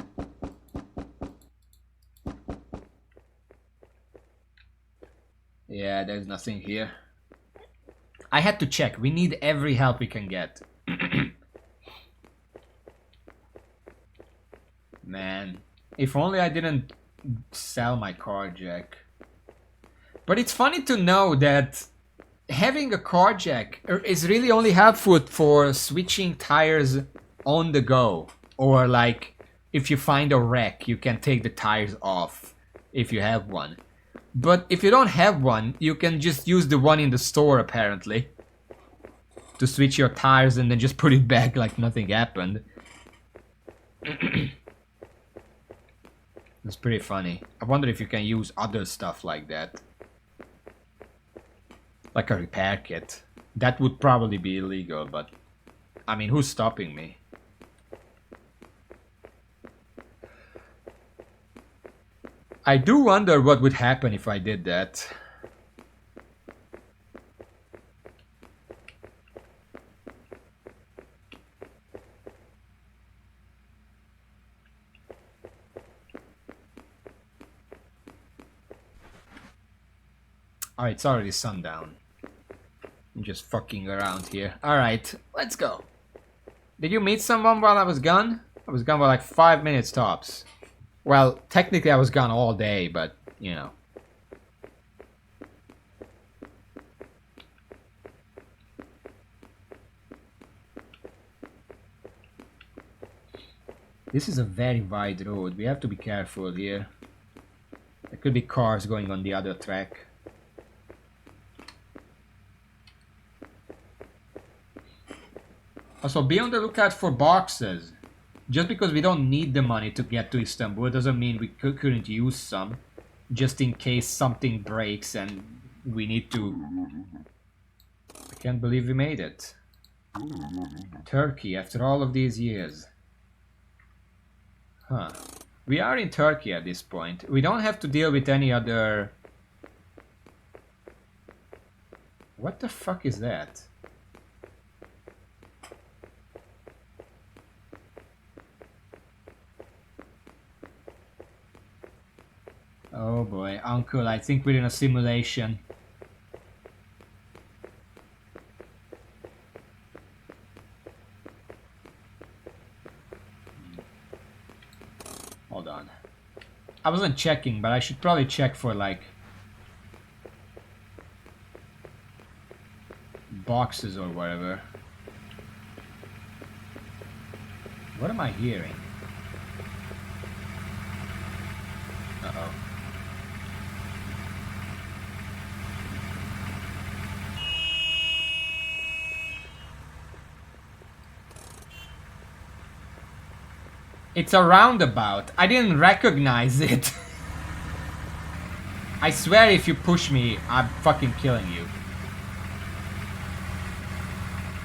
Yeah, there's nothing here. I had to check. We need every help we can get. Man, if only I didn't sell my car jack. But it's funny to know that having a car jack is really only helpful for switching tires on the go. Or like, if you find a wreck, you can take the tires off if you have one. But if you don't have one, you can just use the one in the store, apparently, to switch your tires and then just put it back like nothing happened. It's pretty funny. I wonder if you can use other stuff like that. Like a repair kit. That would probably be illegal, but I mean, who's stopping me? I do wonder what would happen if I did that. Oh, it's already sundown. I'm just fucking around here. Alright, let's go. Did you meet someone while I was gone? I was gone for like 5 minutes tops. Well, technically I was gone all day, but, you know. This is a very wide road. We have to be careful here. There could be cars going on the other track. Also, be on the lookout for boxes. Just because we don't need the money to get to Istanbul doesn't mean we couldn't use some. Just in case something breaks and we need to... I can't believe we made it. Turkey, after all of these years. Huh. We are in Turkey at this point. We don't have to deal with any other... What the fuck is that? Oh boy, Uncle, I think we're in a simulation. Hold on. I wasn't checking, but I should probably check for like... boxes or whatever. What am I hearing? Uh-oh. It's a roundabout. I didn't recognize it. I swear if you push me, I'm fucking killing you.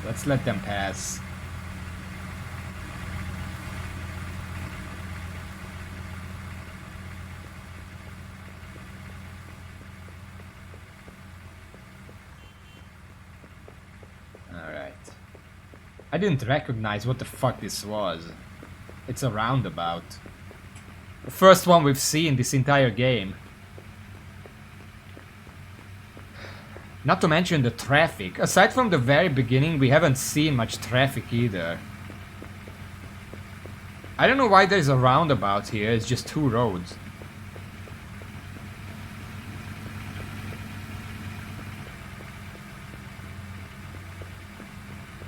Let's let them pass. Alright. I didn't recognize what the fuck this was. It's a roundabout. The first one we've seen this entire game. Not to mention the traffic. Aside from the very beginning, we haven't seen much traffic either. I don't know why there's a roundabout here, it's just 2 roads.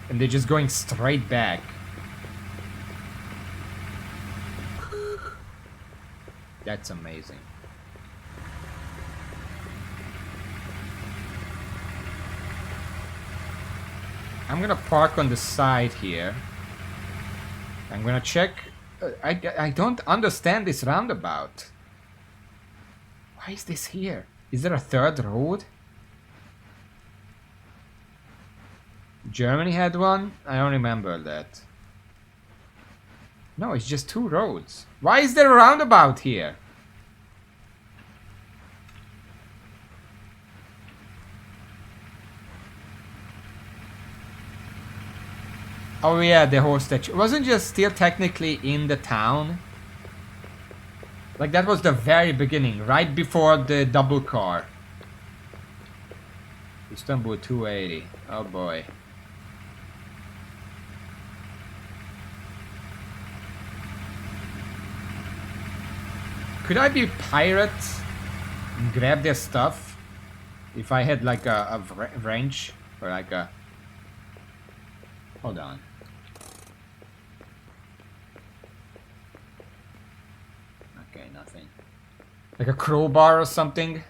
And they're just going straight back. That's amazing. I'm gonna park on the side here. I'm gonna check. I don't understand this roundabout. Why is this here? Is there a 3rd road? Germany had one? I don't remember that. No, it's just 2 roads. Why is there a roundabout here? Oh yeah, the horse statue. Wasn't just still technically in the town? Like that was the very beginning, right before the double car. Istanbul 280. Oh boy. Could I be pirate and grab their stuff? If I had like a wrench or like a... Hold on. Okay, nothing. Like a crowbar or something?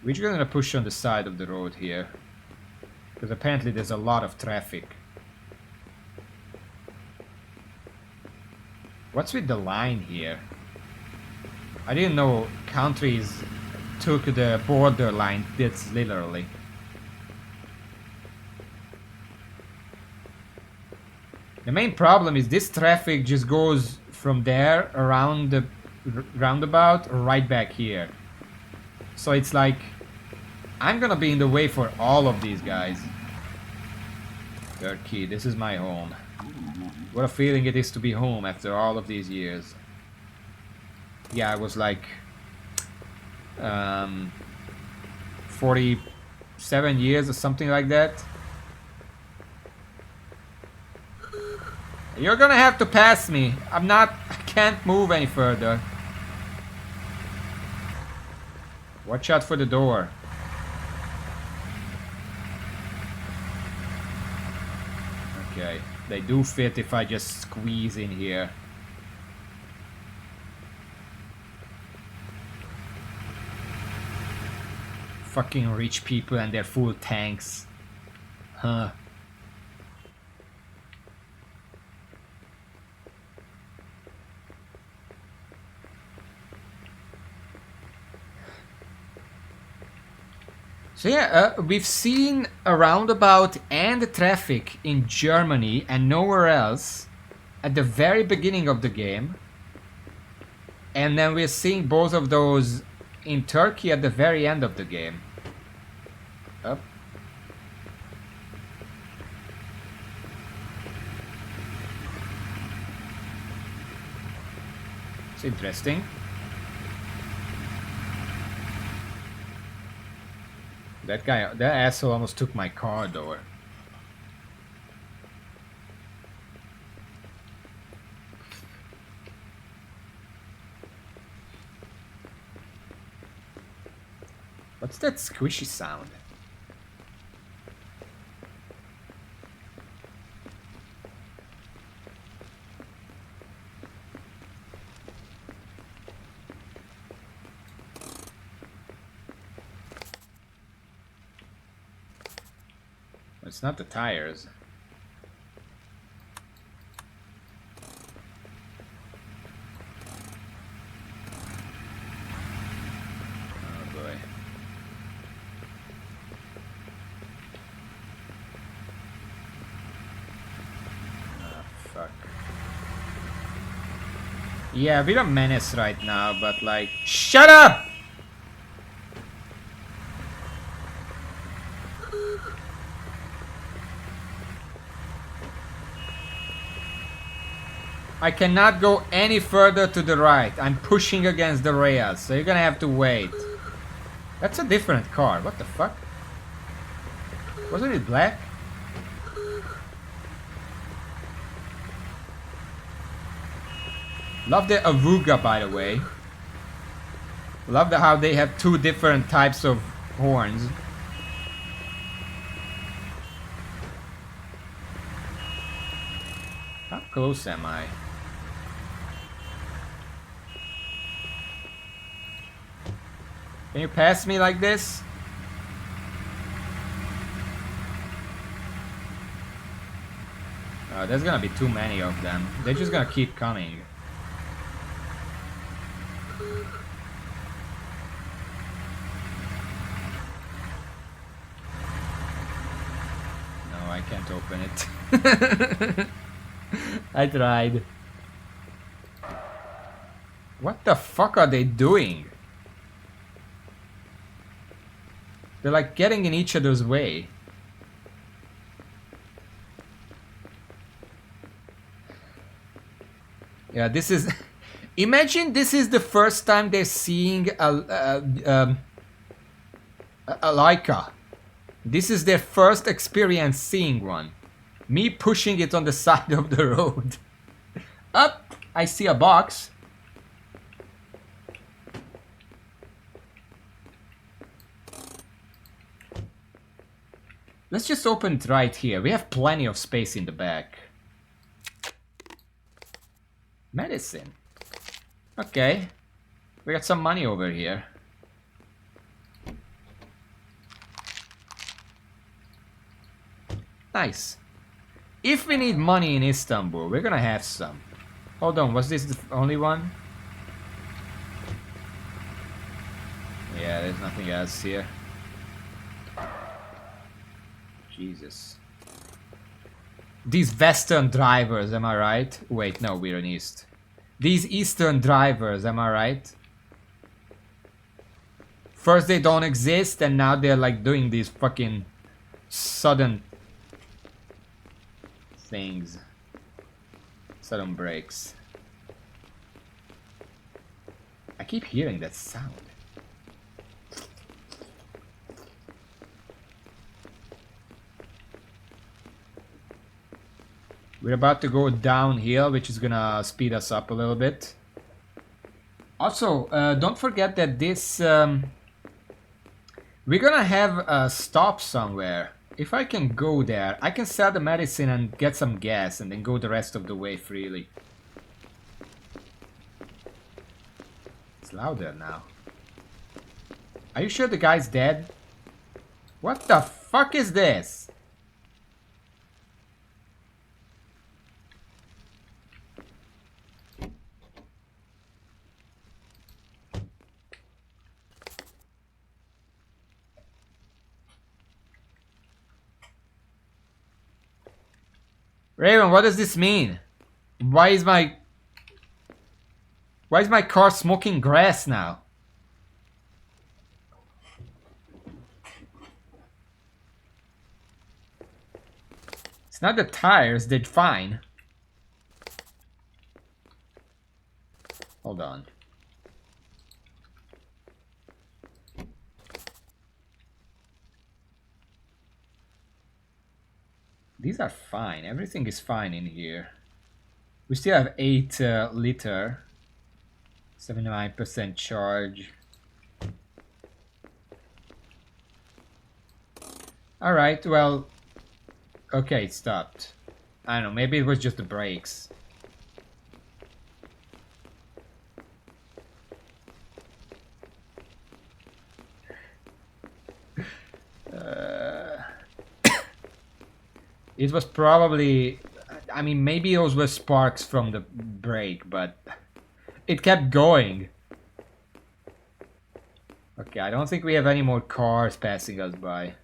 We're just gonna push on the side of the road here. Because apparently there's a lot of traffic. What's with the line here? I didn't know countries took the border line this literally. The main problem is this traffic just goes from there around the roundabout right back here. So it's like I'm gonna be in the way for all of these guys. Turkey, this is my home. What a feeling it is to be home after all of these years. Yeah, I was like 47 years or something like that. You're gonna have to pass me. I can't move any further. Watch out for the door. Okay, they do fit if I just squeeze in here. Fucking rich people and their full tanks. Huh. So yeah, we've seen a roundabout and traffic in Germany and nowhere else at the very beginning of the game. And then we're seeing both of those in Turkey at the very end of the game. Up. It's interesting. That guy, that asshole almost took my car door. What's that squishy sound? It's not the tires. Oh boy. Oh fuck. Yeah, we're a menace right now, but like... Shut up! I cannot go any further to the right. I'm pushing against the rails, so you're gonna have to wait. That's a different car. What the fuck? Wasn't it black? Love the Avuga, by the way. Love how they have two different types of horns. How close am I? Can you pass me like this? Oh, there's gonna be too many of them. They're just gonna keep coming. No, I can't open it. I tried. What the fuck are they doing? They're like getting in each other's way. Yeah, this is... Imagine this is the first time they're seeing a Leica. This is their first experience seeing one. Me pushing it on the side of the road. Up! I see a box. Let's just open it right here. We have plenty of space in the back. Medicine. Okay. We got some money over here. Nice. If we need money in Istanbul, we're gonna have some. Hold on, was this the only one? Yeah, there's nothing else here. Jesus. These Western drivers, am I right? Wait, no, we're in East. These Eastern drivers, am I right? First they don't exist, and now they're like doing these fucking sudden things. Sudden breaks. I keep hearing that sound. We're about to go downhill, which is gonna speed us up a little bit. Also, don't forget that this... we're gonna have a stop somewhere. If I can go there, I can sell the medicine and get some gas and then go the rest of the way freely. It's louder now. Are you sure the guy's dead? What the fuck is this? Raven, what does this mean? Why is my car smoking grass now? It's not the tires, they're fine. Hold on. These are fine. Everything is fine in here. We still have 8 liter. 79% charge. Alright, well... Okay, it stopped. I don't know, maybe it was just the brakes. It was probably... I mean, maybe those were sparks from the brake, but... It kept going. Okay, I don't think we have any more cars passing us by.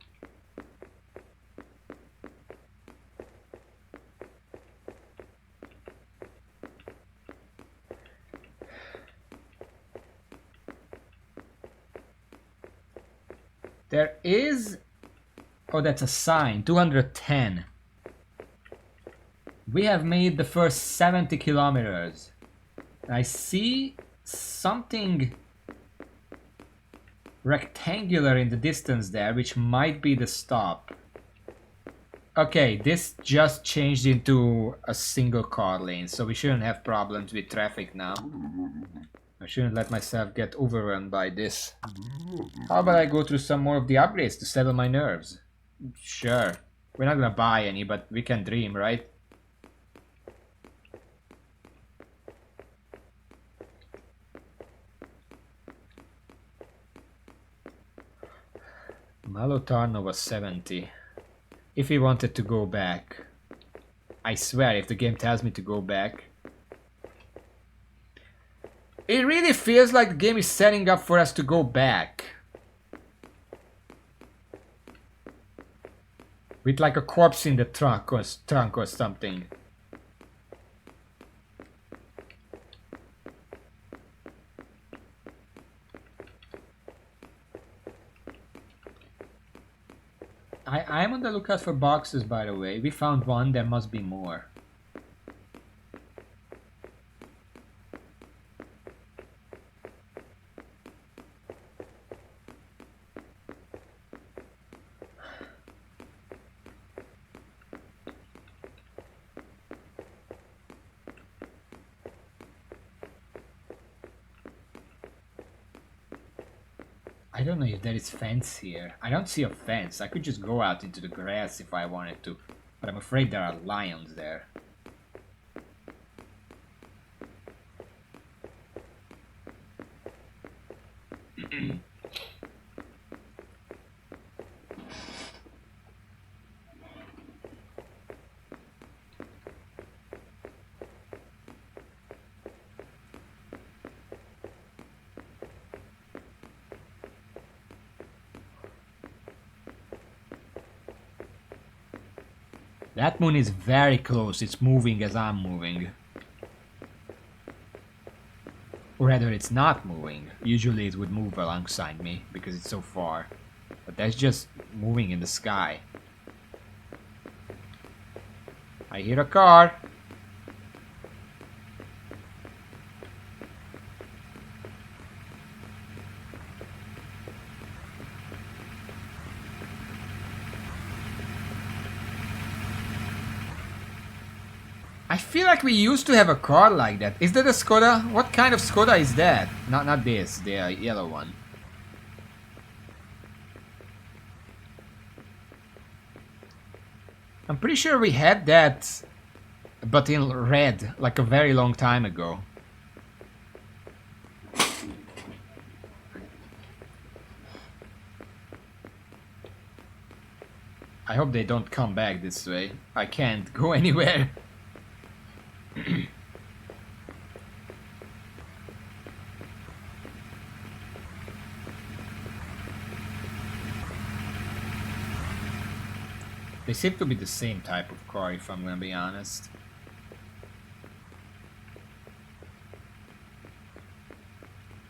There is... Oh, that's a sign. 210. We have made the first 70 kilometers. I see something rectangular in the distance there, which might be the stop. Okay, this just changed into a single car lane, so we shouldn't have problems with traffic now. I shouldn't let myself get overrun by this. How about I go through some more of the upgrades to settle my nerves? Sure. We're not gonna buy any, but we can dream, right? Malotarno was 70. If he wanted to go back. I swear, if the game tells me to go back. It really feels like the game is setting up for us to go back. With like a corpse in the trunk or something. I'm on the lookout for boxes, by the way. We found one, there must be more. I don't know if there is fence here. I don't see a fence. I could just go out into the grass if I wanted to. But I'm afraid there are lions there. That moon is very close. It's moving as I'm moving. Or rather, it's not moving. Usually it would move alongside me because it's so far. But that's just moving in the sky. I hear a car. I feel like we used to have a car like that. Is that a Skoda? What kind of Skoda is that? Not this, the yellow one. I'm pretty sure we had that, but in red, like a very long time ago. I hope they don't come back this way. I can't go anywhere. They seem to be the same type of car, if I'm gonna be honest.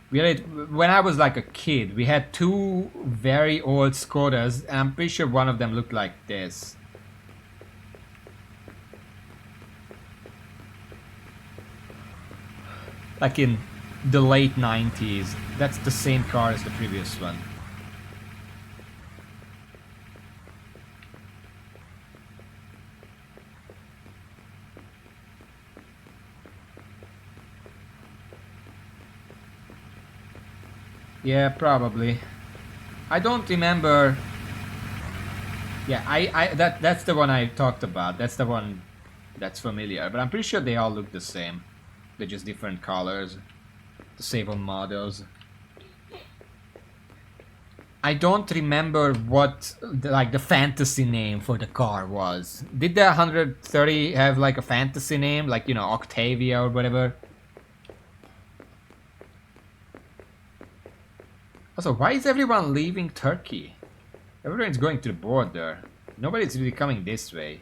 When I was like a kid, we had two very old Skodas, and I'm pretty sure one of them looked like this. Like in the late 90s. That's the same car as the previous one. Yeah, probably. I don't remember. Yeah, that's the one I talked about. That's the one that's familiar. But I'm pretty sure they all look the same. They're just different colors. The same models. I don't remember what the fantasy name for the car was. Did the 130 have like a fantasy name, like, you know, Octavia or whatever? Also, why is everyone leaving Turkey? Everyone's going to the border. Nobody's really coming this way.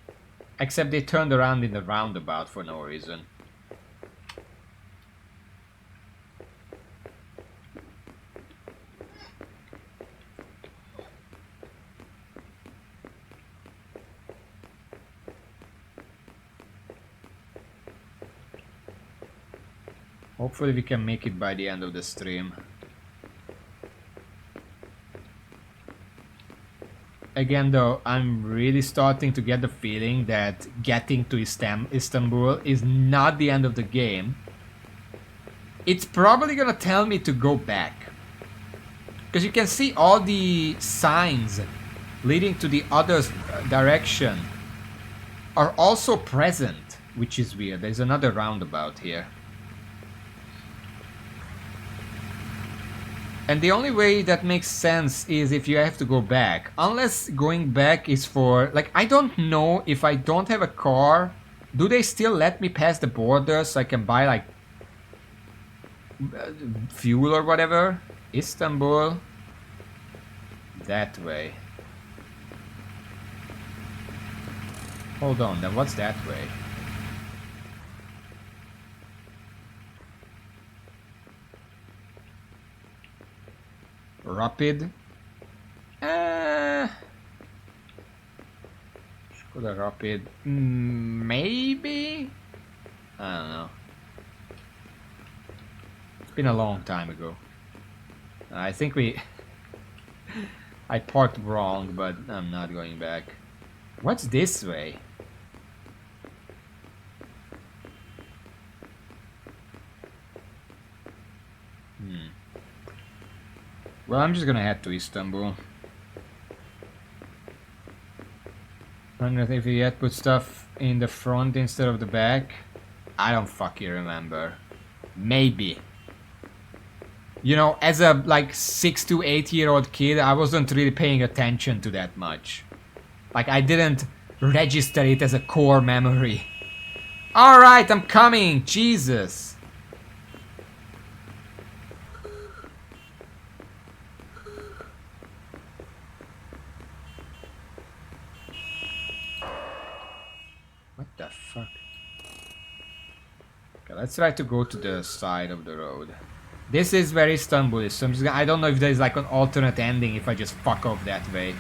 Except they turned around in the roundabout for no reason. Hopefully we can make it by the end of the stream. Again though, I'm really starting to get the feeling that getting to Istanbul is not the end of the game. It's probably gonna tell me to go back. Because you can see all the signs leading to the other direction are also present, which is weird. There's another roundabout here. And the only way that makes sense is if you have to go back. Unless going back is for... Like, I don't know if I don't have a car. Do they still let me pass the border so I can buy, like, fuel or whatever? Istanbul. That way. Hold on, then what's that way? Rapid. Skoda Rapid. Maybe? I don't know. It's been a long time ago. I think I parked wrong, but I'm not going back. What's this way? Well, I'm just gonna head to Istanbul. I don't know if you yet put stuff in the front instead of the back. I don't fucking remember. Maybe. You know, as a like 6 to 8 year old kid, I wasn't really paying attention to that much. Like, I didn't register it as a core memory. Alright, I'm coming! Jesus! What the fuck? Okay, let's try to go to the side of the road. This is very Istanbul is, so I don't know if there's like an alternate ending if I just fuck off that way.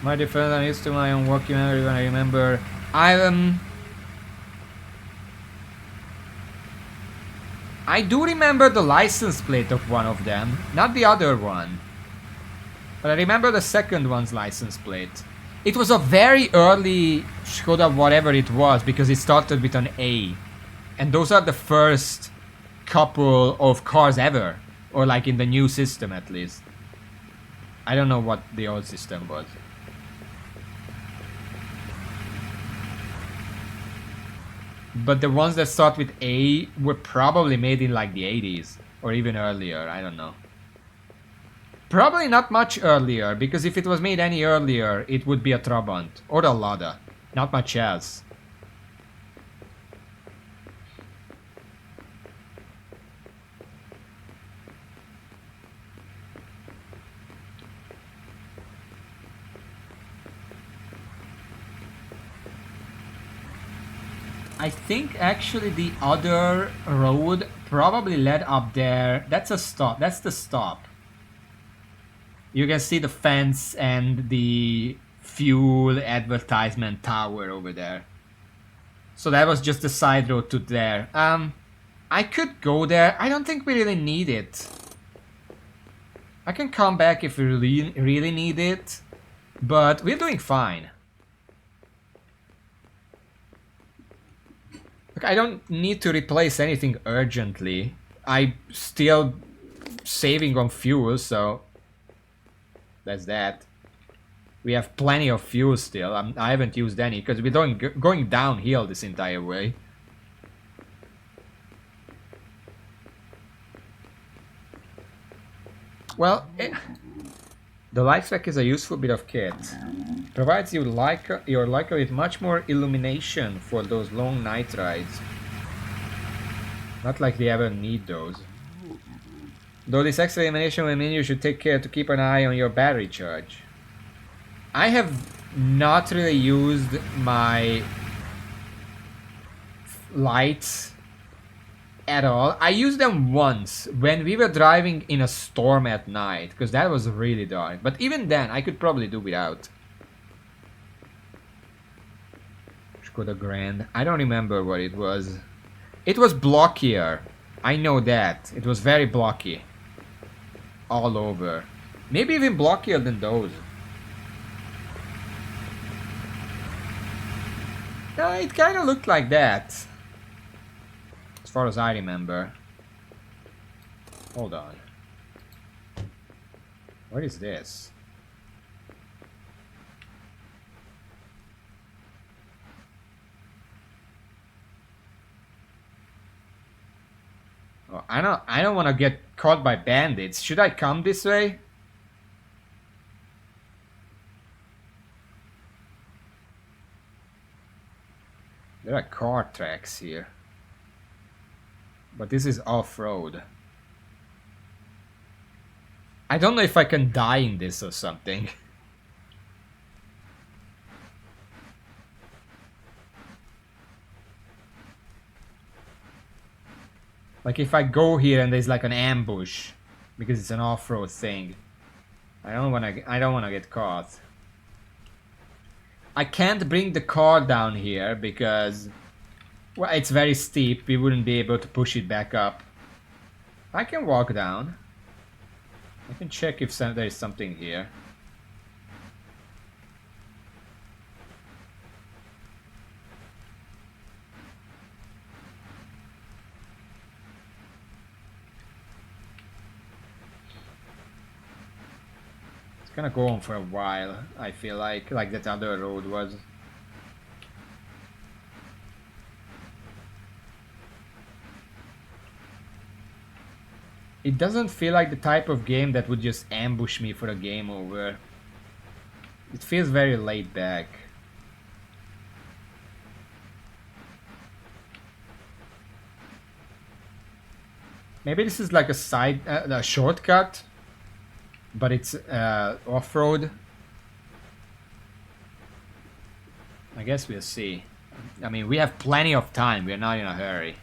My different than used to my own working memory when I remember I do remember the license plate of one of them, not the other one. But I remember the second one's license plate. It was a very early Skoda whatever it was, because it started with an A. And those are the first couple of cars ever. Or like in the new system at least. I don't know what the old system was. But the ones that start with A were probably made in like the 80s. Or even earlier, I don't know. Probably not much earlier, because if it was made any earlier, it would be a Trabant. Or a Lada. Not much else. I think actually the other road probably led up there. That's a stop. That's the stop. You can see the fence and the fuel advertisement tower over there. So that was just the side road to there. I could go there. I don't think we really need it. I can come back if we really need it. But we're doing fine. Look, I don't need to replace anything urgently. I'm still saving on fuel, so that's that. We have plenty of fuel still. I haven't used any because we're going downhill this entire way. Well, the light spec is a useful bit of kit. Provides you your Leica with much more illumination for those long night rides. Not like they ever need those. Though this extra illumination will mean you should take care to keep an eye on your battery charge. I have not really used my lights at all. I used them once when we were driving in a storm at night, because that was really dark. But even then, I could probably do without. Skoda Grand. I don't remember what it was. It was blockier. I know that. It was very blocky. All over. Maybe even blockier than those. No, it kind of looked like that. As far as I remember. Hold on. What is this? Oh, I don't want to get caught by bandits. Should I come this way? There are car tracks here. But this is off-road. I don't know if I can die in this or something. Like if I go here and there's like an ambush because it's an off-road thing. I don't wanna get caught. I can't bring the car down here because, well, it's very steep. We wouldn't be able to push it back up. I can walk down. I can check if there is something here. It's gonna go on for a while, I feel like that other road was. It doesn't feel like the type of game that would just ambush me for a game over. It feels very laid back. Maybe this is like a shortcut, but it's off-road. I guess we'll see. I mean, we have plenty of time. We're not in a hurry.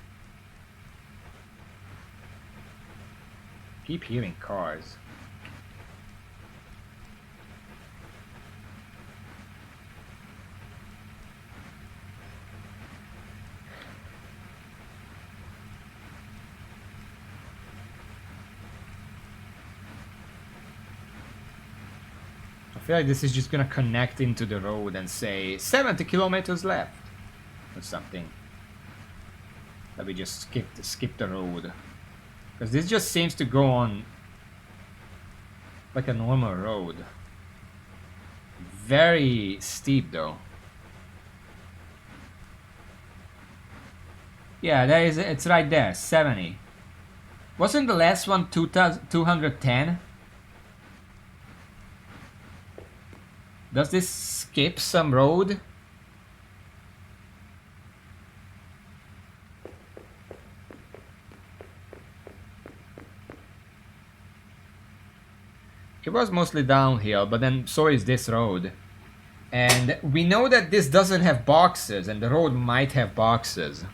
Keep hearing cars. I feel like this is just gonna connect into the road and say 70 kilometers left or something. That we just skip the road. Because this just seems to go on like a normal road. Very steep though. Yeah, there is. It's right there, 70. Wasn't the last one 210? Does this skip some road? It was mostly downhill, but then so is this road. And we know that this doesn't have boxes, and the road might have boxes.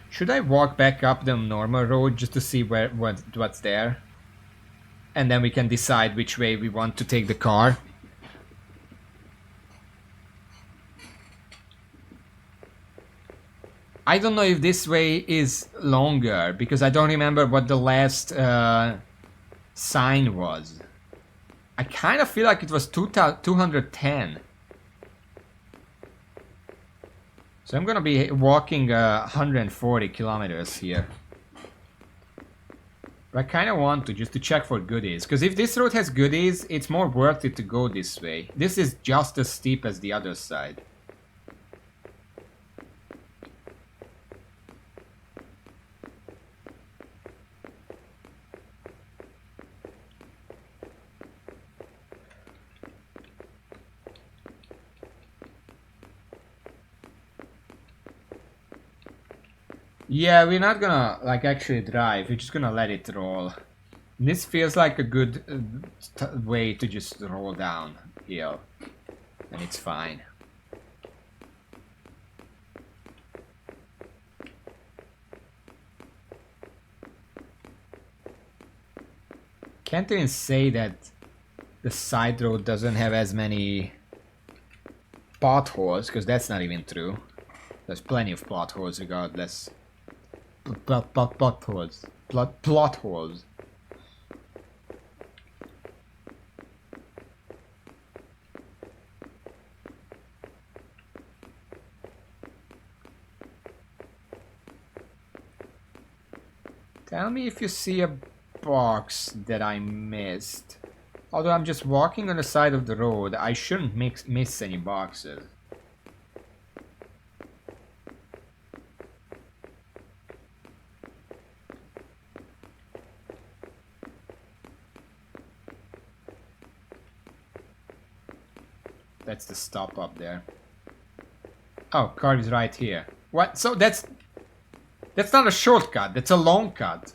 Should I walk back up the normal road just to see what's there? And then we can decide which way we want to take the car. I don't know if this way is longer, because I don't remember what the last sign was. I kind of feel like it was 210. So I'm gonna be walking 140 kilometers here. But I kind of want to, just to check for goodies. Because if this road has goodies, it's more worth it to go this way. This is just as steep as the other side. Yeah, we're not gonna, like, actually drive. We're just gonna let it roll. This feels like a good way to just roll down hill, and it's fine. Can't even say that the side road doesn't have as many potholes, because that's not even true. There's plenty of plot holes regardless. Plot holes. Plot holes. Tell me if you see a box that I missed. Although I'm just walking on the side of the road, I shouldn't miss any boxes. That's the stop up there. Oh, car is right here. What? So that's not a shortcut, that's a long cut.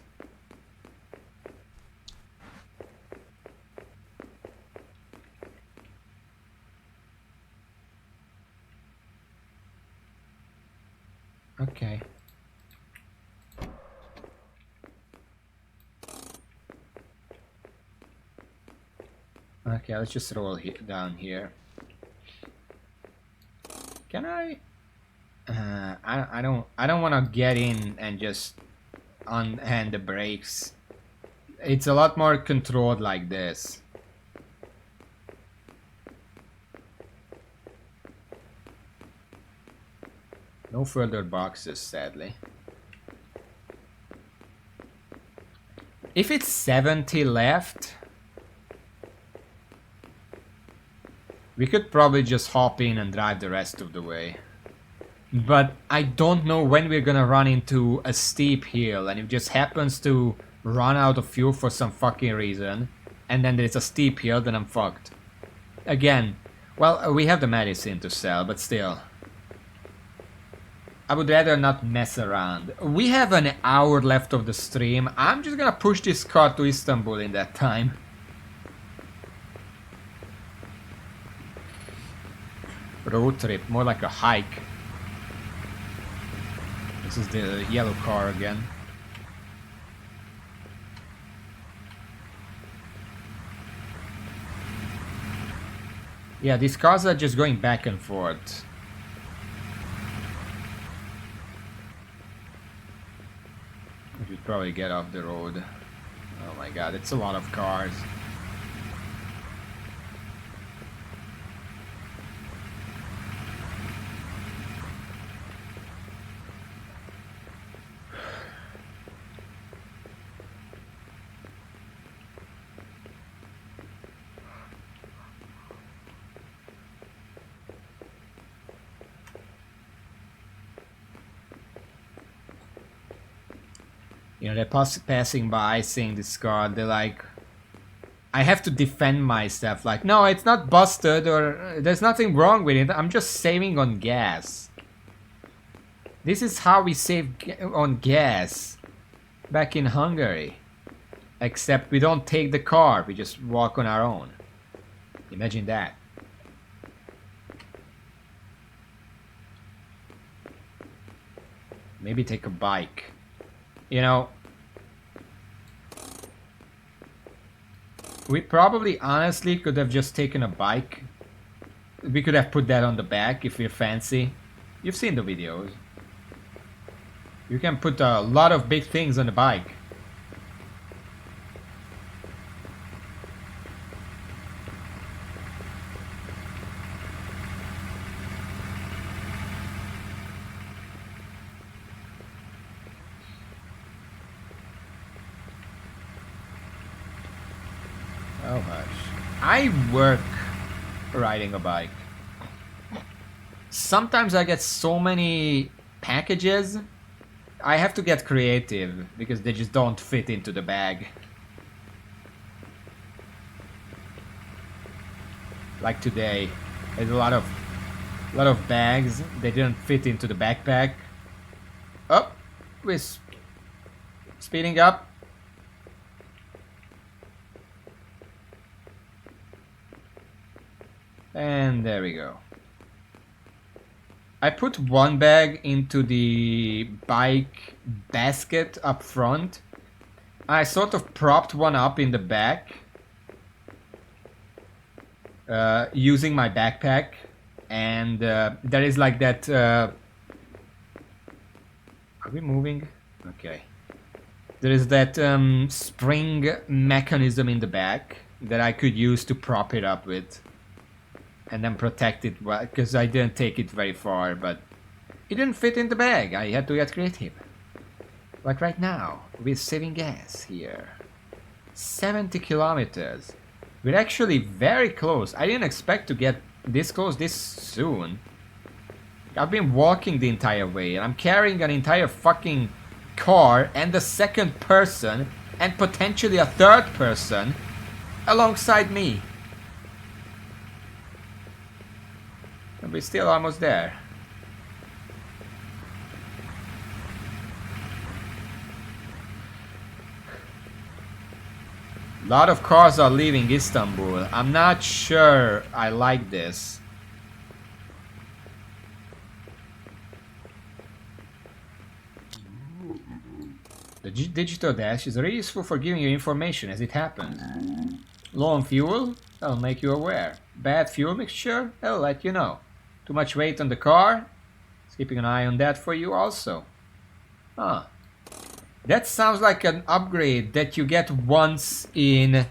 Okay. Okay, let's just roll down here. Can I? I don't want to get in and just unhand the brakes. It's a lot more controlled like this. No further boxes, sadly. If it's 70 left, we could probably just hop in and drive the rest of the way. But I don't know when we're gonna run into a steep hill, and if it just happens to run out of fuel for some fucking reason, and then there's a steep hill, then I'm fucked. Again, well, we have the medicine to sell, but still. I would rather not mess around. We have an hour left of the stream. I'm just gonna push this car to Istanbul in that time. Road trip, more like a hike. This is the yellow car again. Yeah, these cars are just going back and forth. We should probably get off the road. Oh my god, it's a lot of cars. You know, they're passing by, seeing this car, they're like, I have to defend myself, like, no, it's not busted, or there's nothing wrong with it, I'm just saving on gas. This is how we save on gas back in Hungary. Except we don't take the car, we just walk on our own. Imagine that. Maybe take a bike. You know, we probably honestly could have just taken a bike. We could have put that on the back if we're fancy. You've seen the videos. You can put a lot of big things on the bike. Oh gosh. I work riding a bike. Sometimes I get so many packages, I have to get creative because they just don't fit into the bag. Like today, there's a lot of bags. They didn't fit into the backpack. Oh, we're speeding up. And there we go. I put one bag into the bike basket up front. I sort of propped one up in the back using my backpack. And there is like that... are we moving? Okay. There is that spring mechanism in the back that I could use to prop it up with. And then protect it, well, because I didn't take it very far, but it didn't fit in the bag. I had to get creative. Like right now, we're saving gas here. 70 kilometers. We're actually very close. I didn't expect to get this close this soon. I've been walking the entire way, and I'm carrying an entire fucking car and a second person and potentially a third person alongside me. And we're still almost there. A lot of cars are leaving Istanbul. I'm not sure I like this. The digital dash is very useful for giving you information as it happens. Low on fuel? That'll make you aware. Bad fuel mixture? That'll let you know. Too much weight on the car? It's keeping an eye on that for you also. Huh. That sounds like an upgrade that you get once in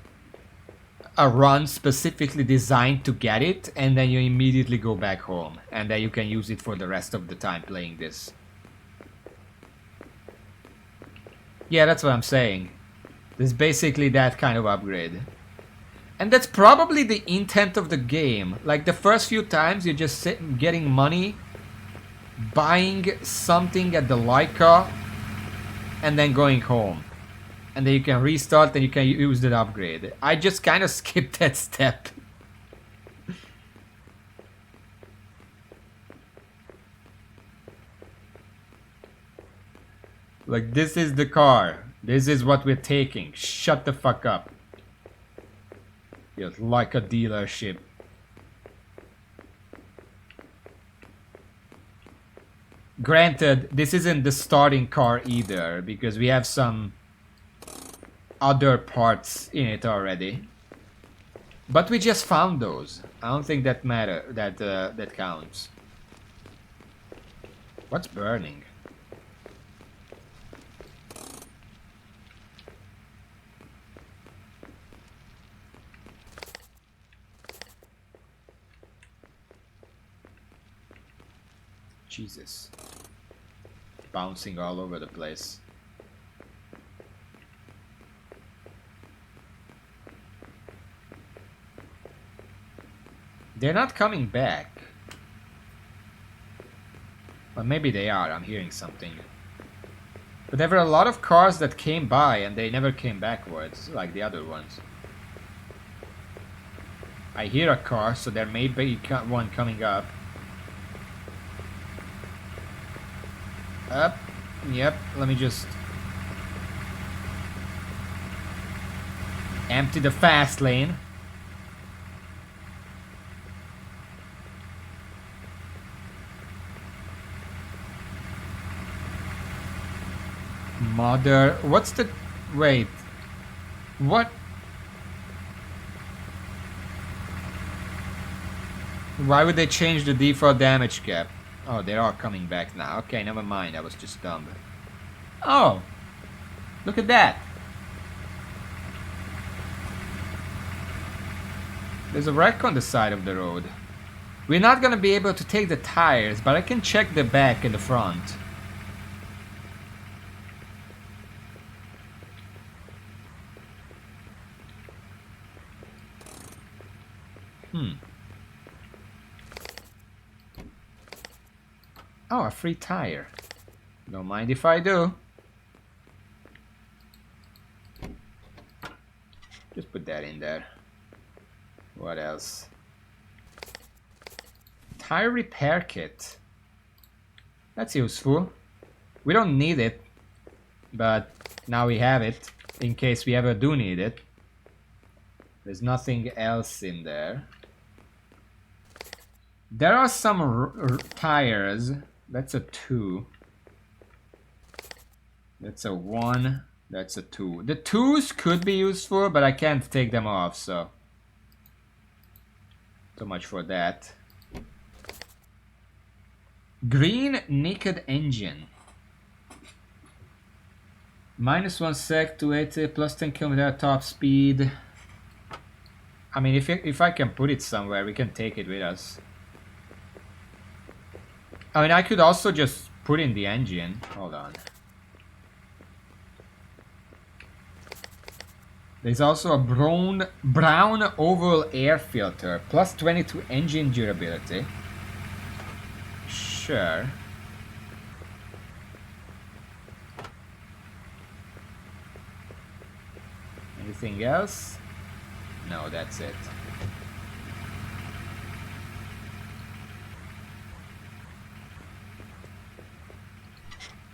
a run specifically designed to get it, and then you immediately go back home. And then you can use it for the rest of the time playing this. Yeah, that's what I'm saying. It's basically that kind of upgrade. And that's probably the intent of the game. Like the first few times you're just getting money, buying something at the Leica, and then going home. And then you can restart and you can use that upgrade. I just kind of skipped that step. Like, this is the car. This is what we're taking. Shut the fuck up. You're like a dealership. Granted, this isn't the starting car either, because we have some other parts in it already. But we just found those. I don't think that that counts. What's burning? Jesus. Bouncing all over the place. They're not coming back. Well, maybe they are. I'm hearing something. But there were a lot of cars that came by and they never came backwards, like the other ones. I hear a car, so there may be one coming up. Up. Yep, let me just empty the fast lane. Mother, what's the... Wait. What? Why would they change the default damage cap? Oh, they are coming back now. Okay, never mind. I was just dumb. Oh! Look at that! There's a wreck on the side of the road. We're not gonna be able to take the tires, but I can check the back and the front. Oh, a free tire. Don't mind if I do. Just put that in there. What else? Tire repair kit. That's useful. We don't need it, but now we have it in case we ever do need it. There's nothing else in there. There are some tires. That's a 2. That's a 1. That's a 2. The 2s could be useful, but I can't take them off, so... So much for that. Green naked engine. -1 sec to 80, plus 10 km top speed. I mean, if I can put it somewhere, we can take it with us. I mean, I could also just put in the engine. Hold on. There's also a brown oval air filter, plus 22 engine durability. Sure. Anything else? No, that's it.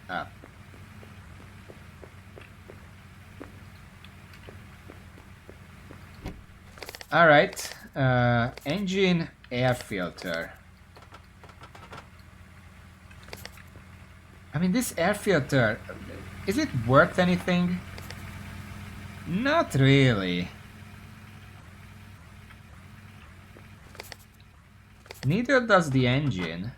Up. Alright, engine air filter. I mean, this air filter, is it worth anything? Not really. Neither does the engine.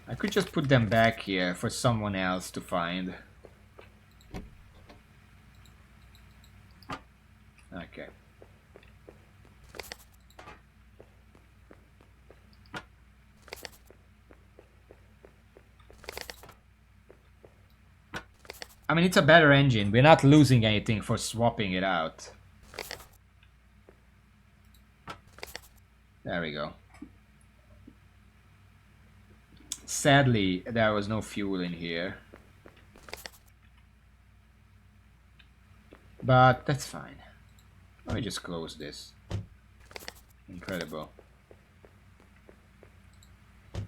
I could just put them back here for someone else to find. Okay. I mean, it's a better engine. We're not losing anything for swapping it out. There we go. Sadly, there was no fuel in here. But that's fine. Let me just close this. Incredible.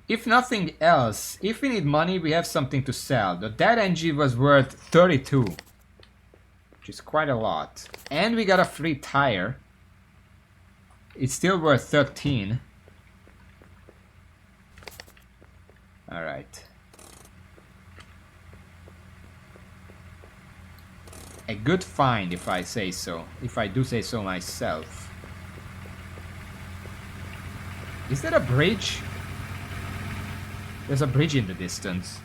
If nothing else, if we need money, we have something to sell. That engine was worth 32. Which is quite a lot. And we got a free tire. It's still worth 13. Alright. A good find, if I say so. If I do say so myself. Is there a bridge? There's a bridge in the distance.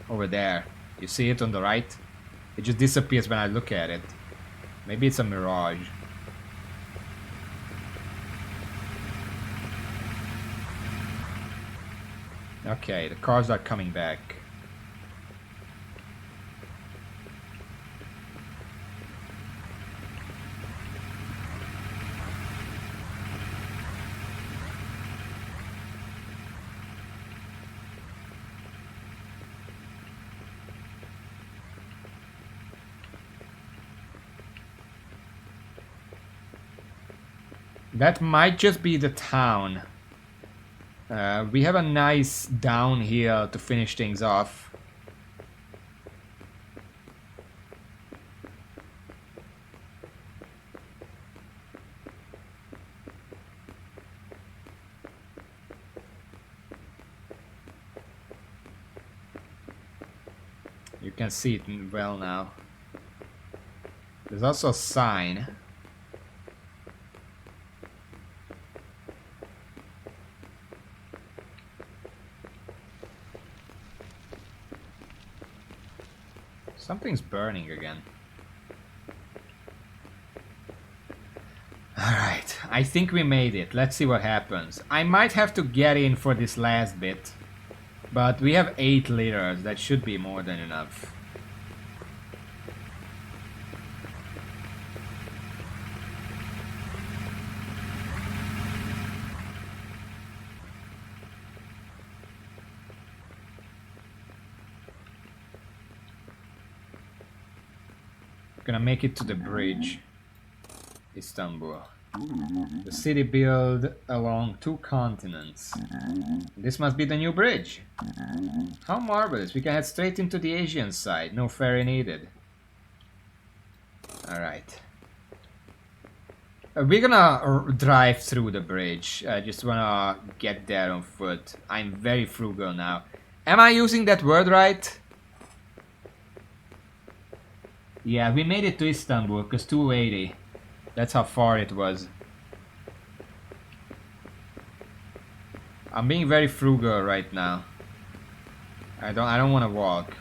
Over there. You see it on the right? It just disappears when I look at it. Maybe it's a mirage. Okay, the cars are coming back. That might just be the town. We have a nice downhill to finish things off. You can see it well now. There's also a sign. Something's burning again. Alright, I think we made it. Let's see what happens. I might have to get in for this last bit. But we have 8 liters. That should be more than enough. Gonna make it to the bridge. Istanbul. The city built along 2 continents. This must be the new bridge. How marvelous. We can head straight into the Asian side. No ferry needed. Alright. We're gonna drive through the bridge. I just wanna get there on foot. I'm very frugal now. Am I using that word right? Yeah, we made it to Istanbul, because 280. That's how far it was. I'm being very frugal right now. I don't want to walk.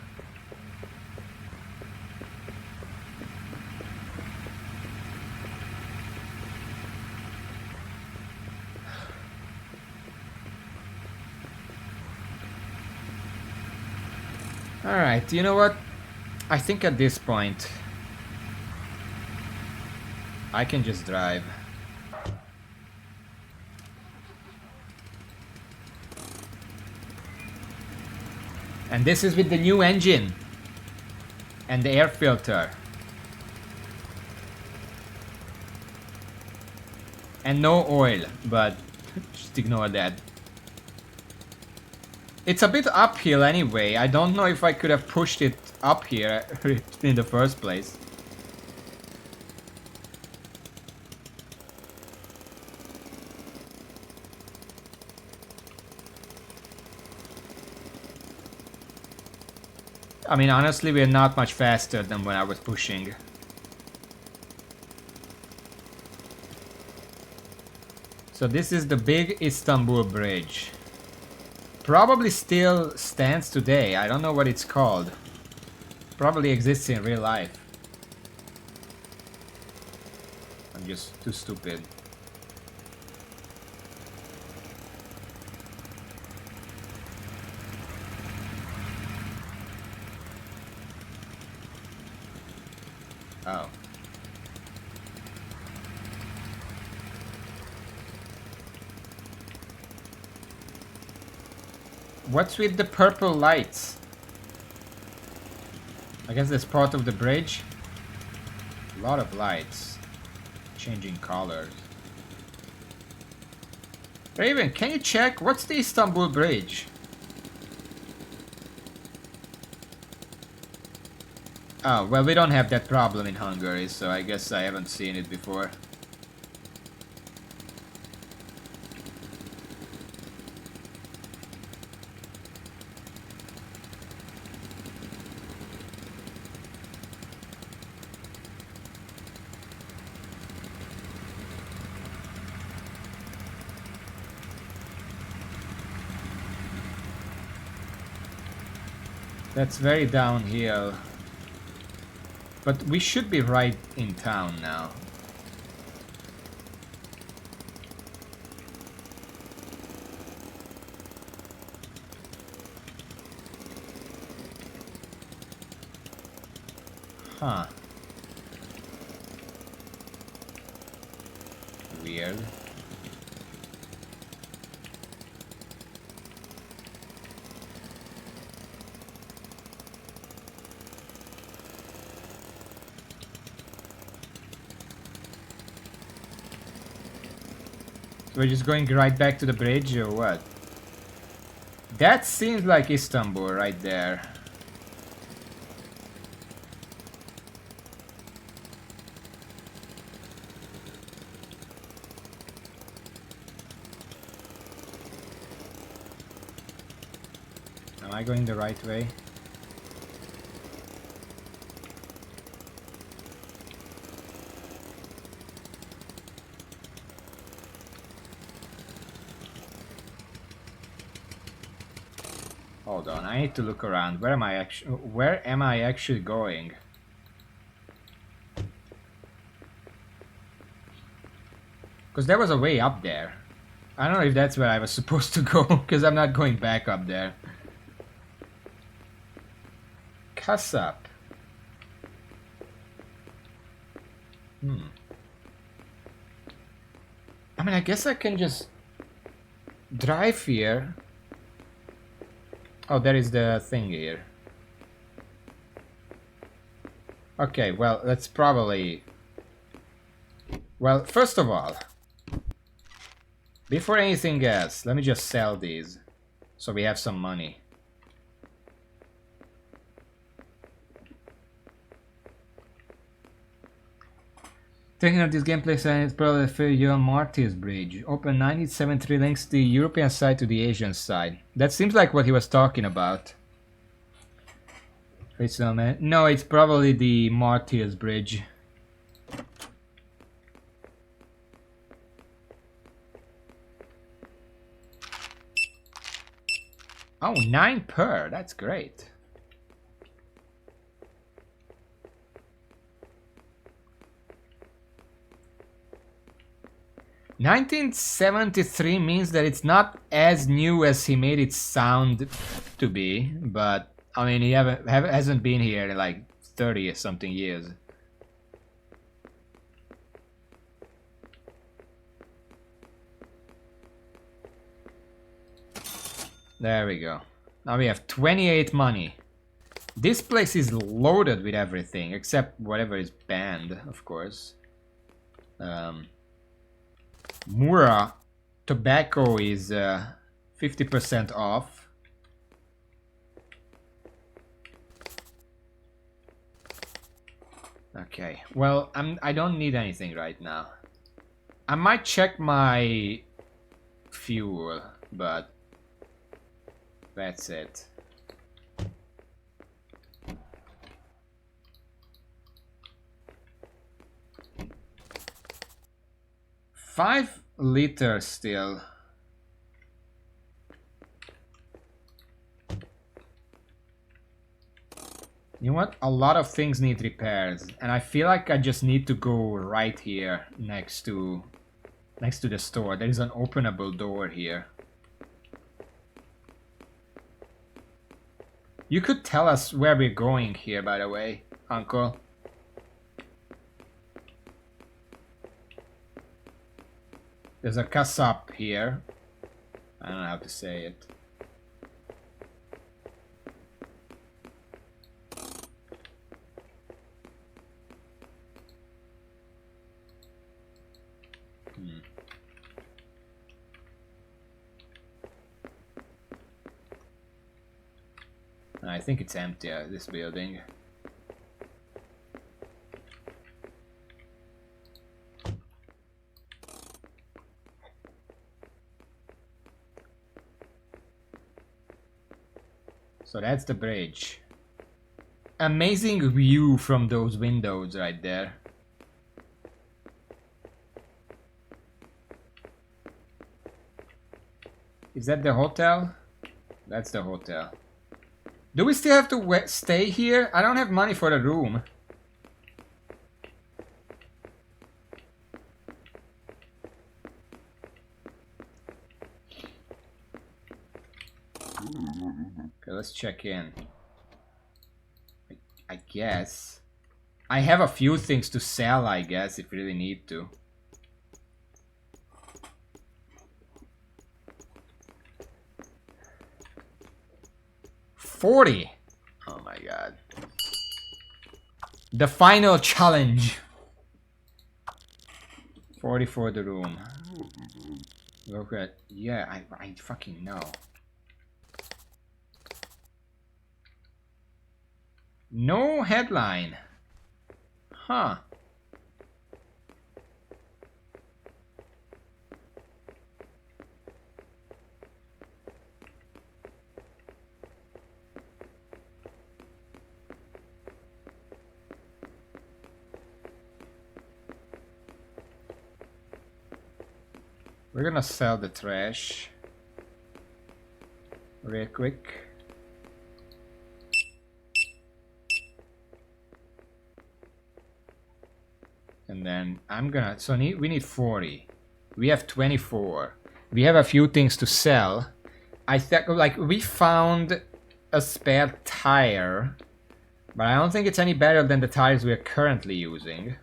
Alright, you know what? I think at this point I can just drive. And this is with the new engine and the air filter. And no oil, but just ignore that. It's a bit uphill anyway. I don't know if I could have pushed it up here in the first place. I mean, honestly, we're not much faster than when I was pushing. So this is the big Istanbul bridge. Probably still stands today. I don't know what it's called. Probably exists in real life. I'm just too stupid. Oh. What's with the purple lights? I guess that's part of the bridge. A lot of lights. Changing colors. Raven, can you check? What's the Istanbul bridge? Oh, well, we don't have that problem in Hungary, so I guess I haven't seen it before. That's very downhill. But we should be right in town now. Huh. Weird. We're just going right back to the bridge or what? That seems like Istanbul right there. Am I going the right way? Hold on, I need to look around. Where am I actually going? Because there was a way up there. I don't know if that's where I was supposed to go, because I'm not going back up there. Kasap. I mean, I guess I can just drive here. Oh, there is the thing here. Okay, well, let's probably... Well, first of all, before anything else, let me just sell these, so we have some money. Taking out this gameplay sign is probably for your Martyrs Bridge. Open 973 links the European side to the Asian side. That seems like what he was talking about. It's no, it's probably the Martyrs Bridge. Oh, 9 per. That's great. $1973 means that it's not as new as he made it sound to be, but I mean he hasn't been here in like 30 or something years. There we go. Now we have 28 money. This place is loaded with everything except whatever is banned, of course. Mura tobacco is 50% off. Okay, well, I don't need anything right now. I might check my fuel, but that's it. $5 liters still. You know what? A lot of things need repairs, and I feel like I just need to go right here next to the store. There is an openable door here. You could tell us where we're going here, by the way, Uncle. There's a kasap here. I don't know how to say it. I think it's empty, this building. So that's the bridge. Amazing view from those windows right there. Is that the hotel? That's the hotel. Do we still have to stay here? I don't have money for the room. Okay, let's check in. I guess. I have a few things to sell, I guess, if we really need to. $40. Oh my god. The final challenge. 40 for the room. Look at, yeah, I fucking know. No headline. Huh. We're gonna sell the trash real quick. And then I'm gonna, so we need 40. We have 24. We have a few things to sell. I think, like, we found a spare tire, but I don't think it's any better than the tires we're currently using.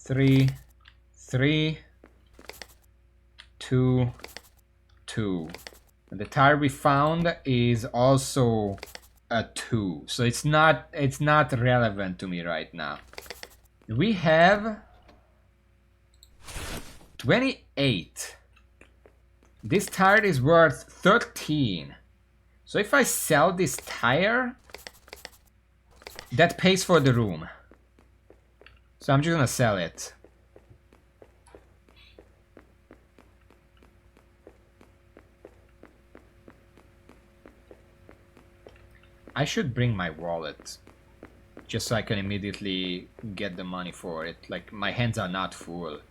Three, 2, 2. And the tire we found is also a 2, so it's not relevant to me right now. We have 28. This tire is worth 13. So if I sell this tire, that pays for the room. So I'm just gonna sell it. I should bring my wallet, just so I can immediately get the money for it. Like, my hands are not full.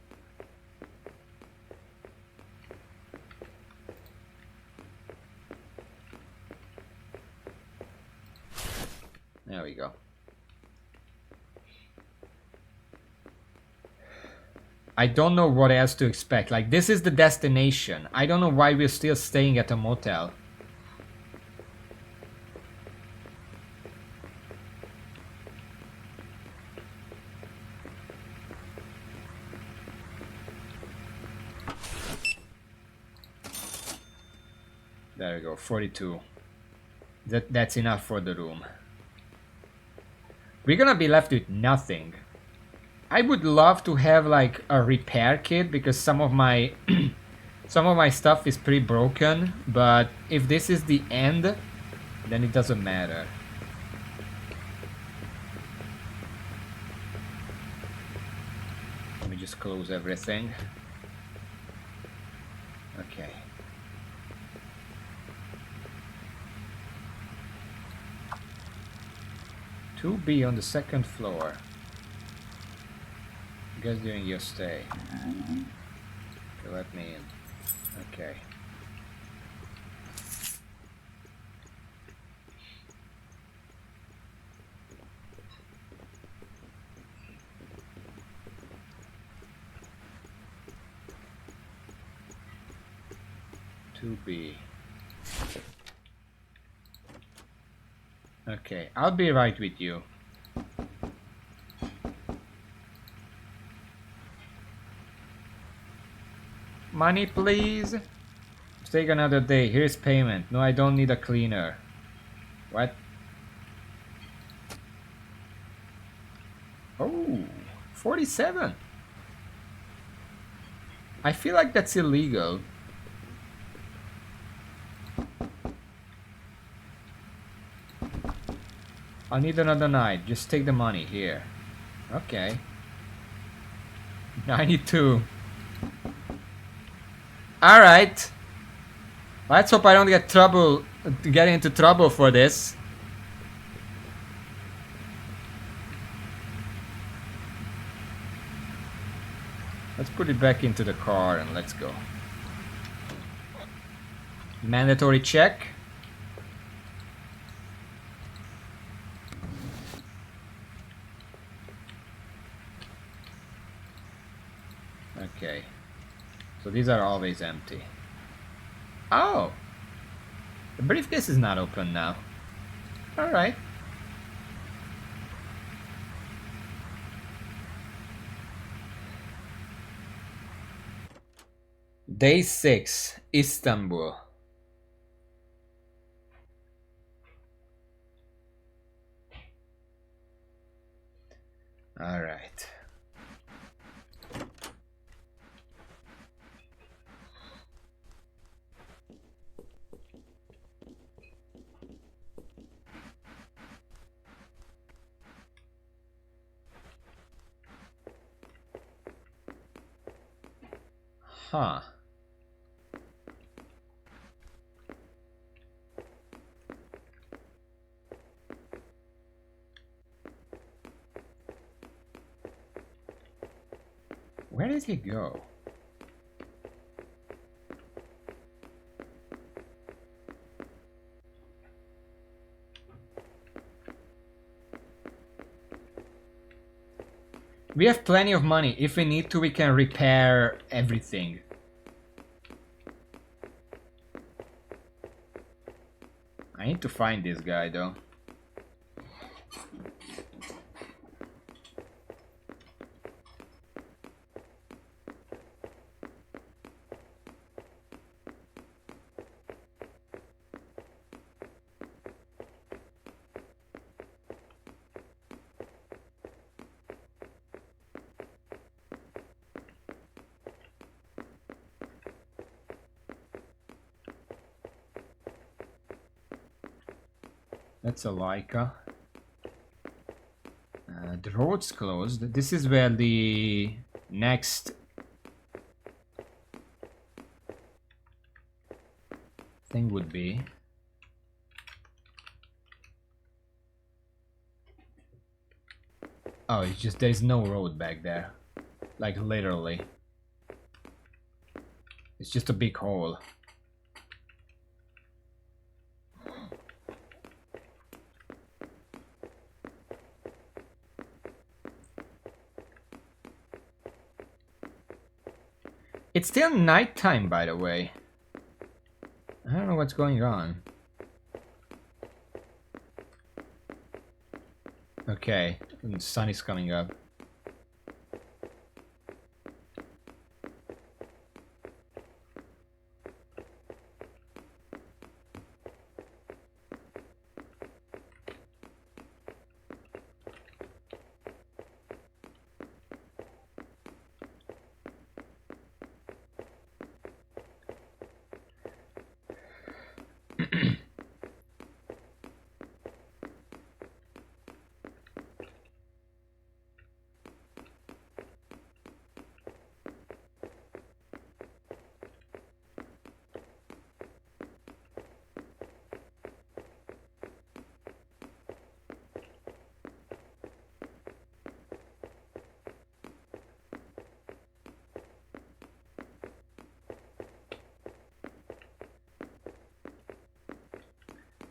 There we go. I don't know what else to expect. Like, this is the destination. I don't know why we're still staying at a motel. There we go, 42. That's enough for the room. We're gonna be left with nothing. I would love to have like a repair kit because some of my some of my stuff is pretty broken, but if this is the end, then it doesn't matter. Let me just close everything. Okay. To be on the second floor. Guess during your stay. Okay, let me in. Okay. To be. Okay, I'll be right with you. Money, please. Let's take another day. Here's payment. No, I don't need a cleaner. What? Oh, 47. I feel like that's illegal. I need another night. Just take the money here. Okay. 92. Alright. Let's hope I don't get into trouble for this. Let's put it back into the car and let's go. Mandatory check. Okay. So these are always empty. Oh! The briefcase is not open now. Alright. Day 6, Istanbul. Alright. Huh. Where did he go? We have plenty of money. If we need to, we can repair everything. I need to find this guy though. That's a Leica. The road's closed. This is where the next thing would be. Oh, it's just there's no road back there. Like literally. It's just a big hole. It's still nighttime, by the way. I don't know what's going on. Okay, the sun is coming up.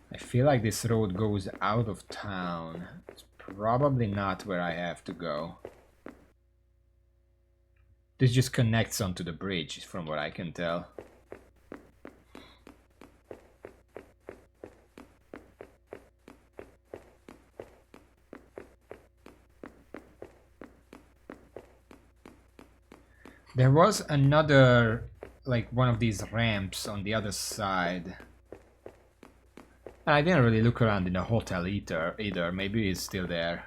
I feel like this road goes out of town. It's probably not where I have to go. This just connects onto the bridge, from what I can tell. There was another, like one of these ramps on the other side. And I didn't really look around in the hotel either. Maybe it's still there.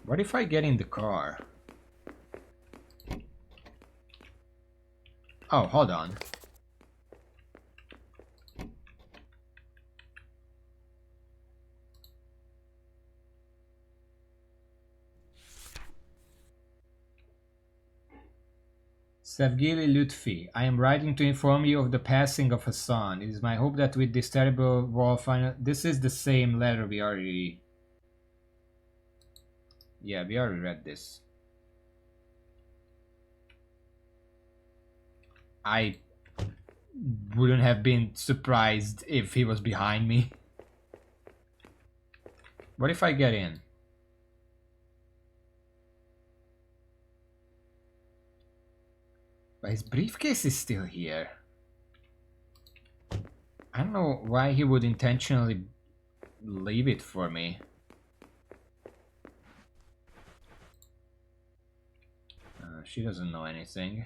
What if I get in the car? Oh, hold on. Sevgili Lutfi, I am writing to inform you of the passing of Hassan. It is my hope that with this terrible war final... This is the same letter we already... Yeah, we already read this. I wouldn't have been surprised if he was behind me. What if I get in? But his briefcase is still here. I don't know why he would intentionally leave it for me. She doesn't know anything.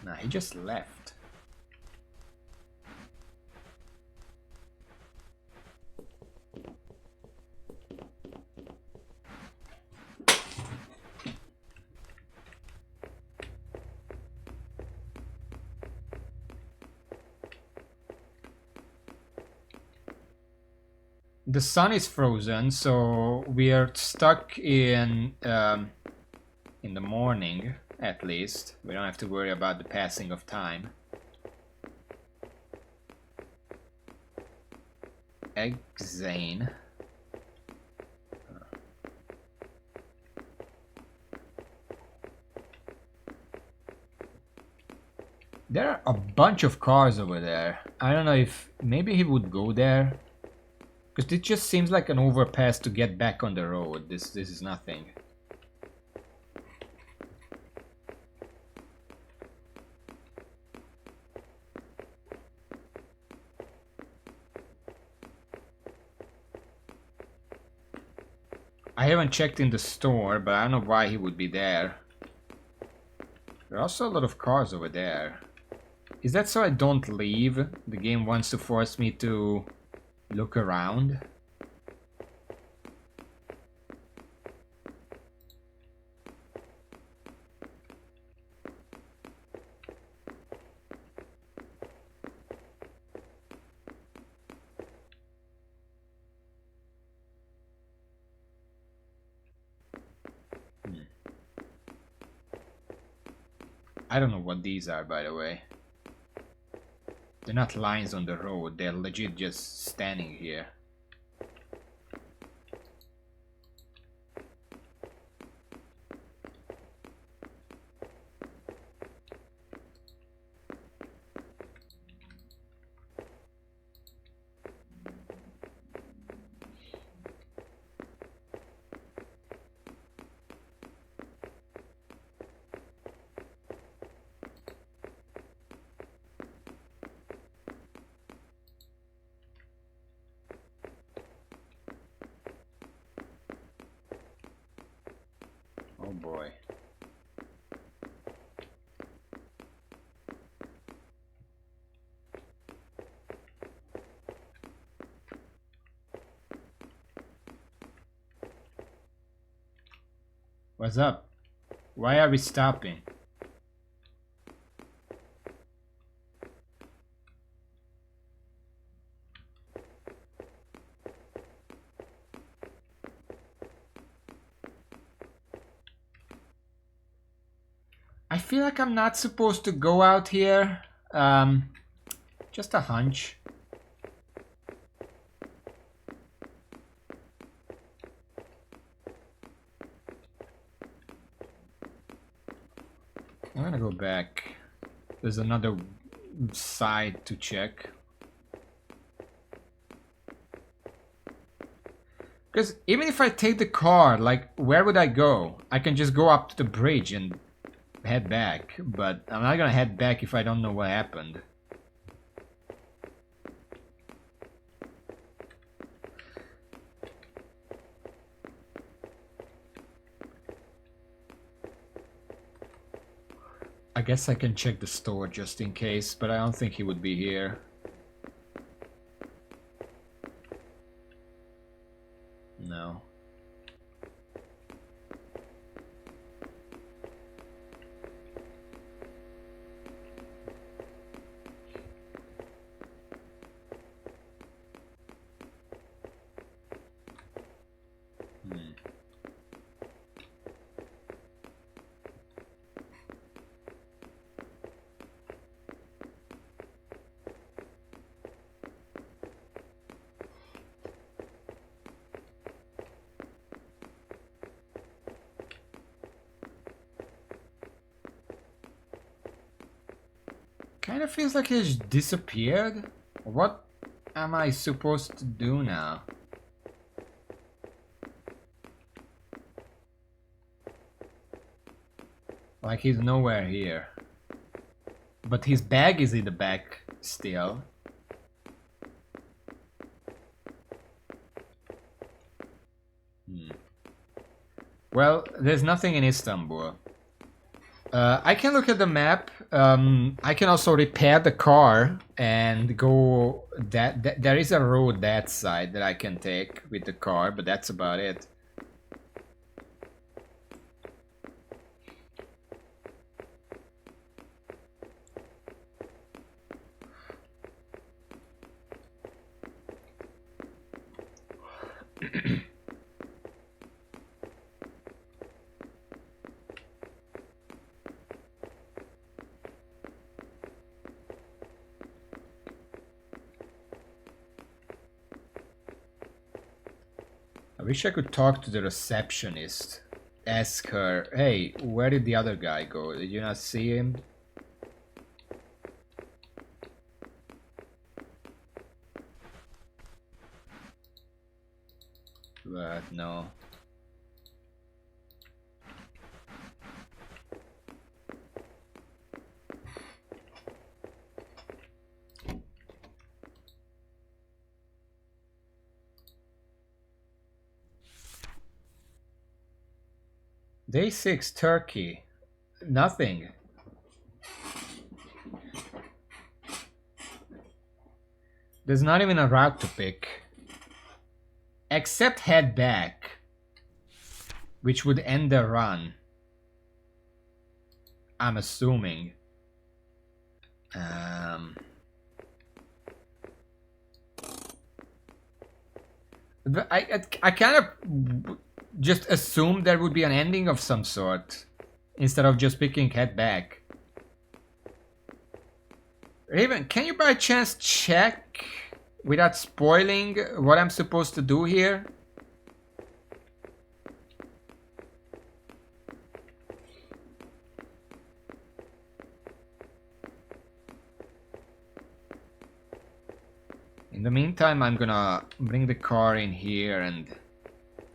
Nah, he just left. The sun is frozen, so we are stuck in the morning, at least. We don't have to worry about the passing of time. Exane. There are a bunch of cars over there. I don't know if maybe he would go there. Because it just seems like an overpass to get back on the road. This is nothing. I haven't checked in the store, but I don't know why he would be there. There are also a lot of cars over there. Is that so I don't leave? The game wants to force me to look around. I don't know what these are, by the way. They're not lines on the road, they're legit just standing here. Oh boy. What's up? Why are we stopping? I feel like I'm not supposed to go out here. Just a hunch. I'm gonna go back. There's another side to check. Because even if I take the car, like, where would I go? I can just go up to the bridge and head back, but I'm not gonna head back if I don't know what happened. I guess I can check the store just in case, but I don't think he would be here. No. Kind of feels like he's disappeared. What am I supposed to do now? Like he's nowhere here. But his bag is in the back still. Well, there's nothing in Istanbul. I can look at the map. I can also repair the car and go that there is a road that side that I can take with the car, but that's about it. I wish I could talk to the receptionist. Ask her, hey, where did the other guy go? Did you not see him? but no. Day 6, Turkey. Nothing. There's not even a route to pick. Except head back, which would end the run. I'm assuming. But I kind of just assumed there would be an ending of some sort instead of just picking head back. Raven, can you by chance check without spoiling what I'm supposed to do here? In the meantime, I'm gonna bring the car in here and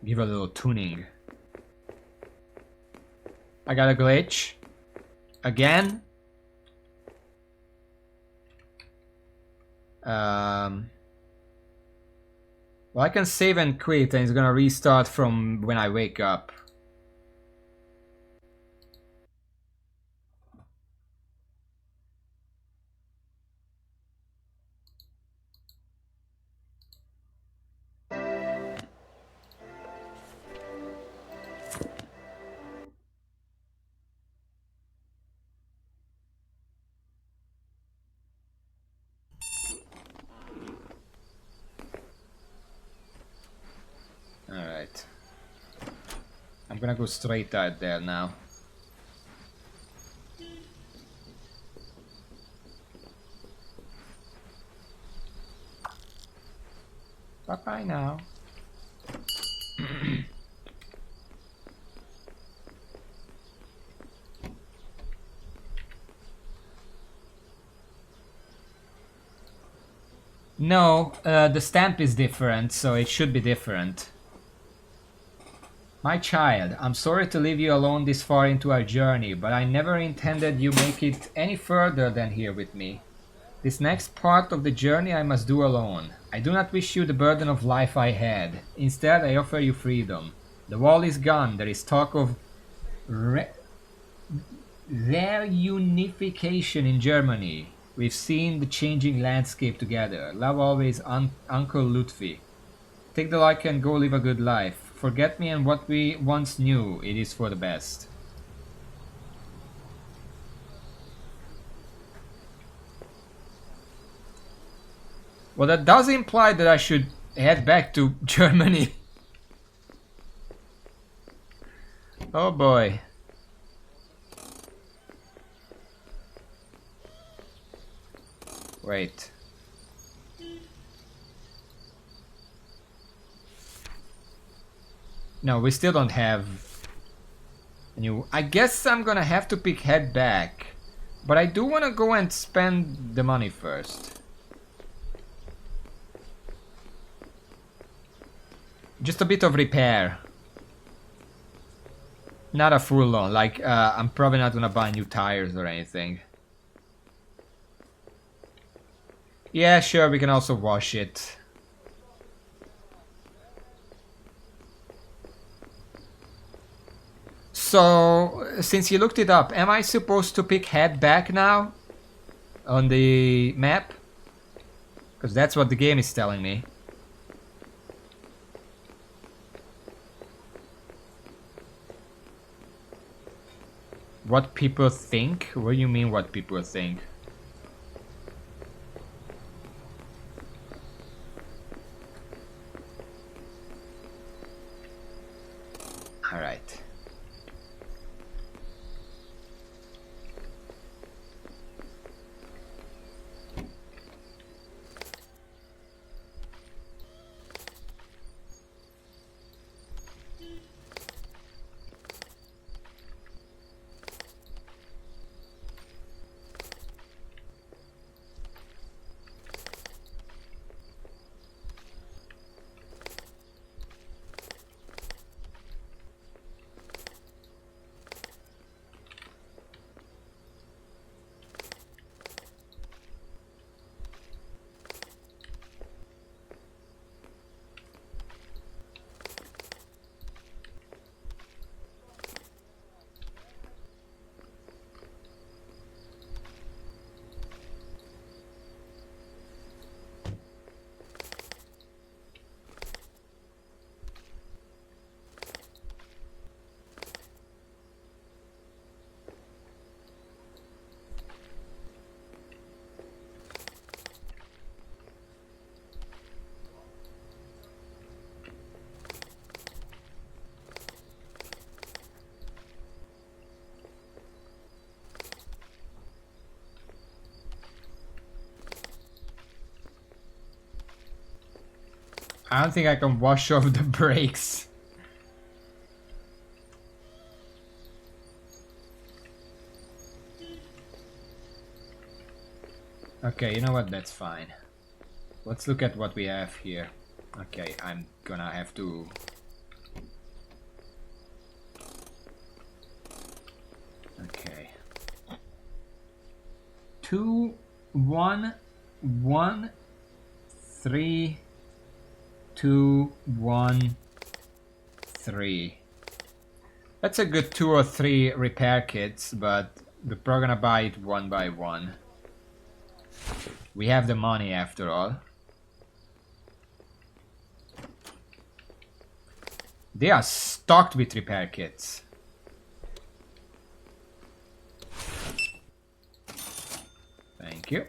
give a little tuning. I got a glitch. Again. Well, I can save and quit and it's gonna restart from when I wake up. Alright. I'm gonna go straight out there now. Bye-bye now. No, the stamp is different, so it should be different. My child, I'm sorry to leave you alone this far into our journey, but I never intended you make it any further than here with me. This next part of the journey I must do alone. I do not wish you the burden of life I had. Instead, I offer you freedom. The wall is gone. There is talk of reunification in Germany. We've seen the changing landscape together. Love always, Uncle Lutfi. Take the luck and go live a good life. Forget me and what we once knew. It is for the best. Well, that does imply that I should head back to Germany. Oh boy. Wait. No, we still don't have a new... I guess I'm gonna have to pick head back. But I do want to go and spend the money first. Just a bit of repair. Not a full on, like I'm probably not gonna buy new tires or anything. Yeah, sure, we can also wash it. So, since you looked it up, am I supposed to pick head back now? On the map? Because that's what the game is telling me. What people think? What do you mean what people think? Alright. I don't think I can wash off the brakes. Okay, you know what? That's fine. Let's look at what we have here. Okay, I'm gonna have to... Okay. 2, 1, 1, 3, 2, 1, 3. That's a good 2 or 3 repair kits, but we're probably gonna buy it one by one. We have the money after all. They are stocked with repair kits. Thank you.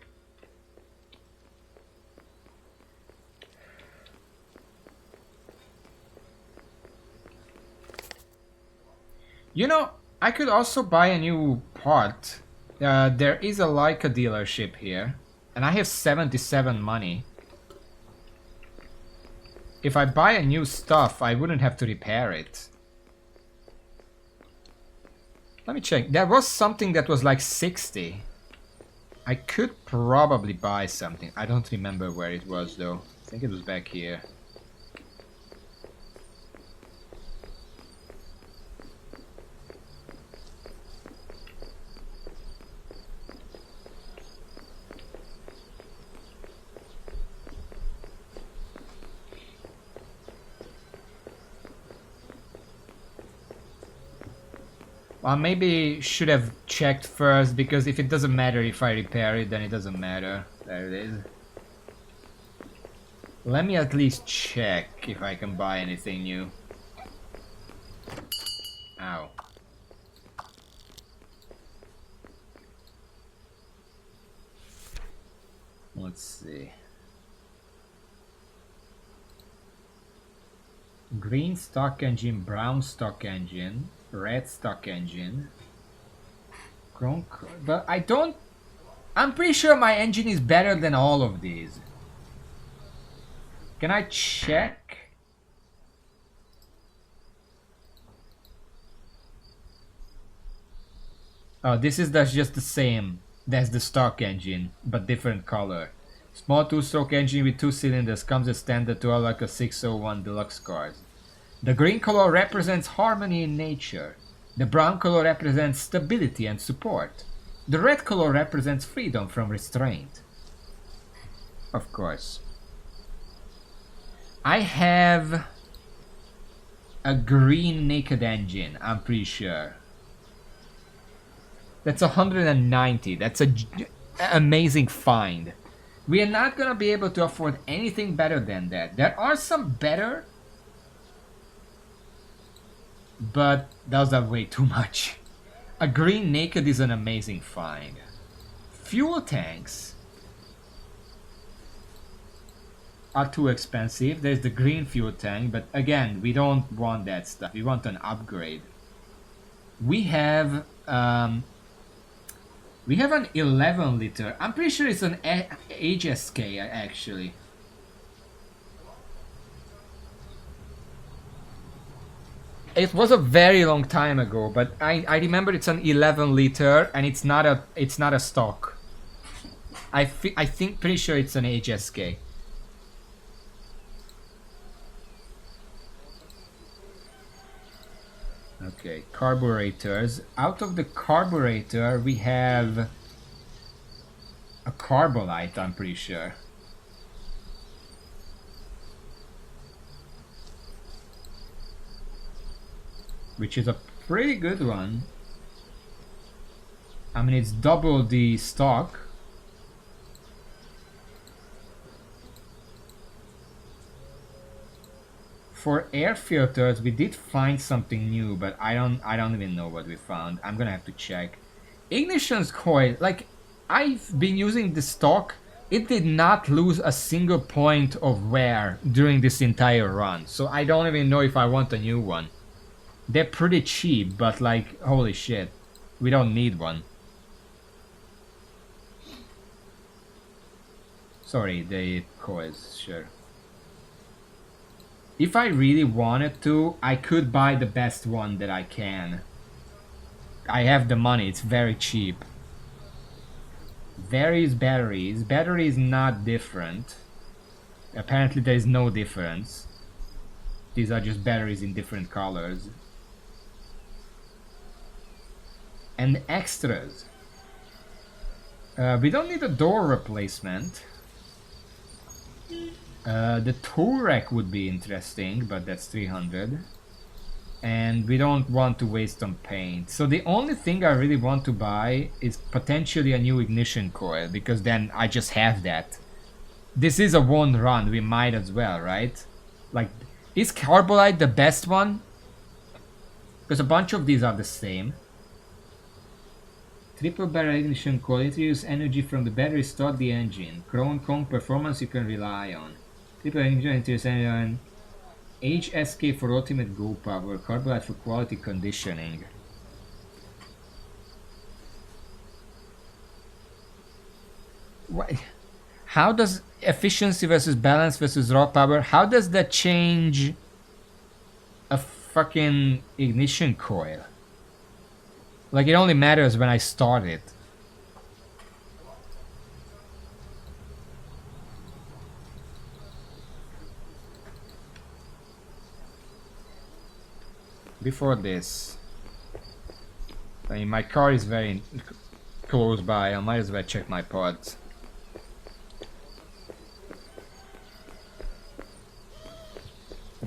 You know, I could also buy a new part. There is a Leica dealership here, and I have 77 money. If I buy a new stuff, I wouldn't have to repair it. Let me check. There was something that was like 60. I could probably buy something. I don't remember where it was though. I think it was back here. Well, maybe should have checked first, because if it doesn't matter if I repair it, then it doesn't matter. There it is. Let me at least check if I can buy anything new. Ow. Let's see. Green stock engine, brown stock engine, red stock engine. But I don't... I'm pretty sure my engine is better than all of these. Can I check? Oh, this is just the same. That's the stock engine, but different color. Small two-stroke engine with 2 cylinders comes as standard to all like a 601 deluxe cars. The green color represents harmony in nature. The brown color represents stability and support. The red color represents freedom from restraint. Of course. I have a green naked engine, I'm pretty sure. That's 190. That's an amazing find. We are not gonna be able to afford anything better than that. There are some better, but those are way too much. A green naked is an amazing find. Fuel tanks are too expensive. There's the green fuel tank, but again, we don't want that stuff. We want an upgrade. We have an 11 liter. I'm pretty sure it's an HSK actually. It was a very long time ago, but I remember it's an 11 liter and it's not a stock. I think pretty sure it's an HSK. Okay, carburetors. Out of the carburetor, we have a Carbolite, I'm pretty sure. Which is a pretty good one. I mean, it's double the stock. For air filters, we did find something new, but I don't even know what we found. I'm gonna have to check. Ignition's coil, like, I've been using the stock. It did not lose a single point of wear during this entire run, so I don't even know if I want a new one. They're pretty cheap, but like, holy shit, we don't need one. Sorry, the coils, sure. If I really wanted to, I could buy the best one that I can. I have the money, it's very cheap. Varies batteries. Battery is not different. Apparently there is no difference. These are just batteries in different colors. And extras. We don't need a door replacement. The tool rack would be interesting, but that's 300. And we don't want to waste on paint. So the only thing I really want to buy is potentially a new ignition coil, because then I just have that. This is a one run, we might as well, right? Like, is Carbolite the best one? Because a bunch of these are the same. Triple barrel ignition coil, it reduces energy from the battery, start the engine. Crown Kong performance you can rely on. Triple ignition, it reduces energy on HSK for ultimate go power, Carbolite for quality conditioning. What? How does efficiency versus balance versus raw power, how does that change a fucking ignition coil? Like, it only matters when I start it. Before this, I mean, my car is very close by, I might as well check my pods.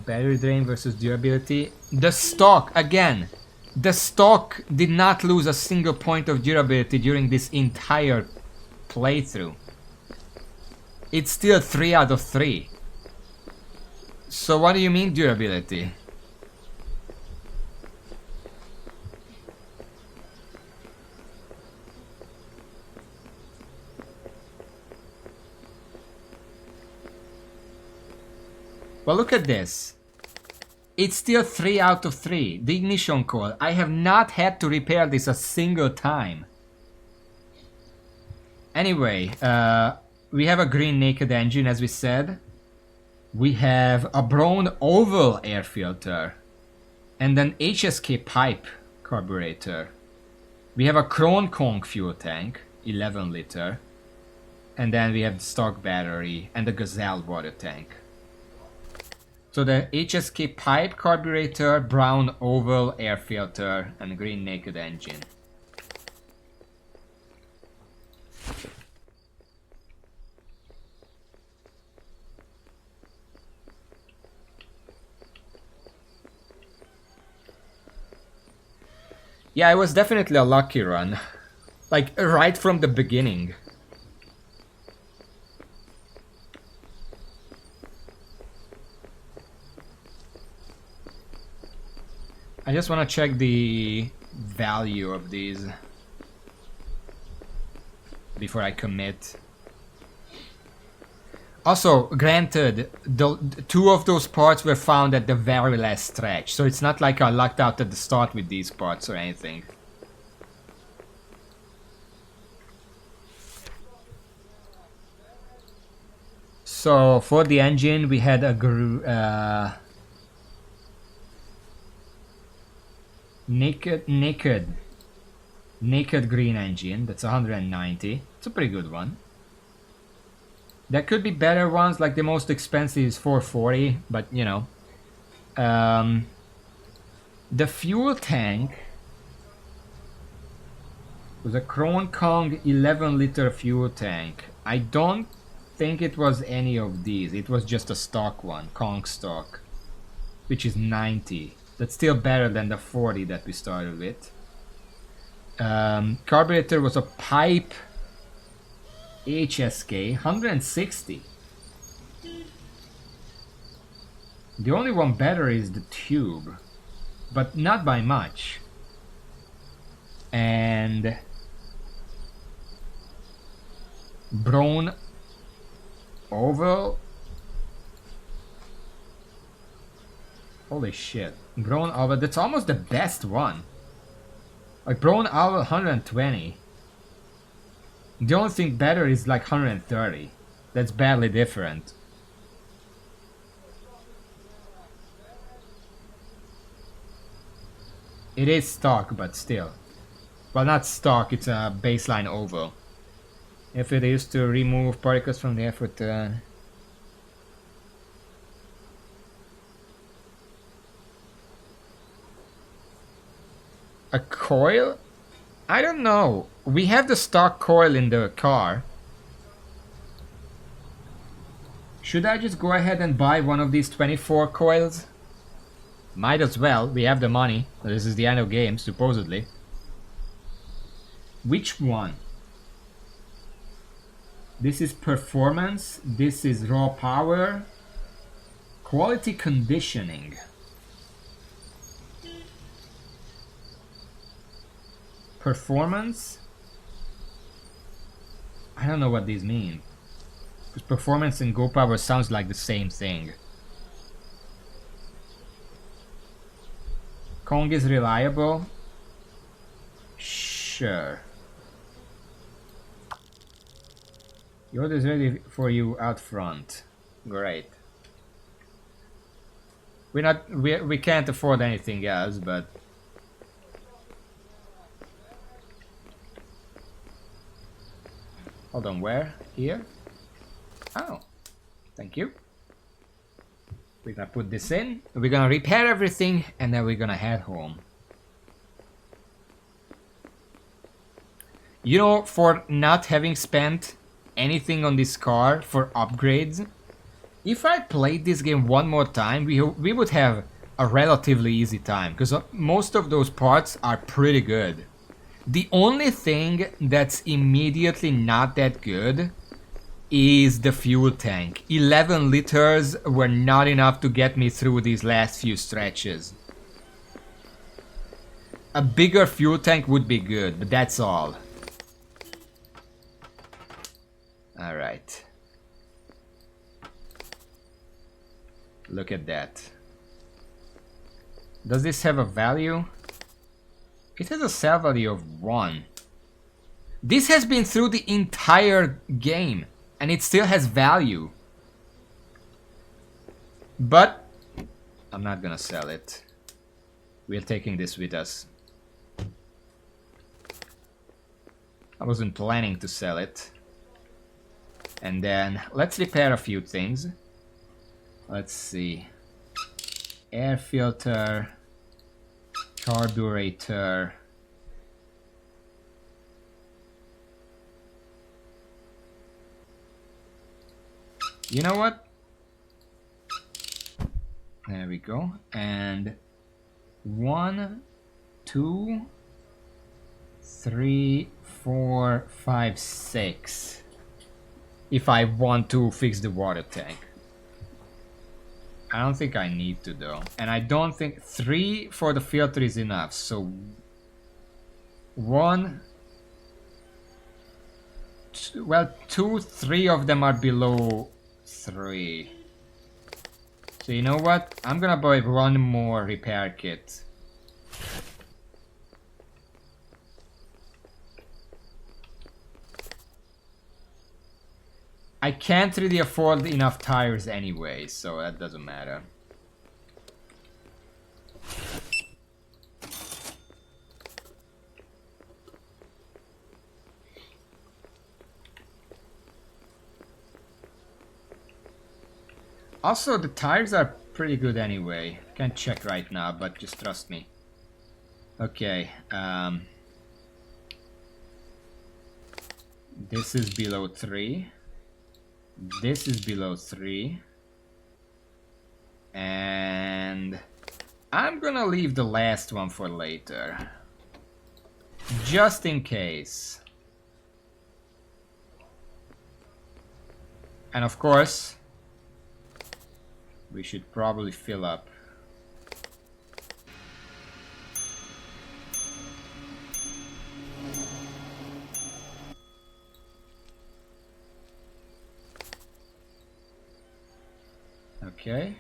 Battery drain versus durability. The stock, again, the stock did not lose a single point of durability during this entire playthrough. It's still 3 out of 3. So what do you mean durability? Well, look at this. It's still 3 out of 3. The ignition coil. I have not had to repair this a single time. Anyway, we have a green naked engine, as we said. We have a brown oval air filter. And an HSK pipe carburetor. We have a Crown Kong fuel tank, 11 liter. And then we have the stock battery and the Gazelle water tank. So the HSK pipe carburetor, brown oval air filter, and green naked engine. Yeah, it was definitely a lucky run. Like, right from the beginning. I just want to check the value of these before I commit. Also, granted, the 2 of those parts were found at the very last stretch, so it's not like I lucked out at the start with these parts or anything. So, for the engine, we had a naked green engine. That's 190. It's a pretty good one. There could be better ones, like the most expensive is 440, but you know. The fuel tank was a Crown Kong 11 liter fuel tank. I don't think it was any of these. It was just a stock one, Kong stock, which is 90. That's still better than the 40 that we started with. Carburetor was a pipe HSK, 160. The only one better is the tube, but not by much. And brown oval. Holy shit. Brown oval, that's almost the best one. Like brown oval 120. The only thing better is like 130. That's barely different. It is stock, but still. Well, not stock, it's a baseline oval. If it is to remove particles from the effort... A coil? I don't know. We have the stock coil in the car. Should I just go ahead and buy one of these 24 coils? Might as well. We have the money. This is the end of game, supposedly. Which one? This is performance. This is raw power. Quality conditioning. Performance? I don't know what these mean. Because performance and go power sounds like the same thing. Kong is reliable? Sure. The order is ready for you out front. Great. We can't afford anything else, but hold on, where? Here? Oh, thank you. We're gonna put this in, we're gonna repair everything, and then we're gonna head home. You know, for not having spent anything on this car for upgrades, if I played this game one more time, we would have a relatively easy time, because most of those parts are pretty good. The only thing that's immediately not that good is the fuel tank. 11 liters were not enough to get me through these last few stretches. A bigger fuel tank would be good, but that's all. Alright. Look at that. Does this have a value? It has a sell value of 1. This has been through the entire game, and it still has value. But I'm not gonna sell it. We're taking this with us. I wasn't planning to sell it. And then let's repair a few things. Let's see. Air filter, carburetor. You know what? There we go. And 1, 2, 3, 4, 5, 6. If I want to fix the water tank. I don't think I need to though. And I don't think 3 for the filter is enough. So 1, well, 2, 3 of them are below 3. So you know what? I'm gonna buy one more repair kit. I can't really afford enough tires anyway, so that doesn't matter. Also, the tires are pretty good anyway. Can't check right now, but just trust me. Okay, this is below 3. This is below 3. And I'm gonna leave the last one for later. Just in case. And of course, we should probably fill up. Okay.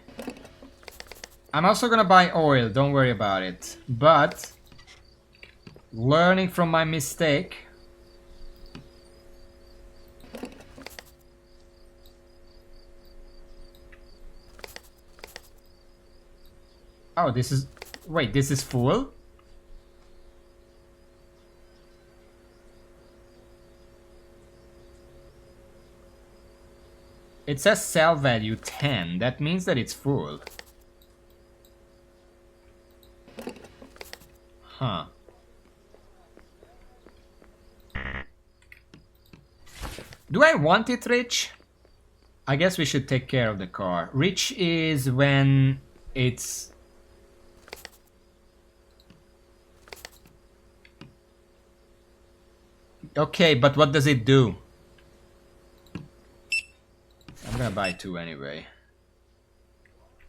I'm also gonna buy oil, don't worry about it. But, learning from my mistake. Oh, this is... Wait, this is full? It says sell value 10. That means that it's full. Huh. Do I want it rich? I guess we should take care of the car. Rich is when it's... Okay, but what does it do? I'm gonna buy 2 anyway.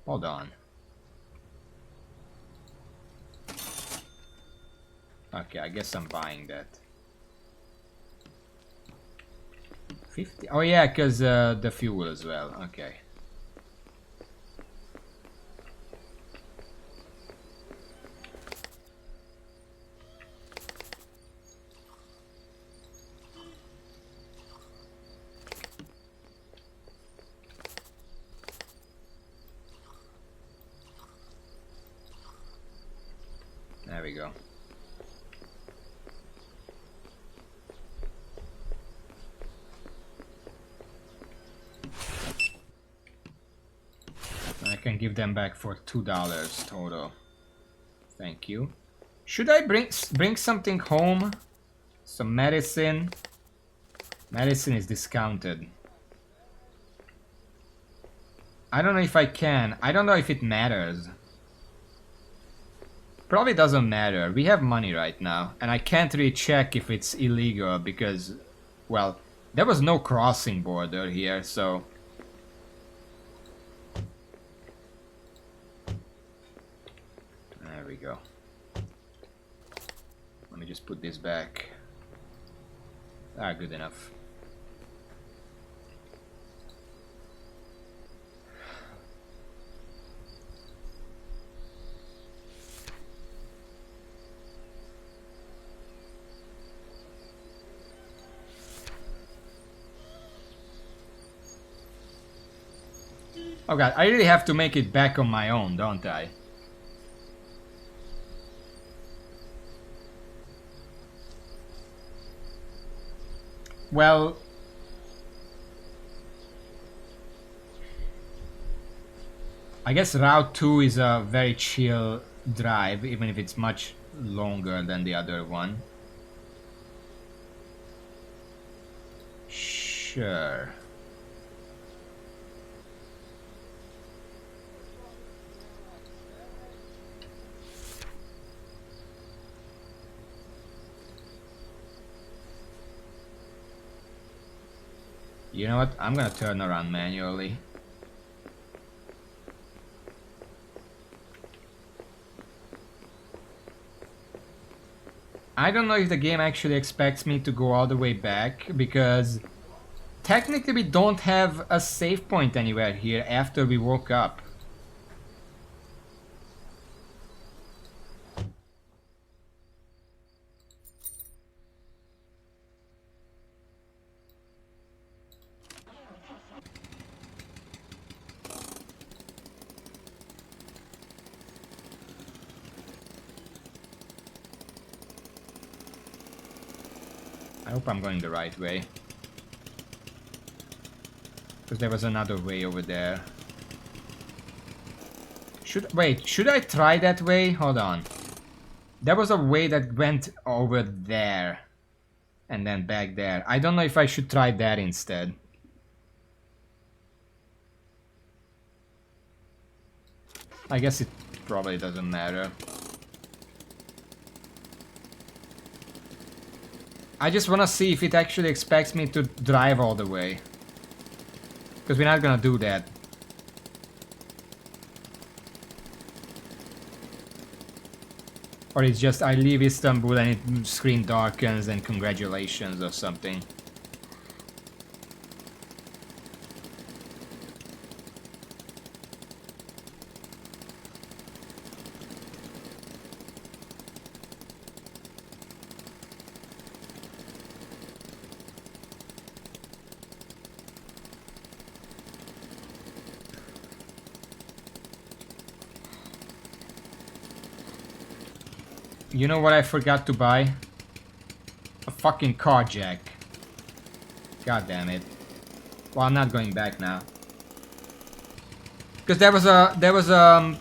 Hold on. Okay, I guess I'm buying that. 50? Oh yeah, because the fuel as well. Okay. There we go. I can give them back for $2 total. Thank you. Should I bring something home? Some medicine? Medicine is discounted. I don't know if I can. I don't know if it matters. Probably doesn't matter. We have money right now. And I can't really check if it's illegal because, well, there was no crossing border here, so... There we go. Let me just put this back. Ah, good enough. Oh god, I really have to make it back on my own, don't I? Well... I guess Route 2 is a very chill drive, even if it's much longer than the other one. Sure. You know what? I'm gonna turn around manually. I don't know if the game actually expects me to go all the way back, because technically we don't have a save point anywhere here after we woke up. I hope I'm going the right way. Because there was another way over there. Should I try that way? Hold on. There was a way that went over there. And then back there. I don't know if I should try that instead. I guess it probably doesn't matter. I just wanna see if it actually expects me to drive all the way. Because we're not gonna do that. Or it's just I leave Istanbul and it screen darkens and congratulations or something. You know what I forgot to buy? A fucking car jack. God damn it. Well, I'm not going back now. Because there was a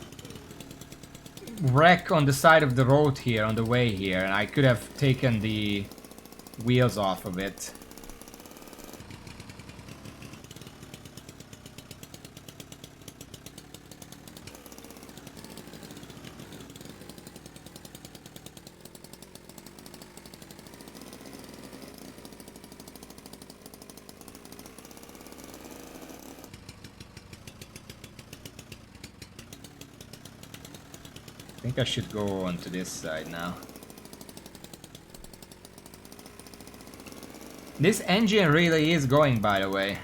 wreck on the side of the road here, on the way here, and I could have taken the wheels off of it. I think I should go onto this side now. This engine really is going, by the way.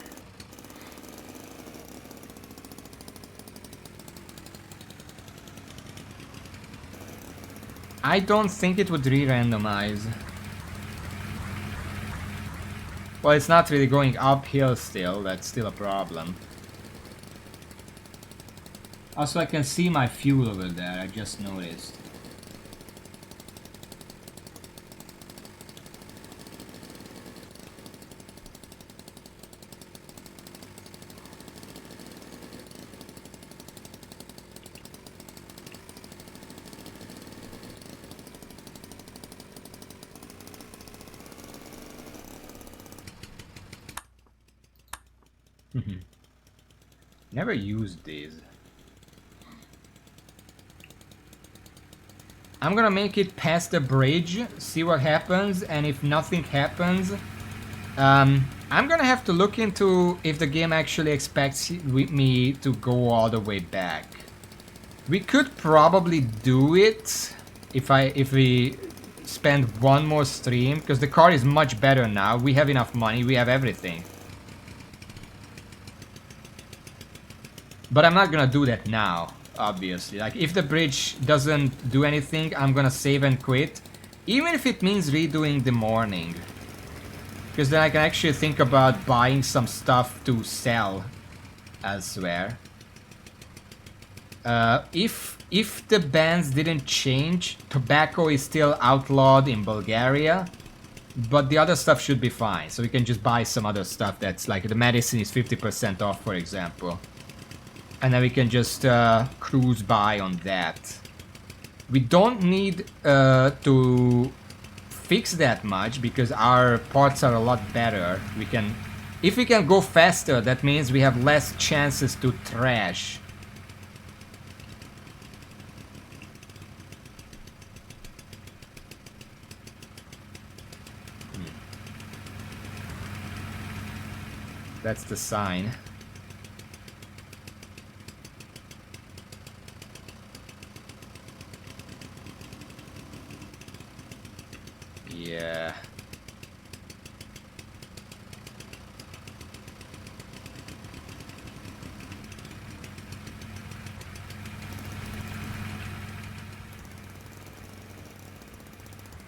I don't think it would re-randomize. Well, it's not really going uphill still, that's still a problem. Also, I can see my fuel over there, I just noticed. Never used these. I'm gonna make it past the bridge, see what happens, and if nothing happens, I'm gonna have to look into if the game actually expects me to go all the way back. We could probably do it if we spend one more stream, because the car is much better now. We have enough money, we have everything. But I'm not gonna do that now, obviously. Like, if the bridge doesn't do anything, I'm gonna save and quit. Even if it means redoing the morning. Because then I can actually think about buying some stuff to sell elsewhere. If the bans didn't change, tobacco is still outlawed in Bulgaria. But the other stuff should be fine. So we can just buy some other stuff that's like, the medicine is 50% off, for example. And then we can just cruise by on that. We don't need to fix that much because our parts are a lot better. We can, if we can go faster, that means we have less chances to trash. That's the sign. Yeah.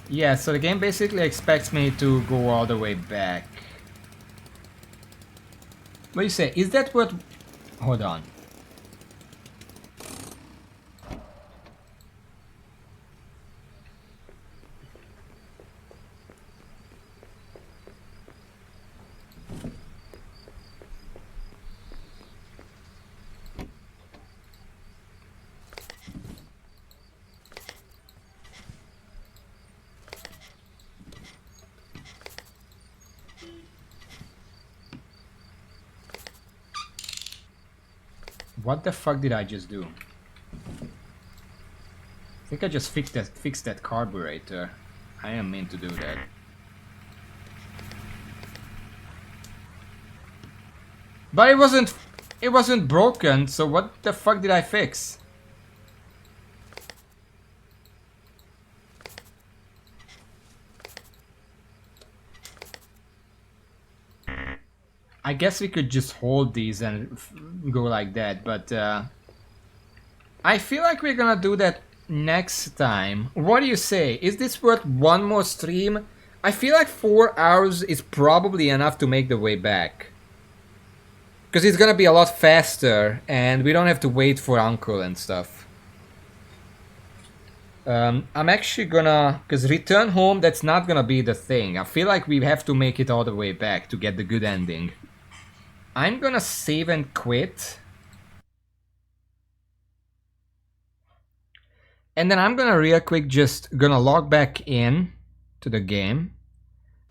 Yeah, so the game basically expects me to go all the way back. What do you say? Is that what... Hold on. What the fuck did I just do? I think I just fixed that carburetor. I didn't mean to do that. But it wasn't broken, so what the fuck did I fix? I guess we could just hold these and go like that, but I feel like we're gonna do that next time. What do you say? Is this worth one more stream? I feel like 4 hours is probably enough to make the way back. Because it's gonna be a lot faster and we don't have to wait for Uncle and stuff. I'm actually gonna... Because return home, that's not gonna be the thing. I feel like we have to make it all the way back to get the good ending. I'm gonna save and quit. And then I'm gonna real quick just gonna log back in to the game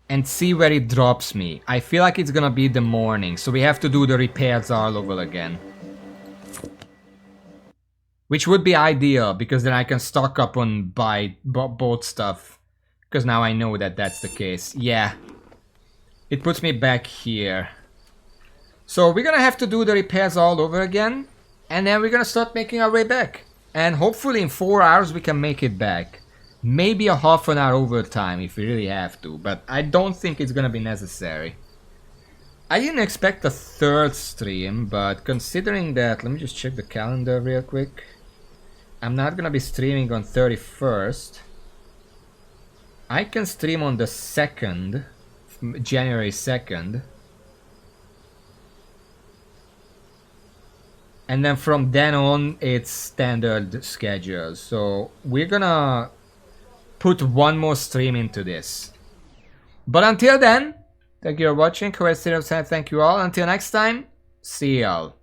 and see where it drops me. I feel like it's gonna be the morning, so we have to do the repairs all over again. Which would be ideal, because then I can stock up on both stuff. Because now I know that that's the case. Yeah. It puts me back here. So we're gonna have to do the repairs all over again. And then we're gonna start making our way back. And hopefully in 4 hours we can make it back. Maybe a half an hour overtime if we really have to. But I don't think it's gonna be necessary. I didn't expect a third stream, but considering that... Let me just check the calendar real quick. I'm not gonna be streaming on 31st. I can stream on the 2nd, January 2nd. And then from then on, it's standard schedule. So we're gonna put one more stream into this. But until then, thank you for watching. Thank you all. Until next time, see y'all.